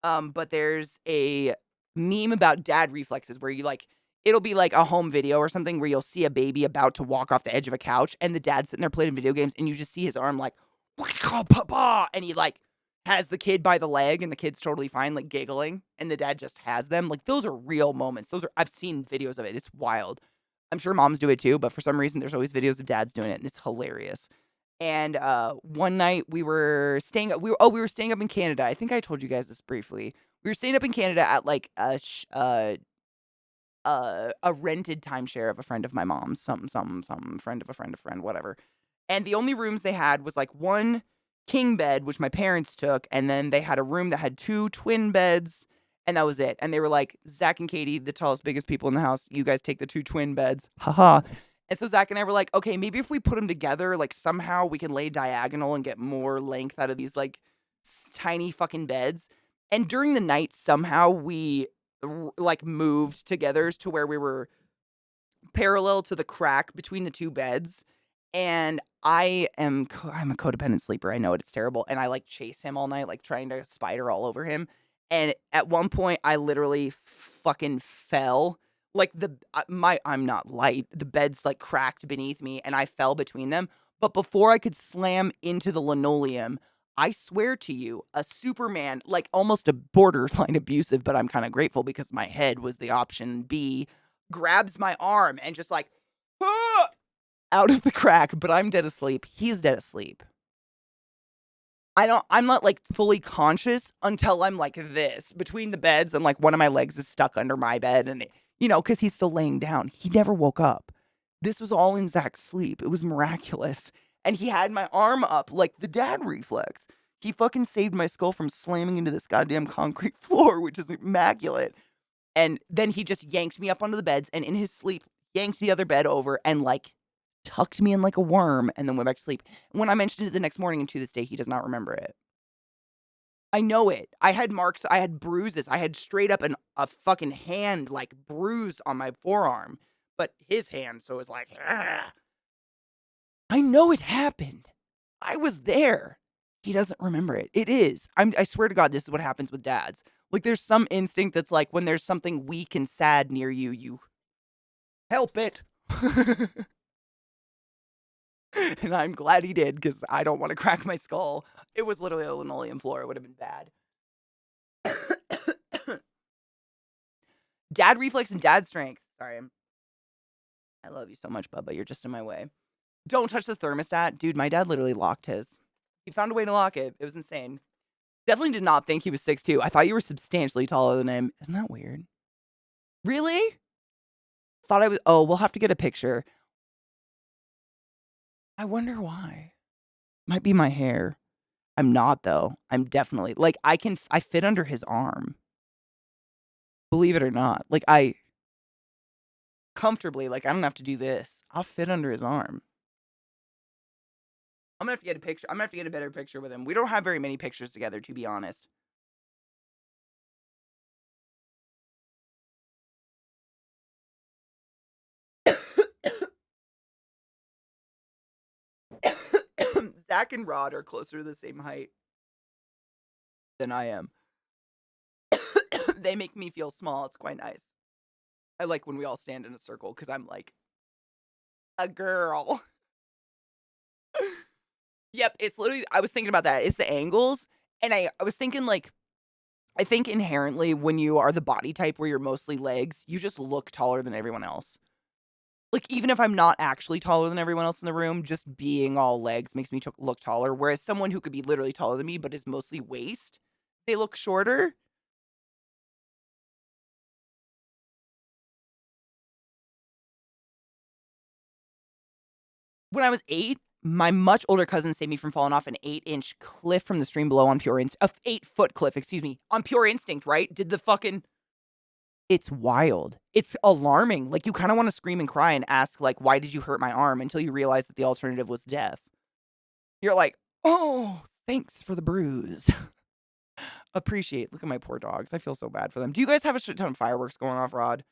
But there's a meme about dad reflexes where you, like, it'll be like a home video or something where you'll see a baby about to walk off the edge of a couch and the dad's sitting there playing video games and you just see his arm like, and he like has the kid by the leg and the kid's totally fine, like giggling, and the dad just has them. Like those are real moments. I've seen videos of it. It's wild. I'm sure moms do it too, but for some reason there's always videos of dads doing it and it's hilarious. And one night we were staying up in Canada. I think I told you guys this briefly. We were staying up in Canada at like a rented timeshare of a friend of my mom's, something, friend of a friend, whatever. And the only rooms they had was like one king bed, which my parents took, and then they had a room that had 2 twin beds, and that was it. And they were like, Zach and Katie, the tallest, biggest people in the house, you guys take the 2 twin beds. Haha. And so Zach and I were like, okay, maybe if we put them together, like somehow we can lay diagonal and get more length out of these like tiny fucking beds. And during the night, somehow we like moved together to where we were parallel to the crack between the 2 beds. And I'm a codependent sleeper. I know it. It's terrible. And I like chase him all night, like trying to spider all over him. And at one point, I literally fucking fell. Like I'm not light. The bed's like cracked beneath me, and I fell between them. But before I could slam into the linoleum, I swear to you, a Superman, like almost a borderline abusive, but I'm kind of grateful because my head was the option B, grabs my arm and just like, ah! Out of the crack, but I'm dead asleep. He's dead asleep. I'm not like fully conscious until I'm like this between the beds and like one of my legs is stuck under my bed and, because he's still laying down. He never woke up. This was all in Zach's sleep. It was miraculous. And he had my arm up like the dad reflex. He fucking saved my skull from slamming into this goddamn concrete floor, which is immaculate. And then he just yanked me up onto the beds and in his sleep yanked the other bed over and like tucked me in like a worm and then went back to sleep. When I mentioned it the next morning and to this day, he does not remember it. I know it. I had marks. I had bruises. I had straight up a fucking hand like bruise on my forearm, but his hand. So it was like, ah. I know it happened. I was there. He doesn't remember it. It is. I swear to God, this is what happens with dads. Like there's some instinct that's like when there's something weak and sad near you, you help it. And I'm glad he did because I don't want to crack my skull. It was literally a linoleum floor. It would have been bad. Dad reflex and dad strength. Sorry. I love you so much, Bubba. You're just in my way. Don't touch the thermostat. Dude, my dad literally locked his. He found a way to lock it. It was insane. Definitely did not think he was 6'2". I thought you were substantially taller than him. Isn't that weird? Really? Thought I was... Oh, we'll have to get a picture. I wonder why. Might be my hair. I'm not, though. I'm definitely... Like, I fit under his arm. Believe it or not. Like, I... Comfortably, like, I don't have to do this. I'll fit under his arm. I'm gonna have to get a picture. I'm gonna have to get a better picture with him. We don't have very many pictures together, to be honest. Zach and Rod are closer to the same height than I am. They make me feel small. It's quite nice. I like when we all stand in a circle because I'm like a girl. Yep, it's literally, I was thinking about that. It's the angles. And I was thinking like, I think inherently when you are the body type where you're mostly legs, you just look taller than everyone else. Like, even if I'm not actually taller than everyone else in the room, just being all legs makes me look taller. Whereas someone who could be literally taller than me, but is mostly waist, they look shorter. When I was 8, my much older cousin saved me from falling off an 8-inch cliff from the stream below on pure instinct. 8-foot cliff, excuse me, on pure instinct, right? Did the fucking... It's wild. It's alarming. Like, you kind of want to scream and cry and ask, like, why did you hurt my arm? Until you realize that the alternative was death. You're like, oh, thanks for the bruise. Appreciate. Look at my poor dogs. I feel so bad for them. Do you guys have a shit ton of fireworks going off, Rod?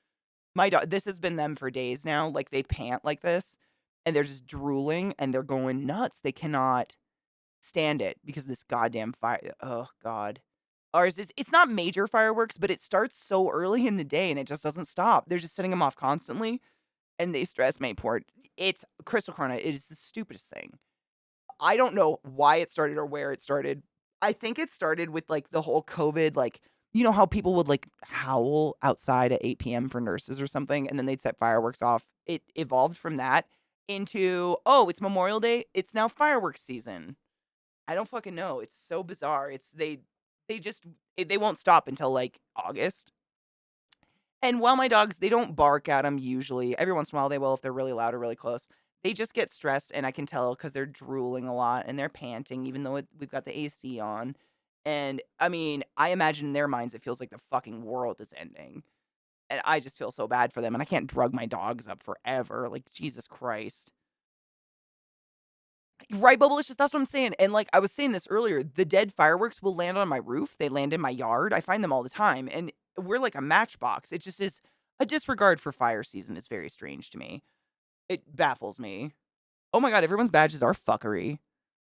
My dog, this has been them for days now. Like, they pant like this, and they're just drooling, and they're going nuts. They cannot stand it because of this goddamn fire. Oh, God. Ours is it's not major fireworks, but it starts so early in the day and it just doesn't stop. They're just setting them off constantly and they stress me poor. It's Crystal Corona. It is the stupidest thing. I don't know why it started or where it started. I think it started with like the whole COVID, like, you know how people would like howl outside at 8 p.m. for nurses or something, and then they'd set fireworks off. It evolved from that into, oh, it's Memorial Day. It's now fireworks season. I don't fucking know. It's so bizarre. They just they won't stop until like August. And while my dogs, they don't bark at them usually. Every once in a while they will if they're really loud or really close. They just get stressed, and I can tell because they're drooling a lot and they're panting, even though we've got the AC on. And I mean, I imagine in their minds it feels like the fucking world is ending. And I just feel so bad for them. And I can't drug my dogs up forever. Like, Jesus Christ. Right, Bubblicious, that's what I'm saying. And like I was saying this earlier, the dead fireworks will land on my roof. They land in my yard. I find them all the time. And we're like a matchbox. It just is a disregard for fire season is very strange to me. It baffles me. Oh my god, everyone's badges are fuckery.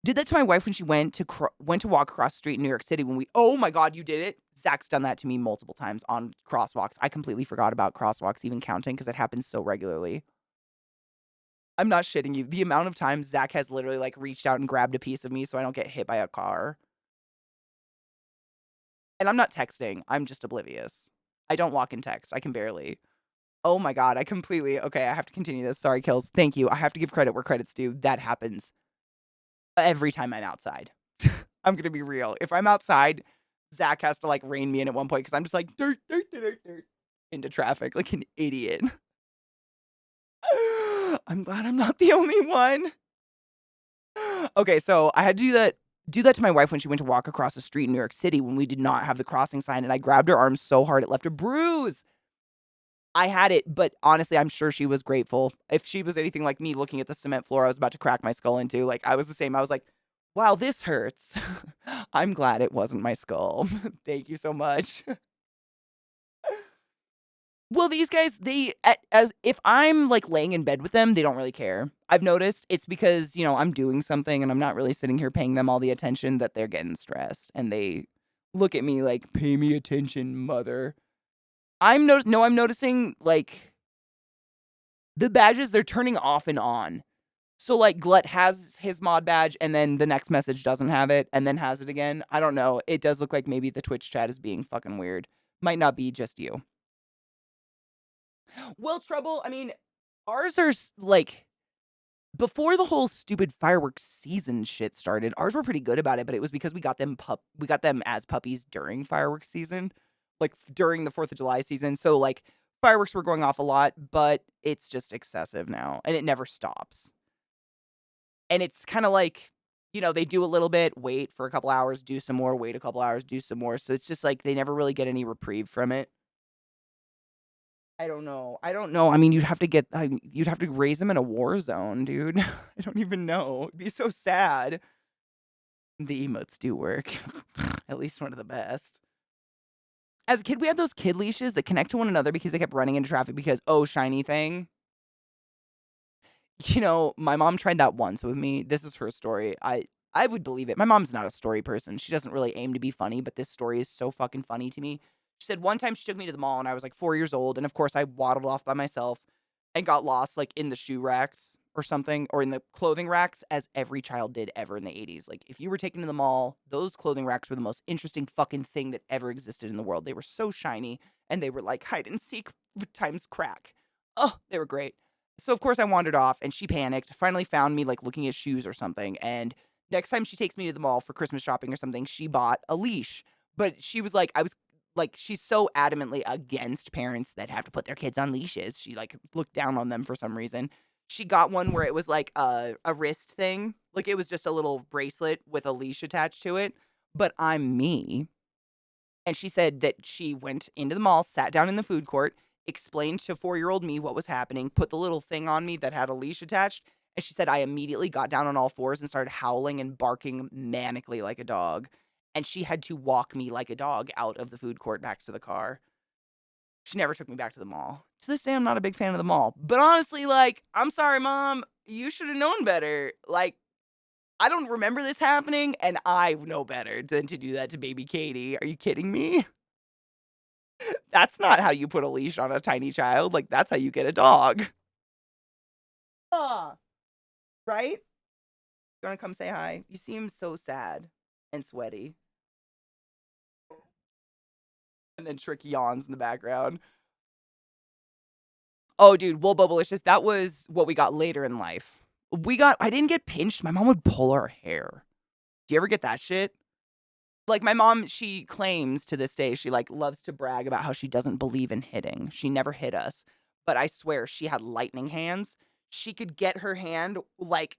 Did that to my wife when she went to walk across the street in New York City when we oh my god, you did it? Zach's done that to me multiple times on crosswalks. I completely forgot about crosswalks even counting because it happens so regularly. I'm not shitting you. The amount of times Zach has literally, like, reached out and grabbed a piece of me so I don't get hit by a car. And I'm not texting. I'm just oblivious. I don't walk and text. I can barely. Oh my god, I completely okay, I have to continue this. Sorry, Kills. Thank you. I have to give credit where credit's due. That happens every time I'm outside. I'm gonna be real. If I'm outside, Zach has to, like, rein me in at one point because I'm just like, dirt, dirt, dirt, dirt, dirt, into traffic like an idiot. I'm glad I'm not the only one. Okay, so I had to do that to my wife when she went to walk across the street in New York City when we did not have the crossing sign, and I grabbed her arm so hard it left a bruise. I had it, but honestly, I'm sure she was grateful. If she was anything like me looking at the cement floor I was about to crack my skull into, like, I was the same. I was like, "Wow, this hurts." I'm glad it wasn't my skull. Thank you so much. Well, these guys, as if I'm, like, laying in bed with them, they don't really care. I've noticed it's because, I'm doing something and I'm not really sitting here paying them all the attention that they're getting stressed, and they look at me like, "Pay me attention, mother." I'm noticing, like, the badges, they're turning off and on. So, like, Glut has his mod badge, and then the next message doesn't have it, and then has it again. I don't know. It does look like maybe the Twitch chat is being fucking weird. Might not be just you. Well, Trouble, I mean, ours are like before the whole stupid fireworks season shit started. Ours were pretty good about it, but it was because we got them as puppies during fireworks season, like during the 4th of July season. So like fireworks were going off a lot, but it's just excessive now and it never stops. And it's kind of like, they do a little bit, wait for a couple hours, do some more, wait a couple hours, do some more. So it's just like they never really get any reprieve from it. I don't know. I don't know. I mean, you'd have to raise him in a war zone, dude. I don't even know. It'd be so sad. The emotes do work. At least one of the best. As a kid, we had those kid leashes that connect to one another because they kept running into traffic because, oh, shiny thing. My mom tried that once with me. This is her story. I would believe it. My mom's not a story person. She doesn't really aim to be funny, but this story is so fucking funny to me. She said one time she took me to the mall and I was like 4 years old. And of course, I waddled off by myself and got lost like in the shoe racks or something, or in the clothing racks, as every child did ever in the 80s. Like, if you were taken to the mall, those clothing racks were the most interesting fucking thing that ever existed in the world. They were so shiny and they were like hide and seek times crack. Oh, they were great. So, of course, I wandered off and she panicked, finally found me like looking at shoes or something. And next time she takes me to the mall for Christmas shopping or something, she bought a leash. But she was like, she's so adamantly against parents that have to put their kids on leashes. She like looked down on them for some reason. She got one where it was like a wrist thing. Like it was just a little bracelet with a leash attached to it. But I'm me. And she said that she went into the mall, sat down in the food court, explained to 4-year-old me what was happening, put the little thing on me that had a leash attached. And she said I immediately got down on all fours and started howling and barking manically like a dog. And she had to walk me like a dog out of the food court back to the car. She never took me back to the mall. To this day, I'm not a big fan of the mall. But honestly, like, I'm sorry, Mom. You should have known better. Like, I don't remember this happening, and I know better than to do that to baby Katie. Are you kidding me? That's not how you put a leash on a tiny child. Like, that's how you get a dog. Right? You wanna come say hi? You seem so sad and sweaty. And then Trick yawns in the background. Oh, dude, Wool Bubblicious, that was what we got later in life. I didn't get pinched. My mom would pull our hair. Do you ever get that shit? Like, my mom, she claims to this day, she, like, loves to brag about how she doesn't believe in hitting. She never hit us, but I swear she had lightning hands. She could get her hand, like,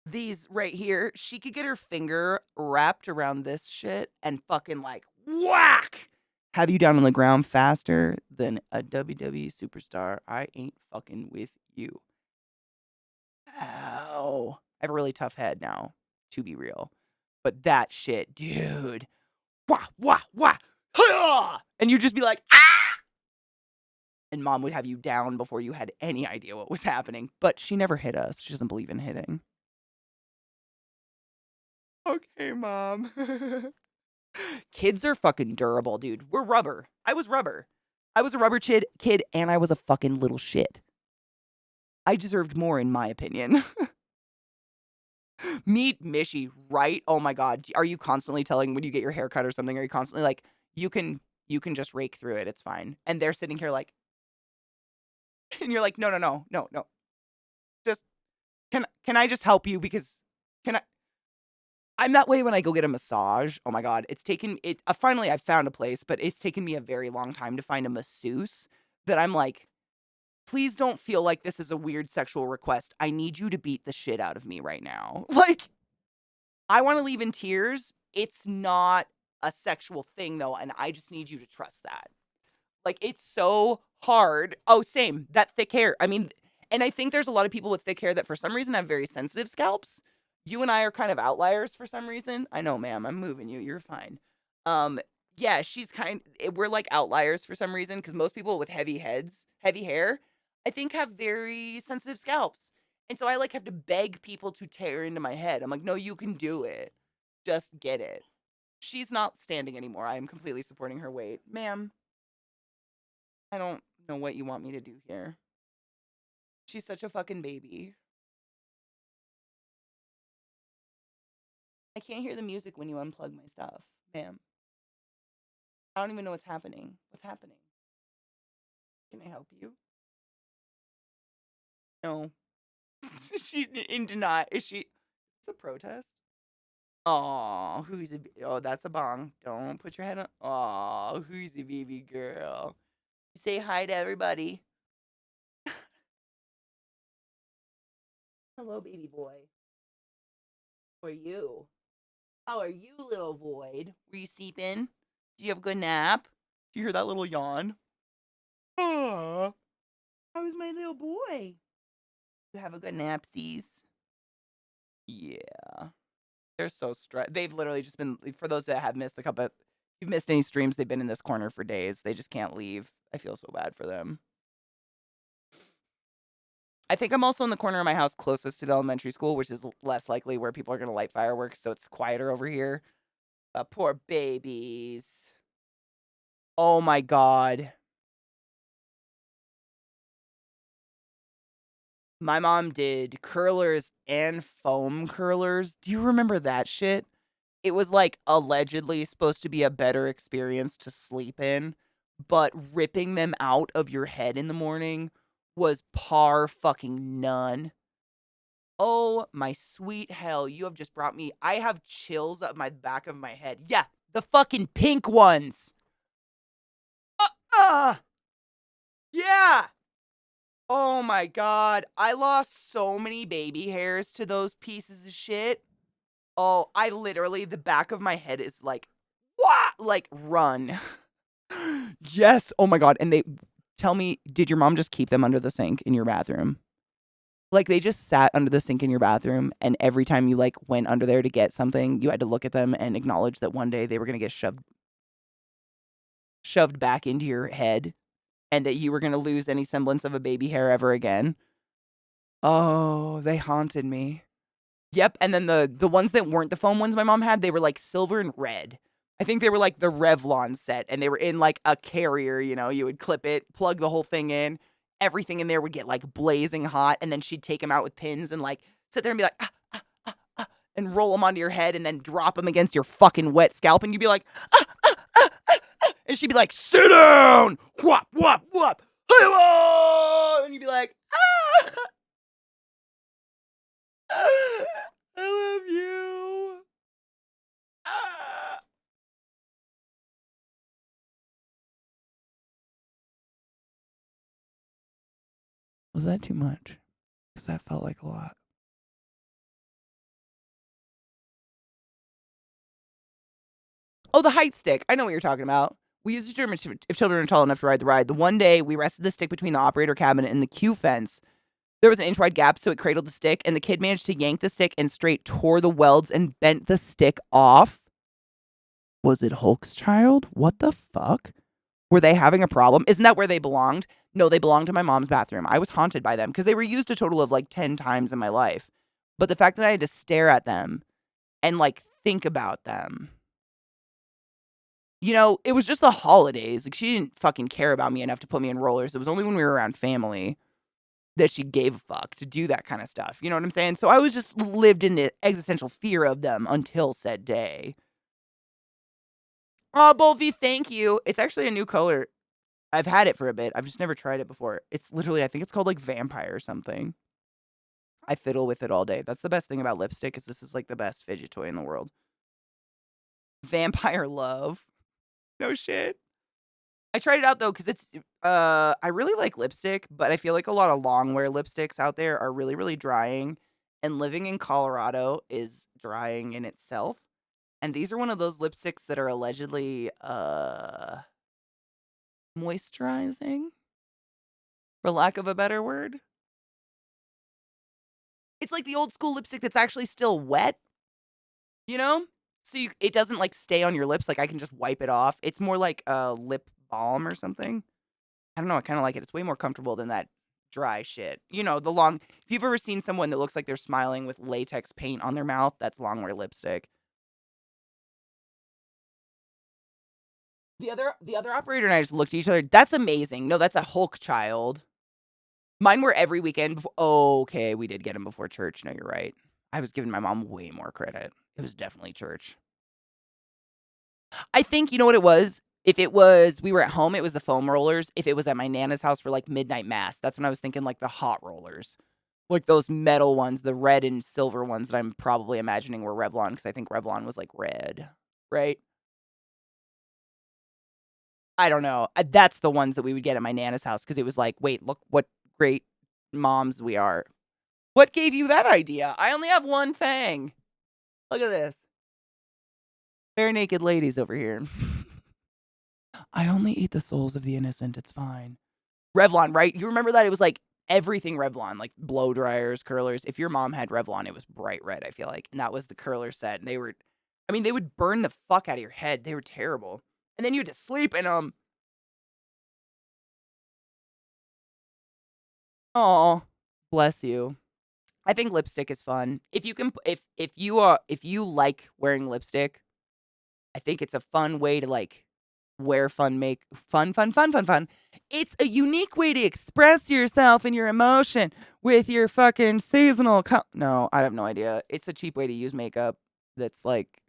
these right here, she could get her finger wrapped around this shit and fucking, like, whack! Have you down on the ground faster than a WWE superstar. I ain't fucking with you. Ow. I have a really tough head now, to be real. But that shit, dude. Wah, wah, wah. Ha! And you'd just be like, ah! And mom would have you down before you had any idea what was happening. But she never hit us. She doesn't believe in hitting. Okay, mom. Kids are fucking durable, dude. We're rubber. I was rubber. I was a rubber kid, and I was a fucking little shit. I deserved more, in my opinion. Meet Mishy, right? Oh my god. Are you constantly telling when you get your hair cut or something? Are you constantly like, you can just rake through it. It's fine. And they're sitting here like, and you're like, no. Just can I just help you because can I? I'm that way when I go get a massage. Oh my god, it's taken it. Finally, I've found a place, but it's taken me a very long time to find a masseuse that I'm like, please don't feel like this is a weird sexual request. I need you to beat the shit out of me right now. Like, I want to leave in tears. It's not a sexual thing though, and I just need you to trust that. Like, it's so hard. Oh, same. That thick hair. I mean, and I think there's a lot of people with thick hair that for some reason have very sensitive scalps. You and I are kind of outliers for some reason. I know, ma'am. I'm moving you. You're fine. Yeah, we're like outliers for some reason because most people with heavy hair, I think have very sensitive scalps. And so I like have to beg people to tear into my head. I'm like, no, you can do it. Just get it. She's not standing anymore. I am completely supporting her weight. Ma'am, I don't know what you want me to do here. She's such a fucking baby. I can't hear the music when you unplug my stuff, ma'am. I don't even know what's happening. What's happening? Can I help you? No. Is she in denial? Is she? It's a protest. Oh, oh, that's a bong. Don't put your head on. Oh, who's a baby girl? Say hi to everybody. Hello, baby boy. How are you? How are you, little void? Were you sleeping? Did you have a good nap? Do you hear that little yawn? Aw, how was my little boy? You have a good napsies? Yeah. They're so stressed. They've literally just been, for those that have missed the couple, if you've missed any streams, they've been in this corner for days. They just can't leave. I feel so bad for them. I think I'm also in the corner of my house closest to the elementary school, which is less likely where people are going to light fireworks, so it's quieter over here. Poor babies. Oh my god. My mom did curlers and foam curlers. Do you remember that shit? It was, like, allegedly supposed to be a better experience to sleep in, but ripping them out of your head in the morning was par fucking none. Oh, my sweet hell, you have just brought me I have chills up my back of my head. Yeah, the fucking pink ones. Uh, yeah. Oh my god, I lost so many baby hairs to those pieces of shit. Oh, I literally the back of my head is like, "What?" Like, run. Yes, oh my god, and they tell me, did your mom just keep them under the sink in your bathroom? Like, they just sat under the sink in your bathroom, and every time you, like, went under there to get something, you had to look at them and acknowledge that one day they were gonna get shoved back into your head, and that you were gonna lose any semblance of a baby hair ever again. Oh, they haunted me. Yep, and then the ones that weren't the foam ones my mom had, they were, like, silver and red. I think they were, like, the Revlon set, and they were in, like, a carrier, you would clip it, plug the whole thing in, everything in there would get, like, blazing hot, and then she'd take them out with pins and, like, sit there and be like, "Ah, ah, ah, ah," and roll them onto your head and then drop them against your fucking wet scalp, and you'd be like, "Ah, ah, ah, ah, ah," and she'd be like, "Sit down! Whop, whop, whop! Hi-ya!" And you'd be like, "Ah! I love you." Ah. Was that too much? Because that felt like a lot. Oh, the height stick. I know what you're talking about. We use it to determine if children are tall enough to ride the ride. The one day we rested the stick between the operator cabinet and the queue fence. There was an inch wide gap, so it cradled the stick, and the kid managed to yank the stick and straight tore the welds and bent the stick off. Was it Hulk's child? What the fuck? Were they having a problem? Isn't that where they belonged? No, they belonged to my mom's bathroom. I was haunted by them because they were used a total of like 10 times in my life. But the fact that I had to stare at them and like think about them, it was just the holidays. Like she didn't fucking care about me enough to put me in rollers. It was only when we were around family that she gave a fuck to do that kind of stuff. You know what I'm saying? So I was just lived in the existential fear of them until said day. Oh, Bolvie, thank you. It's actually a new color. I've had it for a bit. I've just never tried it before. It's literally, I think it's called like vampire or something. I fiddle with it all day. That's the best thing about lipstick is this is like the best fidget toy in the world. Vampire love. No shit. I tried it out though because it's I really like lipstick, but I feel like a lot of long wear lipsticks out there are really, really drying. And living in Colorado is drying in itself. And these are one of those lipsticks that are allegedly moisturizing, for lack of a better word. It's like the old school lipstick that's actually still wet, you know? So it doesn't like stay on your lips. Like I can just wipe it off. It's more like a lip balm or something. I don't know. I kind of like it. It's way more comfortable than that dry shit. If you've ever seen someone that looks like they're smiling with latex paint on their mouth, that's long wear lipstick. The other operator and I just looked at each other. That's amazing. No, that's a Hulk child. Mine were every weekend before. Oh, okay, we did get them before church. No, you're right. I was giving my mom way more credit. It was definitely church. I think you know what it was? If it was we were at home, it was the foam rollers. If it was at my Nana's house for like midnight mass, that's when I was thinking like the hot rollers. Like those metal ones, the red and silver ones that I'm probably imagining were Revlon because I think Revlon was like red, right? I don't know. That's the ones that we would get at my Nana's house because it was like, wait, look what great moms we are. What gave you that idea? I only have one thing. Look at this. Bare naked ladies over here. I only eat the souls of the innocent. It's fine. Revlon, right? You remember that? It was like everything Revlon, like blow dryers, curlers. If your mom had Revlon, it was bright red, I feel like. And that was the curler set. And they would burn the fuck out of your head. They were terrible. And then you had to sleep in them. Oh, bless you. I think lipstick is fun. If you can, if you like wearing lipstick, I think it's a fun way to like wear fun, make fun, fun, fun, fun, fun. It's a unique way to express yourself and your emotion with your fucking seasonal. No, I have no idea. It's a cheap way to use makeup. That's like,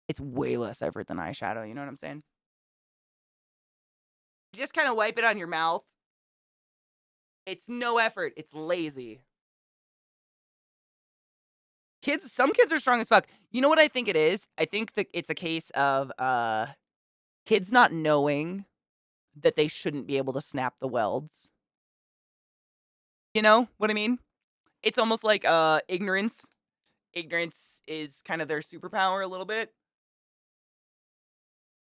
it's way less effort than eyeshadow. You know what I'm saying? You just kind of wipe it on your mouth. It's no effort. It's lazy. Some kids are strong as fuck. You know what I think it is? I think that it's a case of kids not knowing that they shouldn't be able to snap the welds. You know what I mean? It's almost like ignorance. Ignorance is kind of their superpower a little bit.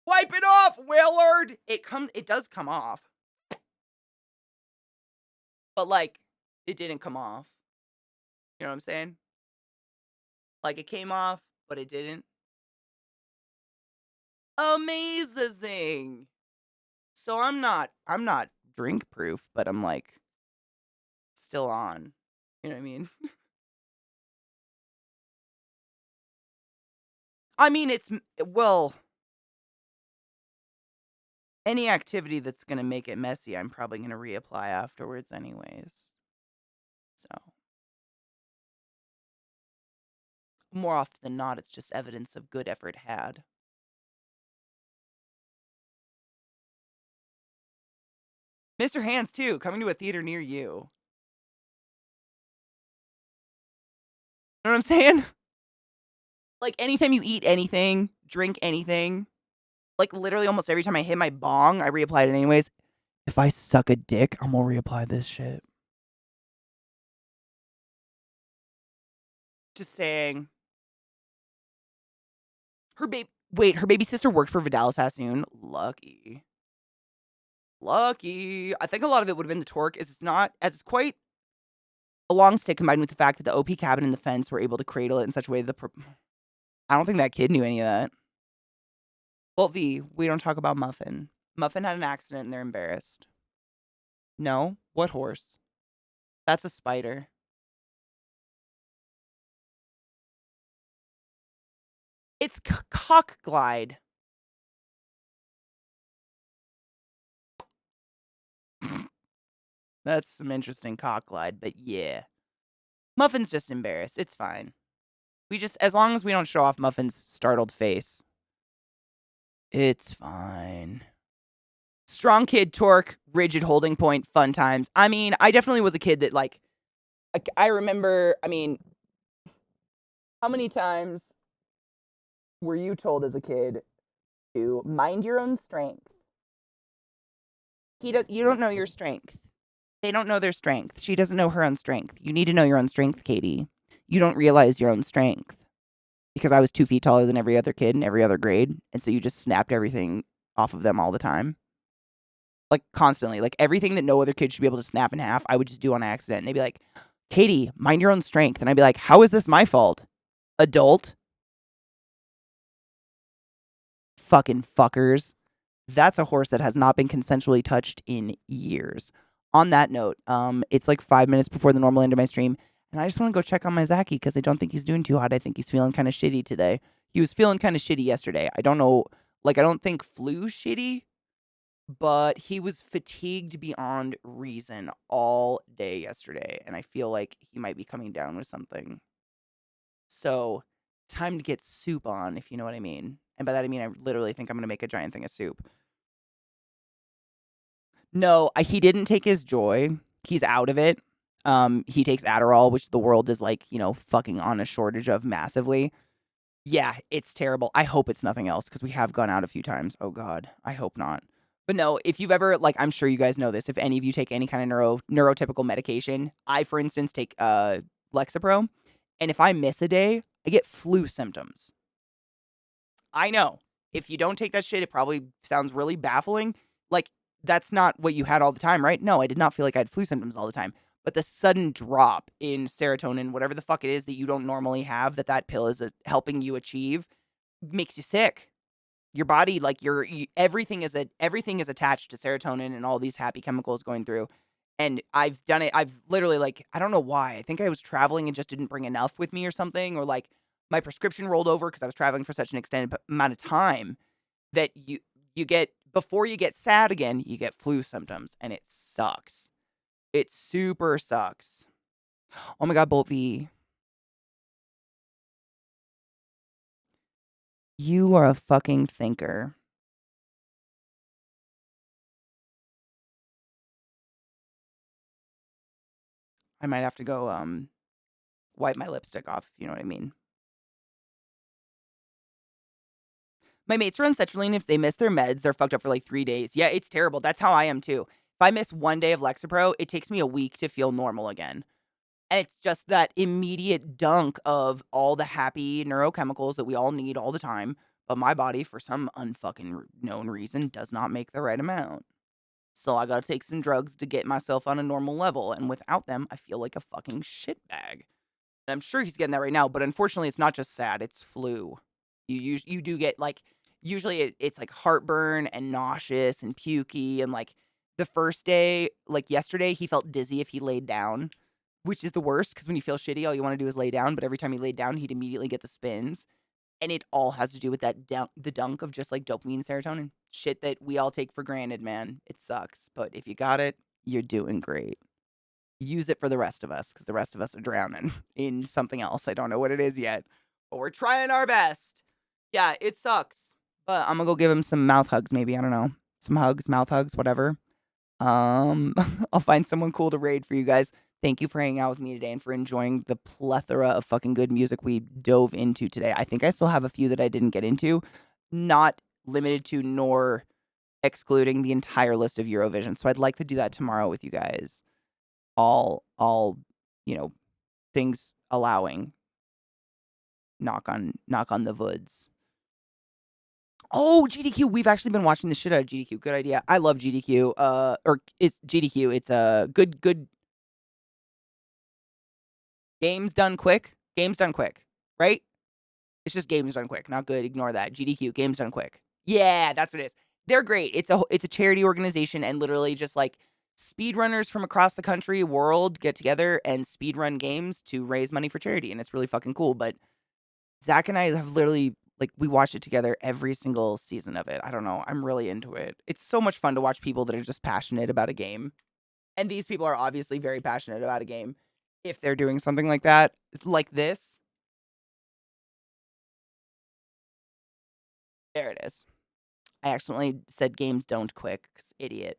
Wipe it off, Willard. It does come off. But like it didn't come off. You know what I'm saying? Like it came off, but it didn't. Amazing. So I'm not drink proof, but I'm like still on. You know what I mean? I mean, well, any activity that's going to make it messy, I'm probably going to reapply afterwards anyways. So, more often than not, it's just evidence of good effort had. Mr. Hands 2, coming to a theater near you. You know what I'm saying? Like, anytime you eat anything, drink anything, like, literally almost every time I hit my bong, I reapply it anyways. If I suck a dick, I'm gonna reapply this shit. Just saying. Her baby sister worked for Vidal Sassoon. Lucky. I think a lot of it would have been the torque, it's quite a long stick combined with the fact that the OP cabin and the fence were able to cradle it in such a way that I don't think that kid knew any of that. Well, V, we don't talk about Muffin. Muffin had an accident and they're embarrassed. No? What horse? That's a spider. It's cock glide. That's some interesting cock glide, but yeah. Muffin's just embarrassed. It's fine. As long as we don't show off Muffin's startled face. It's fine. Strong kid, torque, rigid holding point, fun times. I mean, I definitely was a kid that, like, I remember, I mean, how many times were you told as a kid to mind your own strength? You don't know your strength. They don't know their strength. She doesn't know her own strength. You need to know your own strength, Katie. You don't realize your own strength. Because I was 2 feet taller than every other kid in every other grade, and so you just snapped everything off of them all the time. Like, constantly. Like, everything that no other kid should be able to snap in half, I would just do on accident. And they'd be like, Katie, mind your own strength. And I'd be like, how is this my fault? Adult? Fucking fuckers. That's a horse that has not been consensually touched in years. On that note, it's like 5 minutes before the normal end of my stream, and I just want to go check on my Zachy because I don't think he's doing too hot. I think he's feeling kind of shitty today. He was feeling kind of shitty yesterday. I don't know, like, I don't think flu shitty, but he was fatigued beyond reason all day yesterday, and I feel like he might be coming down with something. So, time to get soup on, if you know what I mean. And by that I mean I literally think I'm going to make a giant thing of soup. No, he didn't take his joy. He's out of it. He takes Adderall, which the world is, like, fucking on a shortage of massively. Yeah, it's terrible. I hope it's nothing else because we have gone out a few times. Oh God, I hope not. But no, if you've ever, like, I'm sure you guys know this. If any of you take any kind of neurotypical medication, I, for instance, take Lexapro, and if I miss a day, I get flu symptoms. I know. If you don't take that shit, it probably sounds really baffling. Like, that's not what you had all the time, right? No, I did not feel like I had flu symptoms all the time. But the sudden drop in serotonin, whatever the fuck it is that you don't normally have, that pill is helping you achieve, makes you sick. Your body, like, everything is attached to serotonin and all these happy chemicals going through. And I've done it. I've literally, like, I don't know why. I think I was traveling and just didn't bring enough with me or something, or like my prescription rolled over because I was traveling for such an extended amount of time that you get, before you get sad again, you get flu symptoms, and it sucks. It super sucks. Oh my God, Bolt V. You are a fucking thinker. I might have to go wipe my lipstick off, if you know what I mean. My mates are on sertraline. If they miss their meds, they're fucked up for like 3 days. Yeah, it's terrible. That's how I am too. If I miss 1 day of Lexapro, it takes me a week to feel normal again. And it's just that immediate dunk of all the happy neurochemicals that we all need all the time. But my body, for some unfucking known reason, does not make the right amount. So I gotta take some drugs to get myself on a normal level. And without them, I feel like a fucking shitbag. And I'm sure he's getting that right now. But unfortunately, it's not just sad. It's flu. You do get, like, usually it's like heartburn and nauseous and pukey. And like the first day, like yesterday, he felt dizzy if he laid down, which is the worst because when you feel shitty, all you want to do is lay down. But every time he laid down, he'd immediately get the spins. And it all has to do with the dunk of just like dopamine, serotonin. Shit that we all take for granted, man. It sucks. But if you got it, you're doing great. Use it for the rest of us because the rest of us are drowning in something else. I don't know what it is yet, but we're trying our best. Yeah, it sucks. But I'm gonna go give him some mouth hugs, maybe. I don't know. Some hugs, mouth hugs, whatever. I'll find someone cool to raid for you guys. Thank you for hanging out with me today and for enjoying the plethora of fucking good music we dove into today. I think I still have a few that I didn't get into, not limited to nor excluding the entire list of Eurovision. So I'd like to do that tomorrow with you guys. All, things allowing. Knock on the woods. Oh, GDQ. We've actually been watching the shit out of GDQ. Good idea. I love GDQ. Or it's GDQ. It's a good games done quick. Games done quick, right? It's just games done quick. Not good. Ignore that. GDQ. Games done quick. Yeah, that's what it is. They're great. It's a charity organization and literally just like speedrunners from across the country, world get together and speedrun games to raise money for charity, and it's really fucking cool. But Zach and I have literally we watch it together every single season of it. I don't know. I'm really into it. It's so much fun to watch people that are just passionate about a game. And these people are obviously very passionate about a game. If they're doing something like that, it's like this. There it is. I accidentally said games don't quick, 'cause idiot.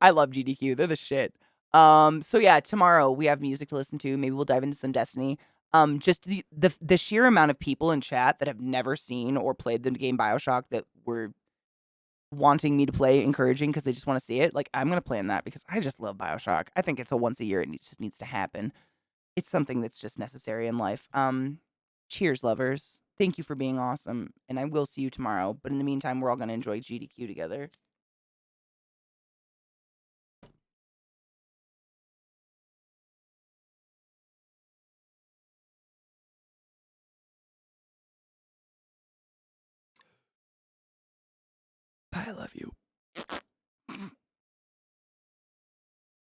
I love GDQ. They're the shit. So yeah, tomorrow we have music to listen to. Maybe we'll dive into some Destiny. Just the sheer amount of people in chat that have never seen or played the game BioShock that were wanting me to play, encouraging because they just want to see it. Like, I'm gonna plan that because I just love BioShock. I think it's a once a year. It just needs to happen. It's something that's just necessary in life. Cheers, lovers. Thank you for being awesome, and I will see you tomorrow. But in the meantime, we're all gonna enjoy GDQ together. I love you.